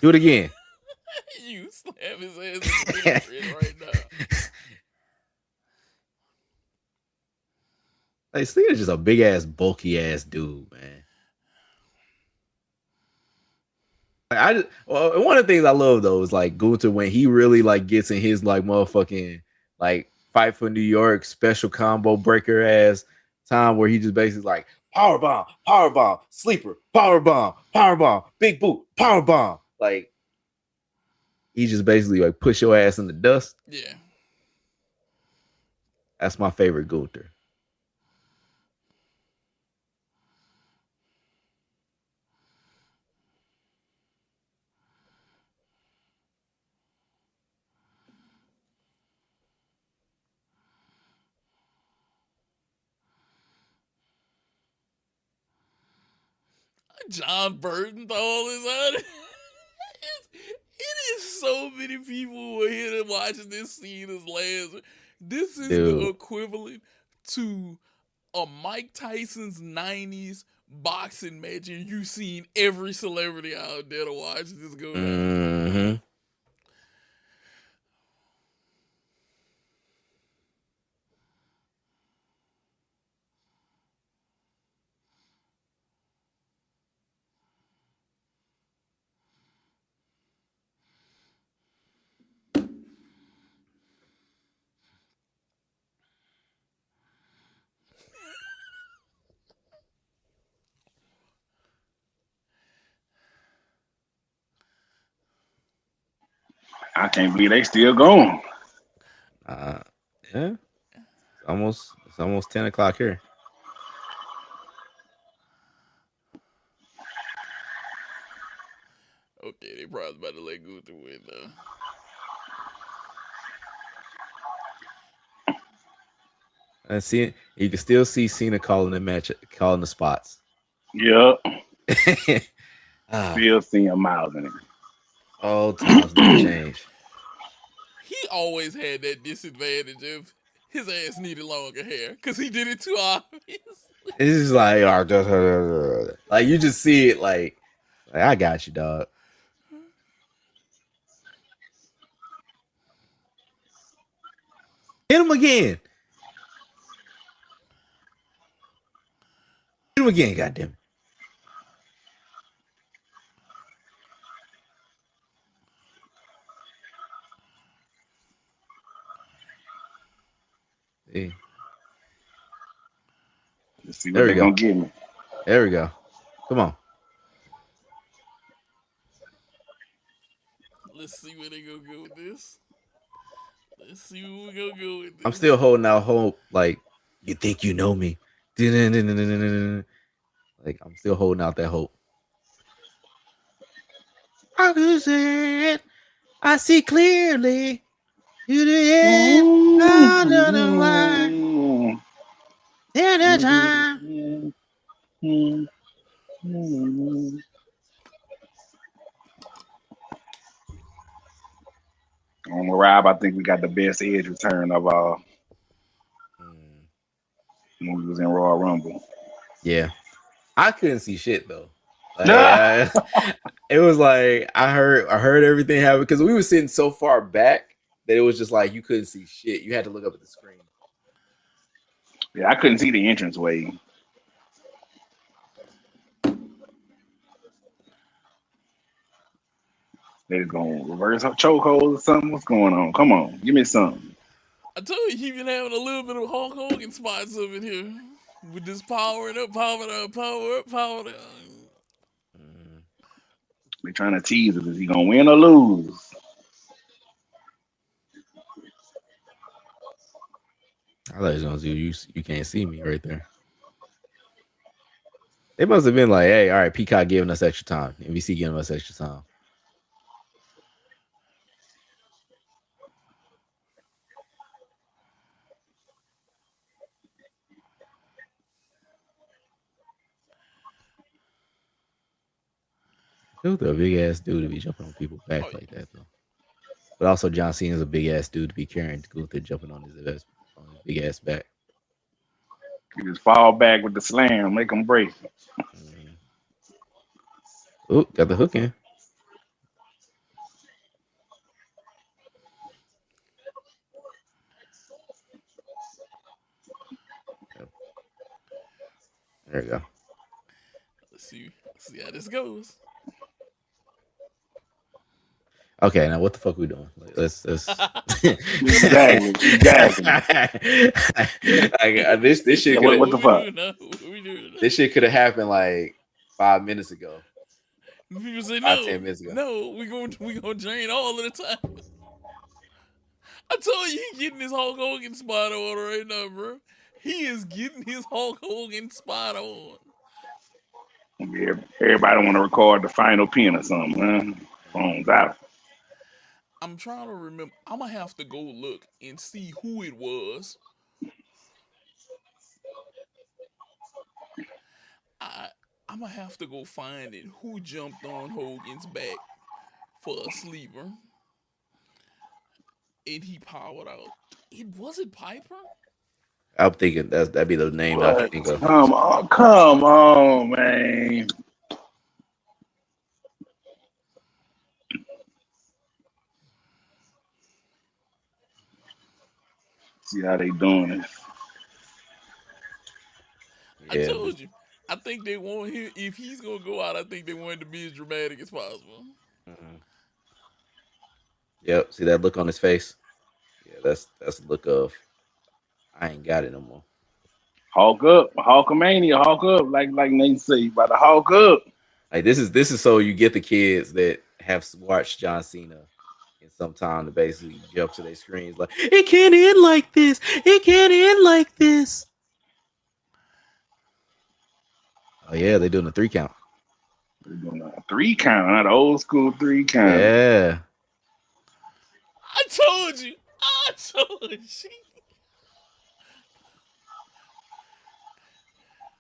Do it again. You slam his ass in the right now. Like Cena's just a big ass, bulky ass dude, man. Like, one of the things I love though is like Gunther when he really like gets in his like motherfucking like fight for New York special combo breaker ass time where he just basically like power bomb, sleeper, power bomb, big boot, power bomb. Like he just basically like push your ass in the dust. Yeah. That's my favorite Gunther. John Burton all is on it. It is so many people who are here to watch this scene as last. This is the Dude. equivalent to a Mike Tyson's 90s boxing match, and you've seen every celebrity out there to watch this go down. Mm-hmm. I can't believe they still going. Yeah. It's almost 10 o'clock here. Okay, they probably about to let Gunther win now. And see, you can still see Cena calling the match, calling the spots. Yep. Ah, Still seeing Miles in it. all times never change. He always had that disadvantage of his ass needed longer hair because he did it too obvious. It's just like, like you just see it like I got you, dog. Hit him again. Hit him again, goddamn. See. Let's see what There we they're go. gonna give me. There we go. Come on. Let's see where they gonna go with this. Let's see where we gonna go with this. I'm still holding out hope. Like, you think you know me. Like, I'm still holding out that hope. How is it? I see clearly. You the end. I don't know why. Anytime. On Rob, I think we got the best edge return of when we was in Royal Rumble. Yeah. I couldn't see shit though. Like, it was like I heard everything happen because we were sitting so far back that it was just like you couldn't see shit. You had to look up at the screen. Yeah, I couldn't see the entrance way. They just gonna reverse up chokeholds or something. What's going on? Come on, give me something. I told you he been having a little bit of Hulk Hogan spots up in here with this powering up, power up, power up, power up. They trying to tease us. Is he gonna win or lose? I thought he was gonna do you can't see me right there. They must have been like, hey, all right, Peacock giving us extra time. NBC giving us extra time. Still a big ass dude to be jumping on people's Oh back yeah. like that though. But also John Cena's a big ass dude to be carrying Gunther jumping on his big ass back. You just fall back with the slam, make them break. Mm. Oh, got the hook in. There you go. Let's see how this goes. Okay, now what the fuck we doing? Like, let's. Exactly. This shit could What have the fuck? What we doing now? this shit could have happened like 5 minutes ago, People say 5-10 minutes ago. no. We gonna drain all of the time. I told you he getting his Hulk Hogan spot on right now, bro. He is getting his Hulk Hogan spot on. Everybody want to record the final pin or something, man. Phones out. I'm trying to remember. I'm gonna have to go look and see who it was. I I'm gonna have to go find it. Who jumped on Hogan's back for a sleeper and he powered out? It was it Piper? I'm thinking that'd be the name I What? think of. Come on, man. See how they doing it. I Yeah. told you. I think they want him. If he's gonna go out, I think they want him to be as dramatic as possible. Mhm. Yep. See that look on his face? Yeah, that's the look of I ain't got it no more. Hawk up, Hawkamania, Hawk up, like Nate say, you about to Hawk up. Like this is so you get the kids that have watched John Cena in some time to basically jump to their screens like it can't end like this. It can't end like this. Oh yeah, they're doing a 3 count. They're doing a 3 count, not old school 3 count. Yeah. I told you. I told you.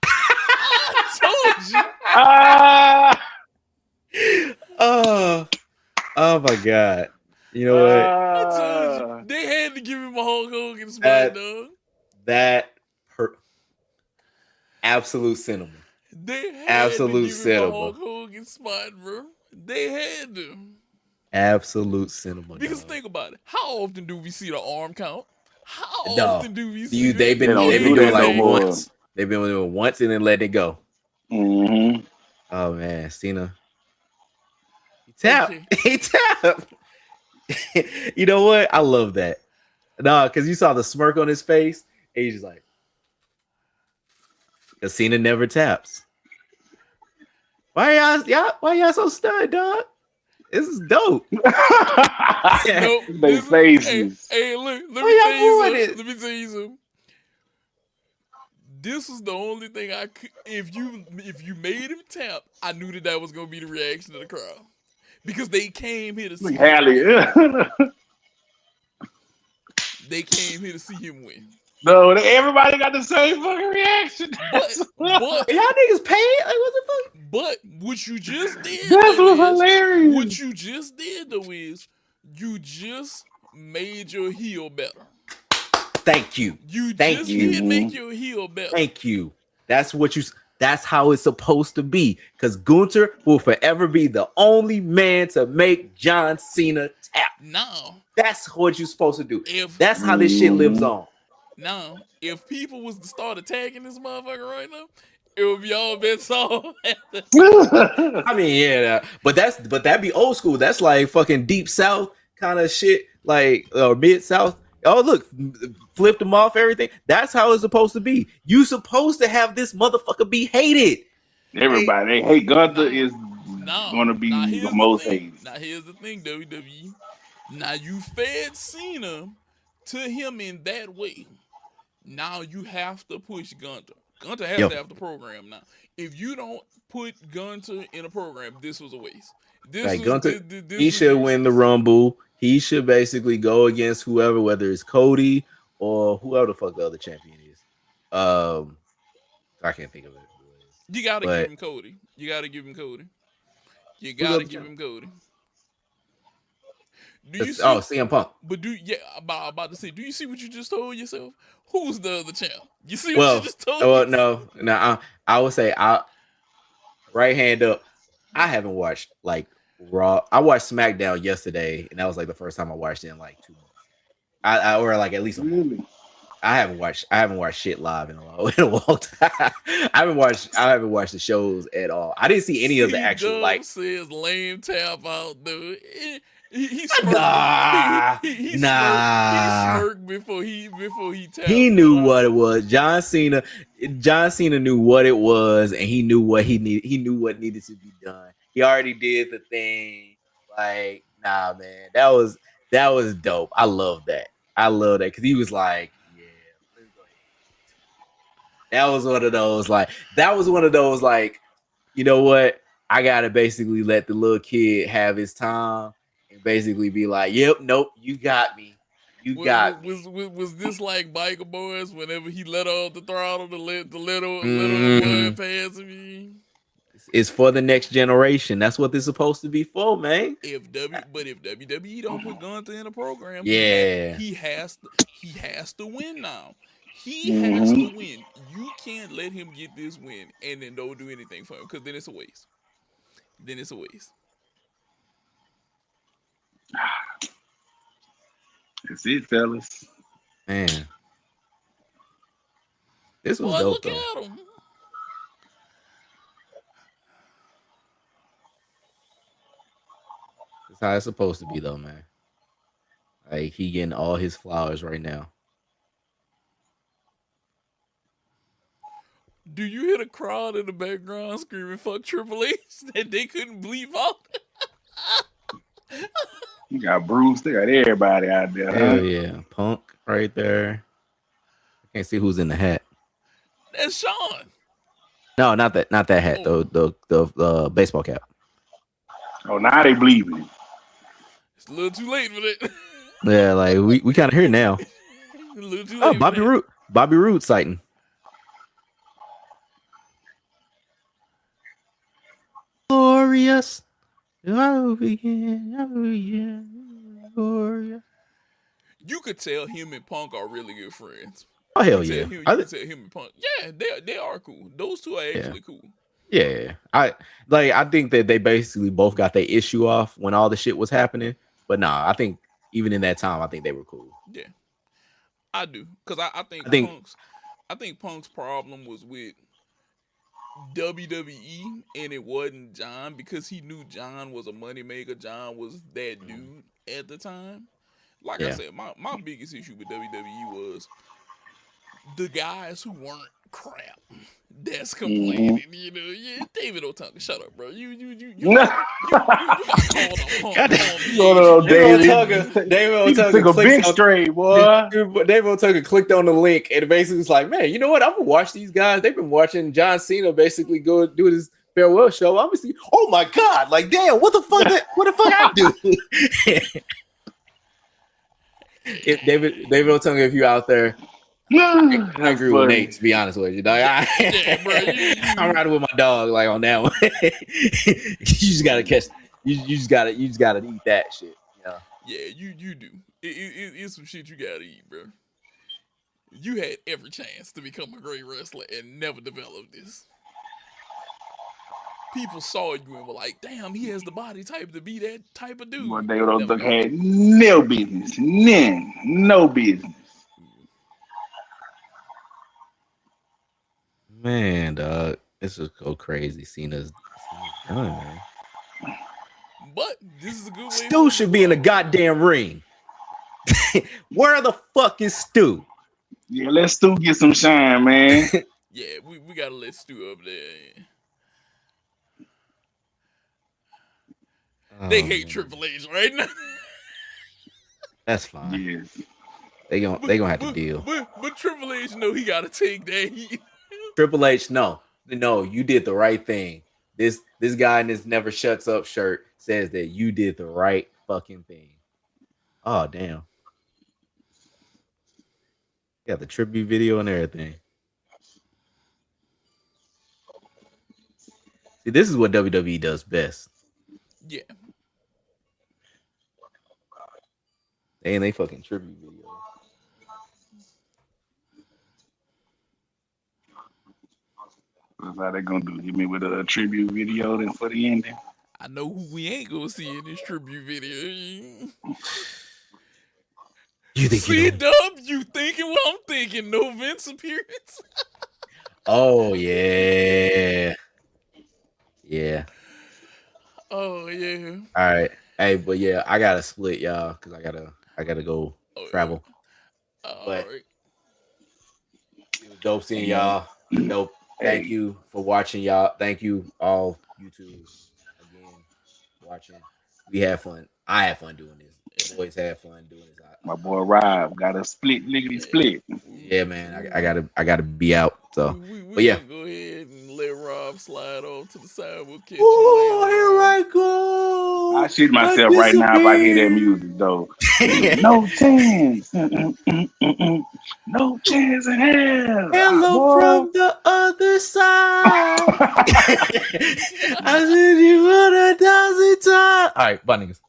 I told you. Ah, Oh my god. You know what? I told you. They had to give him a Hulk Hogan spot, dog. That absolute cinnamon. They had Absolute to give him cinema. a Hulk Hogan spot, bro. They had to. Absolute cinnamon. Because dog. think about it. How often do we see the arm count? How No. often do we see They've been don't do doing that like no more. once. They've been doing it once and then letting it go. Mm-hmm. Oh man, Cena. He tapped. Okay. He tapped. You know what? I love that. No, because you saw the smirk on his face, and he's just like, because Cena never taps. Why y'all so stunned, dog? This is dope. Nope. They faces. Hey, look. Let Why me y'all tell you doing something. it? Let me tell you something. This was the only thing I could. If you made him tap, I knew that was gonna be the reaction of the crowd because they came here to see Look, him Hallie. win. They came here to see him win. No, everybody got the same fucking reaction. But Y'all niggas paid? Like what the fuck? But what you just did, That's though, what's hilarious. what you just did though is you just made your heel better. Thank you. You Thank just you. did make your heel better. Thank you. That's how it's supposed to be. Because Gunther will forever be the only man to make John Cena tap. Now, That's what you're supposed to do. if That's how this shit lives on. now if people was to start attacking this motherfucker right now, it would be all bets off. I mean, yeah, but that'd be old school. That's like fucking deep south kind of shit, like or mid south. Oh look, flipped them off everything. That's how it's supposed to be. You supposed to have this motherfucker be hated. Everybody, hey, Gunther is gonna be the most hated. Now here's the thing, WWE. Now you fed Cena to him in that way. Now you have to push Gunther. Gunther has to have the program now. If you don't put Gunther in a program, this was a waste. Gunther, he should win the Rumble. He should basically go against whoever, whether it's Cody or whoever the fuck the other champion is. I can't think of it. You gotta give him Cody. You gotta give him Cody. Do you see? Oh, CM Punk. But about to say, do you see what you just told yourself? Who's the other champ? You see what you just told yourself? No. I would say right hand up. I haven't watched like Raw. I watched SmackDown yesterday, and that was like the first time I watched it in like 2 months. Or like at least a month. Really? I haven't watched shit live in a long time. I haven't watched the shows at all. I didn't see any of the C actual Dub like says lame tap out, dude. He smirked. nah He smirked. He nah. smirked before he He tapped. knew what it was. John Cena knew what it was, and he knew what he needed. He knew what needed to be done. He already did the thing. Like, nah, man, that was dope. I love that. I love that because he was like, yeah, let's go ahead. That was one of those like. That was one of those like, you know what? I gotta basically let the little kid have his time and basically be like, yep, nope, you got me. You got me. Was this like Biker Boys whenever he let off the throttle to let the little boy Mm, pass me? it's for the next generation. That's what they're supposed to be for, man. If WWE don't put Gunther in the program, Yeah. he has to win now. He has to Mm-hmm. win. You can't let him get this win and then don't do anything for him because then it's a waste. Then it's a waste. That's it, fellas. Man. This was Boy, dope look though. at him. That's how it's supposed to be though, man. Like he getting all his flowers right now. Do you hear the crowd in the background screaming "fuck Triple H" that they couldn't bleep out? You got Bruce. They got everybody out there, Hell huh? yeah. Punk right there. I can't see who's in the hat. That's Sean. No, not that hat, Oh, though. The baseball cap. Oh, now they believing. it's a little too late for that. Yeah, like we kind of here now. A little too Oh, late for that. Bobby Roode sighting. Glorious. I will begin. Glorious. You could tell him and Punk are really good friends. Oh hell yeah. You could tell him and Punk. Yeah, they are cool. Those two are Yeah. actually cool. Yeah. I think that they basically both got their issue off when all the shit was happening. But nah, I think even in that time, I think they were cool. Yeah, I do because I I think think Punk's problem was with WWE and it wasn't John because he knew John was a moneymaker. John was that dude at the time. Like I yeah. said, my biggest issue with WWE was the guys who weren't crap. That's Mm-hmm. complaining, you know. Yeah, David Otunga, shut up, bro. You got called a punk God, on Going BH, on, bro. David. He took a big stray, boy. David Otunga clicked on the link and basically was like, man, you know what? I'm gonna watch these guys. They've been watching John Cena basically go do his farewell show. Obviously, oh my god, like damn, what the fuck I do? If David Otunga, if you out there, I That's agree with funny. Nate, to be honest with you, dog. Yeah, bro. I'm riding with my dog like on that one. You just gotta catch. You just gotta eat that shit. Yeah. Yeah, you do. It's some shit you gotta eat, bro. You had every chance to become a great wrestler and never developed this. People saw you and were like, damn, he has the body type to be that type of But dude. David Never O'Duck got had there. no business. None. No business. Man, dog, this is so crazy. Cena's done, man. But this is a good way. Stu should be in the goddamn ring. Where the fuck is Stu? Yeah, let's still get some shine, man. Yeah, we gotta let Stu up there. They hate Man. Triple H right now. That's fine. Yes. They gonna have to deal. But Triple H know he gotta take that heat. Triple H, no, you did the right thing. This guy in this never shuts up shirt says that you did the right fucking thing. Oh damn. Got the tribute video and everything. See, this is what WWE does best. Yeah. They fucking tribute video. That's how they gonna do. Hit me with a tribute video then for the ending. I know who we ain't gonna see in this tribute video. You think you See, know? Dub, you thinking what I'm thinking? No Vince appearance. Oh yeah, yeah. Oh yeah. All right. Hey, but yeah, I gotta split y'all because I gotta go Oh travel. yeah. All But right. it was dope seeing Yeah. y'all. Dope. Thank Hey, you for watching, y'all. Thank you all YouTube again watching. We had fun. I had fun doing this. The Yeah. boys had fun doing this. my boy Rob got a split lickety Yeah. split. Yeah, man. I gotta be out. So, We but yeah. gonna go ahead and let Rob slide off to the side. We'll catch him Oh, later here on. I go. I shit I myself right now if I hear that disappear. music though. No chance. No chance in hell. Ah, Hello boy. from the other side. I said you 1,000 times. All right, bye, niggas.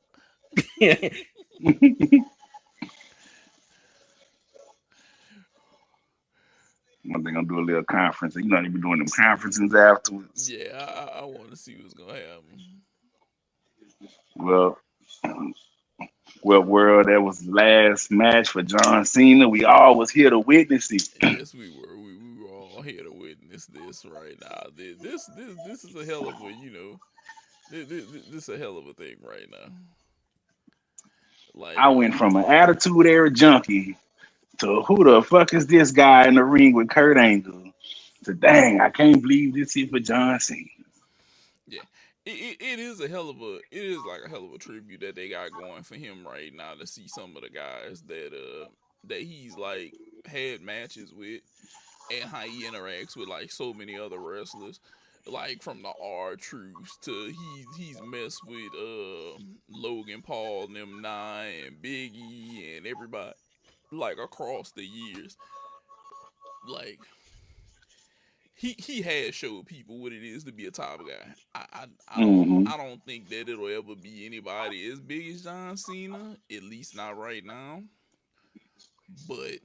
One thing gonna do a little conference. You know they be doing them conferences afterwards. Yeah, I want to see what's gonna happen. Well, well, world, that was the last match for John Cena. We all was here to witness it. Yes, we were. We were all here to witness this right now. This is a hell of a this is a hell of a thing right now. Like I went from an attitude era junkie to who the fuck is this guy in the ring with Kurt Angle to dang, I can't believe this here for John Cena. yeah, it is a hell of a it is like a hell of a tribute that they got going for him right now to see some of the guys that he's like had matches with and how he interacts with like so many other wrestlers, like from the R Truths to he's messed with Logan Paul and them nine and Biggie and everybody like across the years. Like he has showed people what it is to be a top guy. Hmm. I don't think that it'll ever be anybody as big as John Cena, at least not right now. But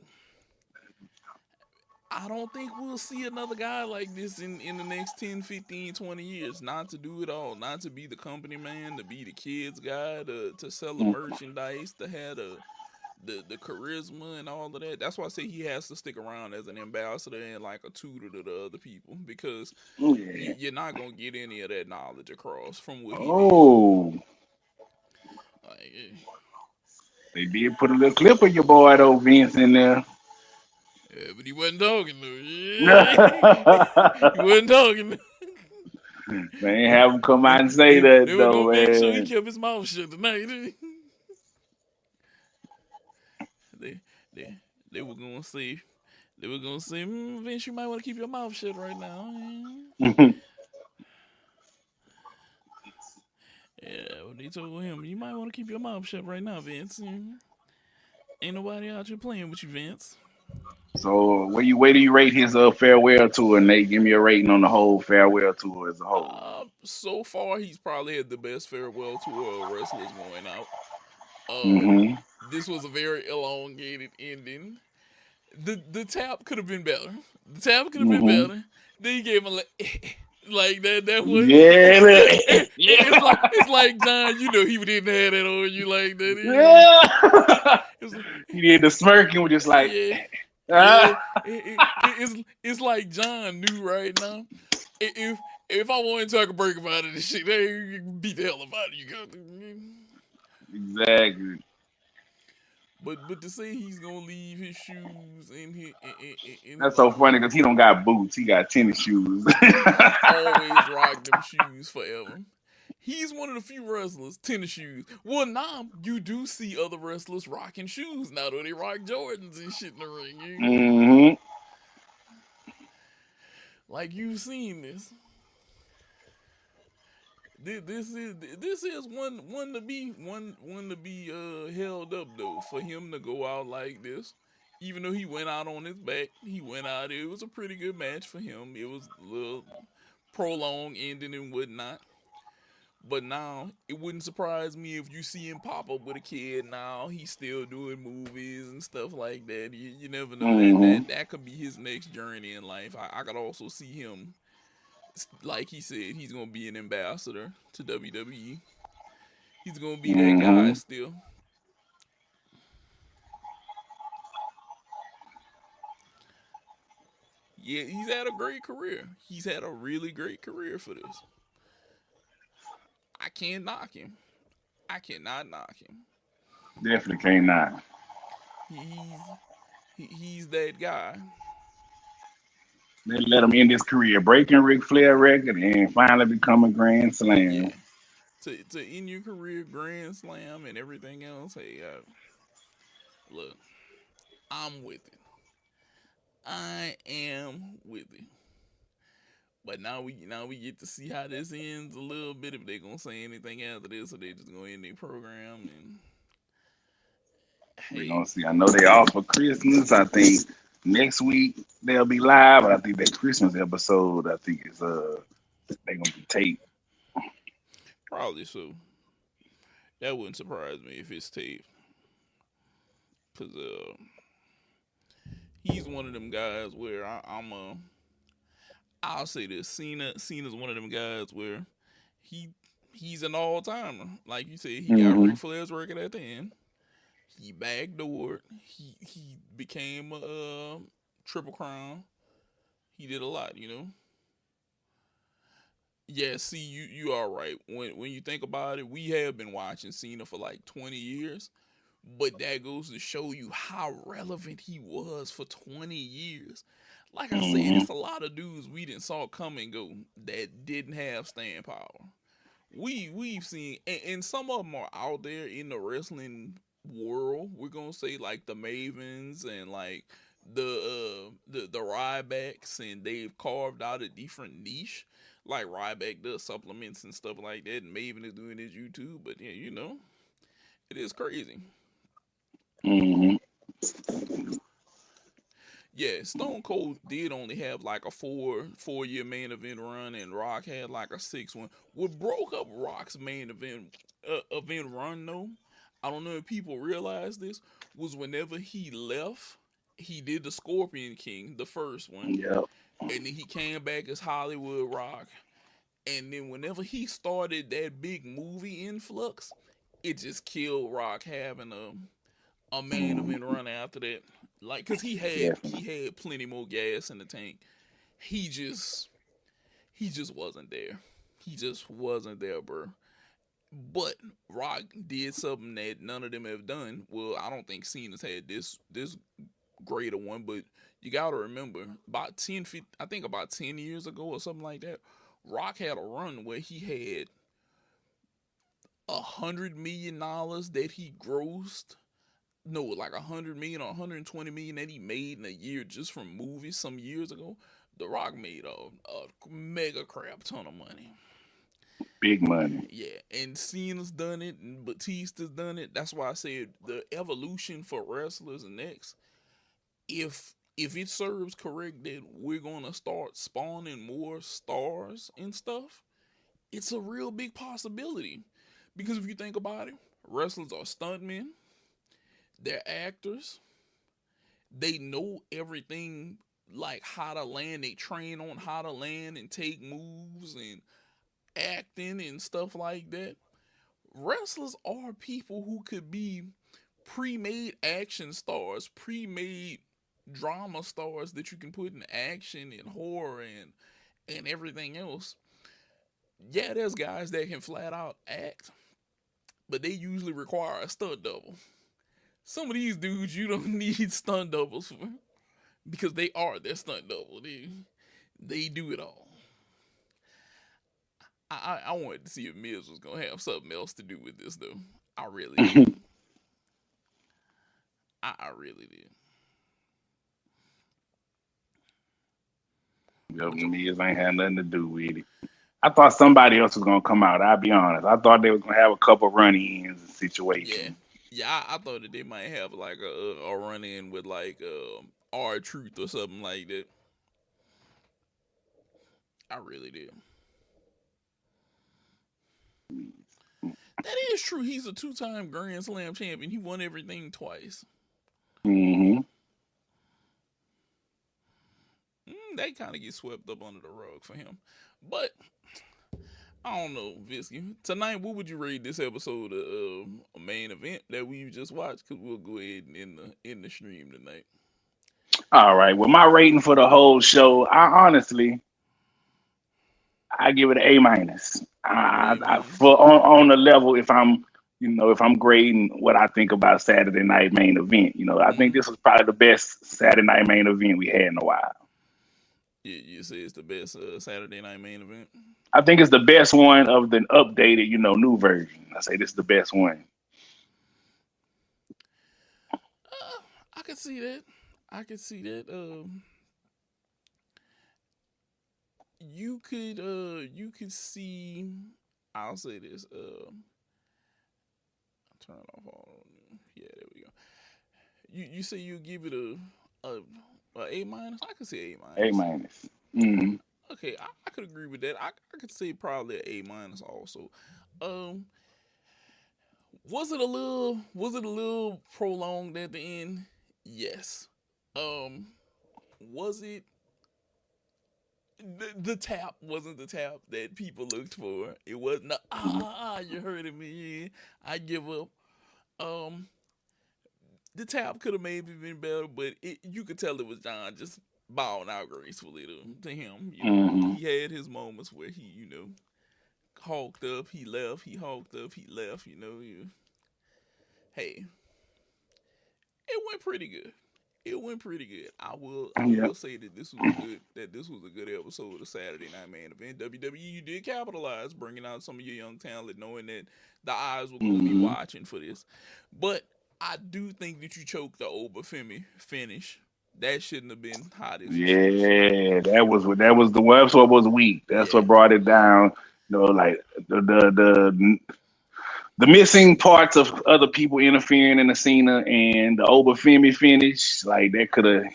I don't think we'll see another guy like this in the next 10, 15, 20 years. Not to do it all, not to be the company man, to be the kids guy, to sell the merchandise, to have the charisma and all of that. That's why I say he has to stick around as an ambassador and like a tutor to the other people because Yeah. you're not gonna get any of that knowledge across from what he did. Oh, Like, they did put a little clip of your boy though, Vince, in there. yeah, but he wasn't talking though. Yeah, he wasn't talking. They ain't have him come they, out and say they that were though, gonna make sure he man. kept his mouth shut tonight. they they they were gonna say Vince, you might want to keep your mouth shut right now. Yeah, well, they told him you might want to keep your mouth shut right now, Vince. Ain't nobody out here playing with you, Vince. So where do you rate his farewell tour, Nate? Give me a rating on the whole farewell tour as a whole. So far he's probably had the best farewell tour of wrestlers going out. Hmm. This was a very elongated ending. The tap could have been better. The tap could have been Hmm. better. Then he gave him like that. That was Yeah, it's like John. You know he didn't have that on you like that. yeah. It was, He did the smirk and was just like, yeah, yeah. ah. It's like John knew right now. If I wanted to, I could break him out of this shit. They beat the hell out of you. Exactly. But to say he's gonna leave his shoes in That's so funny because he don't got boots. He got tennis shoes. he's always rocked them shoes forever. He's one of the few wrestlers, tennis shoes. Well, now you do see other wrestlers rocking shoes now, though they rock Jordans and shit in the ring. Hmm. Like you've seen this. This is one to be held up though for him to go out like this. Even though he went out on his back, he went out. It was a pretty good match for him. It was a little prolonged ending and whatnot. But now it wouldn't surprise me if you see him pop up with a kid. Now he's still doing movies and stuff like that. You never know Hmm. that could be his next journey in life. I could also see him, like he said, he's gonna be an ambassador to WWE. He's gonna be that guy Hmm. still. Yeah, he's had a great career. He's had a really great career for this. I can't knock him. I cannot knock him. Definitely can't not. He's he's that guy. They let him end his career, breaking Ric Flair record, and finally becoming Grand Slam. Yeah. To end your career, Grand Slam and everything else. Hey, look, I'm with it. I am with it. But now we get to see how this ends a little bit. If they're gonna say anything after this, or they just gonna end their program. And We're hey, gonna see. I know they off for Christmas. I think next week they'll be live, but I think that Christmas episode, I think is they gonna be taped. probably so. That wouldn't surprise me if it's taped, cause he's one of them guys where I'll say this. Cena's one of them guys where he he's an all timer. Like you said, he got Hmm. Ric Flair's record at the end. He backdoored. He became a triple crown. He did a lot, you know. Yeah, see, you are right. When you think about it, we have been watching Cena for like 20 years, but that goes to show you how relevant he was for 20 years. Like I said, Hmm. it's a lot of dudes we didn't saw come and go that didn't have staying power. We've seen, and some of them are out there in the wrestling world. We're gonna say like the Mavens and like the Rybacks, and they've carved out a different niche. Like Ryback does supplements and stuff like that, and Maven is doing his YouTube. But yeah, it is crazy. Hmm. Yeah, Stone Cold did only have like a four year main event run, and Rock had like a 6 one. What broke up Rock's main event run though, I don't know if people realize this, was whenever he left, he did the Scorpion King, the first one, Yep. and then he came back as Hollywood Rock, and then whenever he started that big movie influx, it just killed Rock having a main Hmm. event run after that. Like, cause he Definitely. had plenty more gas in the tank. He just he just wasn't there. He just wasn't there, bro. But Rock did something that none of them have done. Well, I don't think Cena's had this greater one, but you gotta remember about 10, 15, I think about 10 years ago or something like that. Rock had a run where he had $100 million that he grossed, no, like 100 million or 120 million that he made in a year just from movies some years ago. The Rock made a mega crap ton of money. Big money. Yeah, and Cena's done it, and Batista's done it. That's why I said the evolution for wrestlers next. If it serves correct that we're gonna start spawning more stars and stuff, it's a real big possibility. Because if you think about it, wrestlers are stuntmen, they're actors, they know everything, like how to land. They train on how to land and take moves and acting and stuff like that. Wrestlers are people who could be pre-made action stars, pre-made drama stars that you can put in action and horror and everything else. Yeah, there's guys that can flat out act, but they usually require a stunt double. Some of these dudes you don't need stunt doubles for, because they are their stunt double. They do it all. I wanted to see if Miz was gonna have something else to do with this though. I really did. Yep, I really did. the But Miz ain't had nothing to do with it. I thought somebody else was gonna come out. I'll be honest. I thought they was gonna have a couple run-ins and yeah, situation. yeah, I thought that they might have like a run in with like R Truth or something like that. I really did. That is true. He's a two-time Grand Slam champion. He won everything twice. Hmm. They kind of get swept up under the rug for him. But I don't know, Visky. Tonight, what would you rate this episode of a main event that we just watched? Cause we'll go ahead and end the stream tonight. All right. Well, my rating for the whole show, I give it an A minus. Give it an A minus. For on the level, if I'm grading what I think about Saturday Night Main Event, I think Mm-hmm. this was probably the best Saturday Night Main Event we had in a while. You say it's the best Saturday night main event. I think it's the best one of the updated, new version. I say this is the best one. I could see that. I could see that. You could see. I'll say this. Turn off all. Yeah, there we go. You say you give it a A minus. I could say A A minus. minus. Mm-hmm. Okay, I could agree with that. I could say probably an A minus also. Um, was it a little prolonged at the end? Yes. Um, was it the tap wasn't the tap that people looked for. It wasn't you hurting me. Yeah, I give up. Um, the tap could have maybe been better, but you could tell it was John just bowing out gracefully to him. Mm-hmm. He had his moments where he hawked up, he left, he hawked up, he left. Hey, it went pretty good. It went pretty good. I Yep. will say that this was a good episode of Saturday Night Main Event. WWE did capitalize, bringing out some of your young talent, knowing that the eyes were gonna be Mm-hmm. watching for this. But I do think that you choked the Obafemi finish. That shouldn't have been how this was finished. Yeah, that was the one. That's what was weak. That's what Yeah, brought it down. Like the missing parts of other people interfering in the Cena and the Obafemi finish, like that could have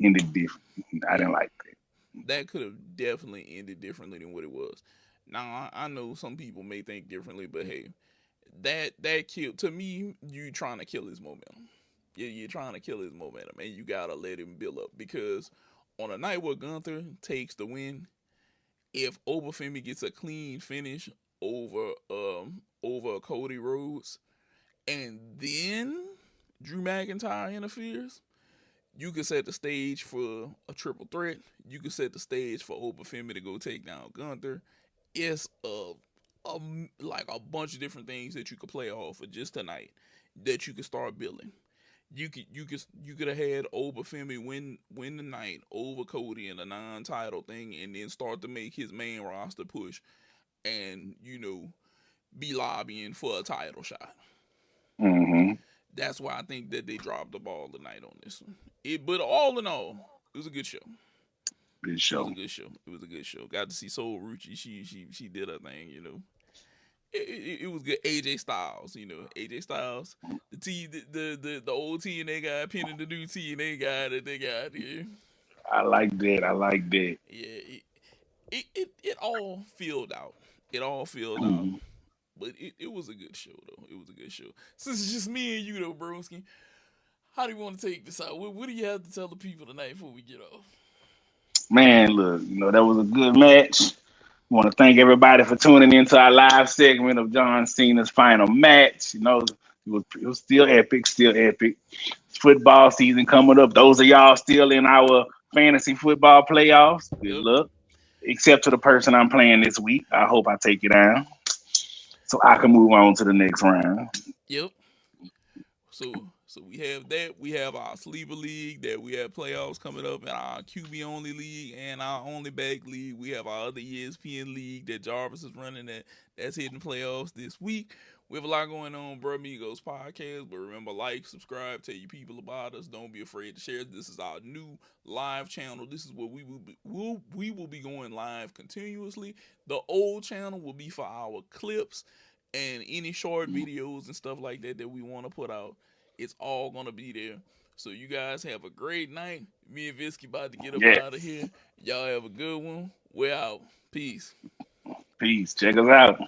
ended different. I yeah. didn't like that. That could have definitely ended differently than what it was. Now I know some people may think differently, but hey, that killed to me. You trying to kill his momentum. Yeah, you're trying to kill his momentum, and you gotta let him build up because on a night where Gunther takes the win, if Obafemi gets a clean finish over Cody Rhodes, and then Drew McIntyre interferes, you can set the stage for a triple threat. You can set the stage for Obafemi to go take down Gunther. It's a like a bunch of different things that you could play off of just tonight that you could start building. You could have had Obafemi win the night over Cody in a non-title thing, and then start to make his main roster push, and be lobbying for a title shot. Mm-hmm. That's why I think that they dropped the ball tonight on this one. But all in all, it was a good show. Good It was a show. good show. It was a good show. Got to see Soul Ruchi. She did her thing. It was good. AJ Styles. AJ Styles. The old TNA guy pinning the new TNA guy that they got here. I like that. I like that. Yeah. It all filled out. It all filled out. Mm-hmm. But it was a good show though. It was a good show. Since it's just me and you though, Broski, how do you want to take this out? What do you have to tell the people tonight before we get off? Man, look, that was a good match. Want to thank everybody for tuning into our live segment of John Cena's final match. It was still epic, still epic. Football season coming up. Those of y'all still in our fantasy football playoffs, good Yep. luck. Except to the person I'm playing this week. I hope I take it down so I can move on to the next round. Yep. So we have that. We have our sleeper league that we have playoffs coming up, and our QB only league and our only back league. We have our other ESPN league that Jarvis is running that's hitting playoffs this week. We have a lot going on, Bro Migos podcast. But remember, like, subscribe, tell your people about us. Don't be afraid to share. This is our new live channel. This is where we will be going live continuously. The old channel will be for our clips and any short videos and stuff like that we want to put out. It's all gonna be there. So you guys have a great night. Me and Visky about to get up Yes. out of here. Y'all have a good one. We're out. Peace. Peace. Check us out.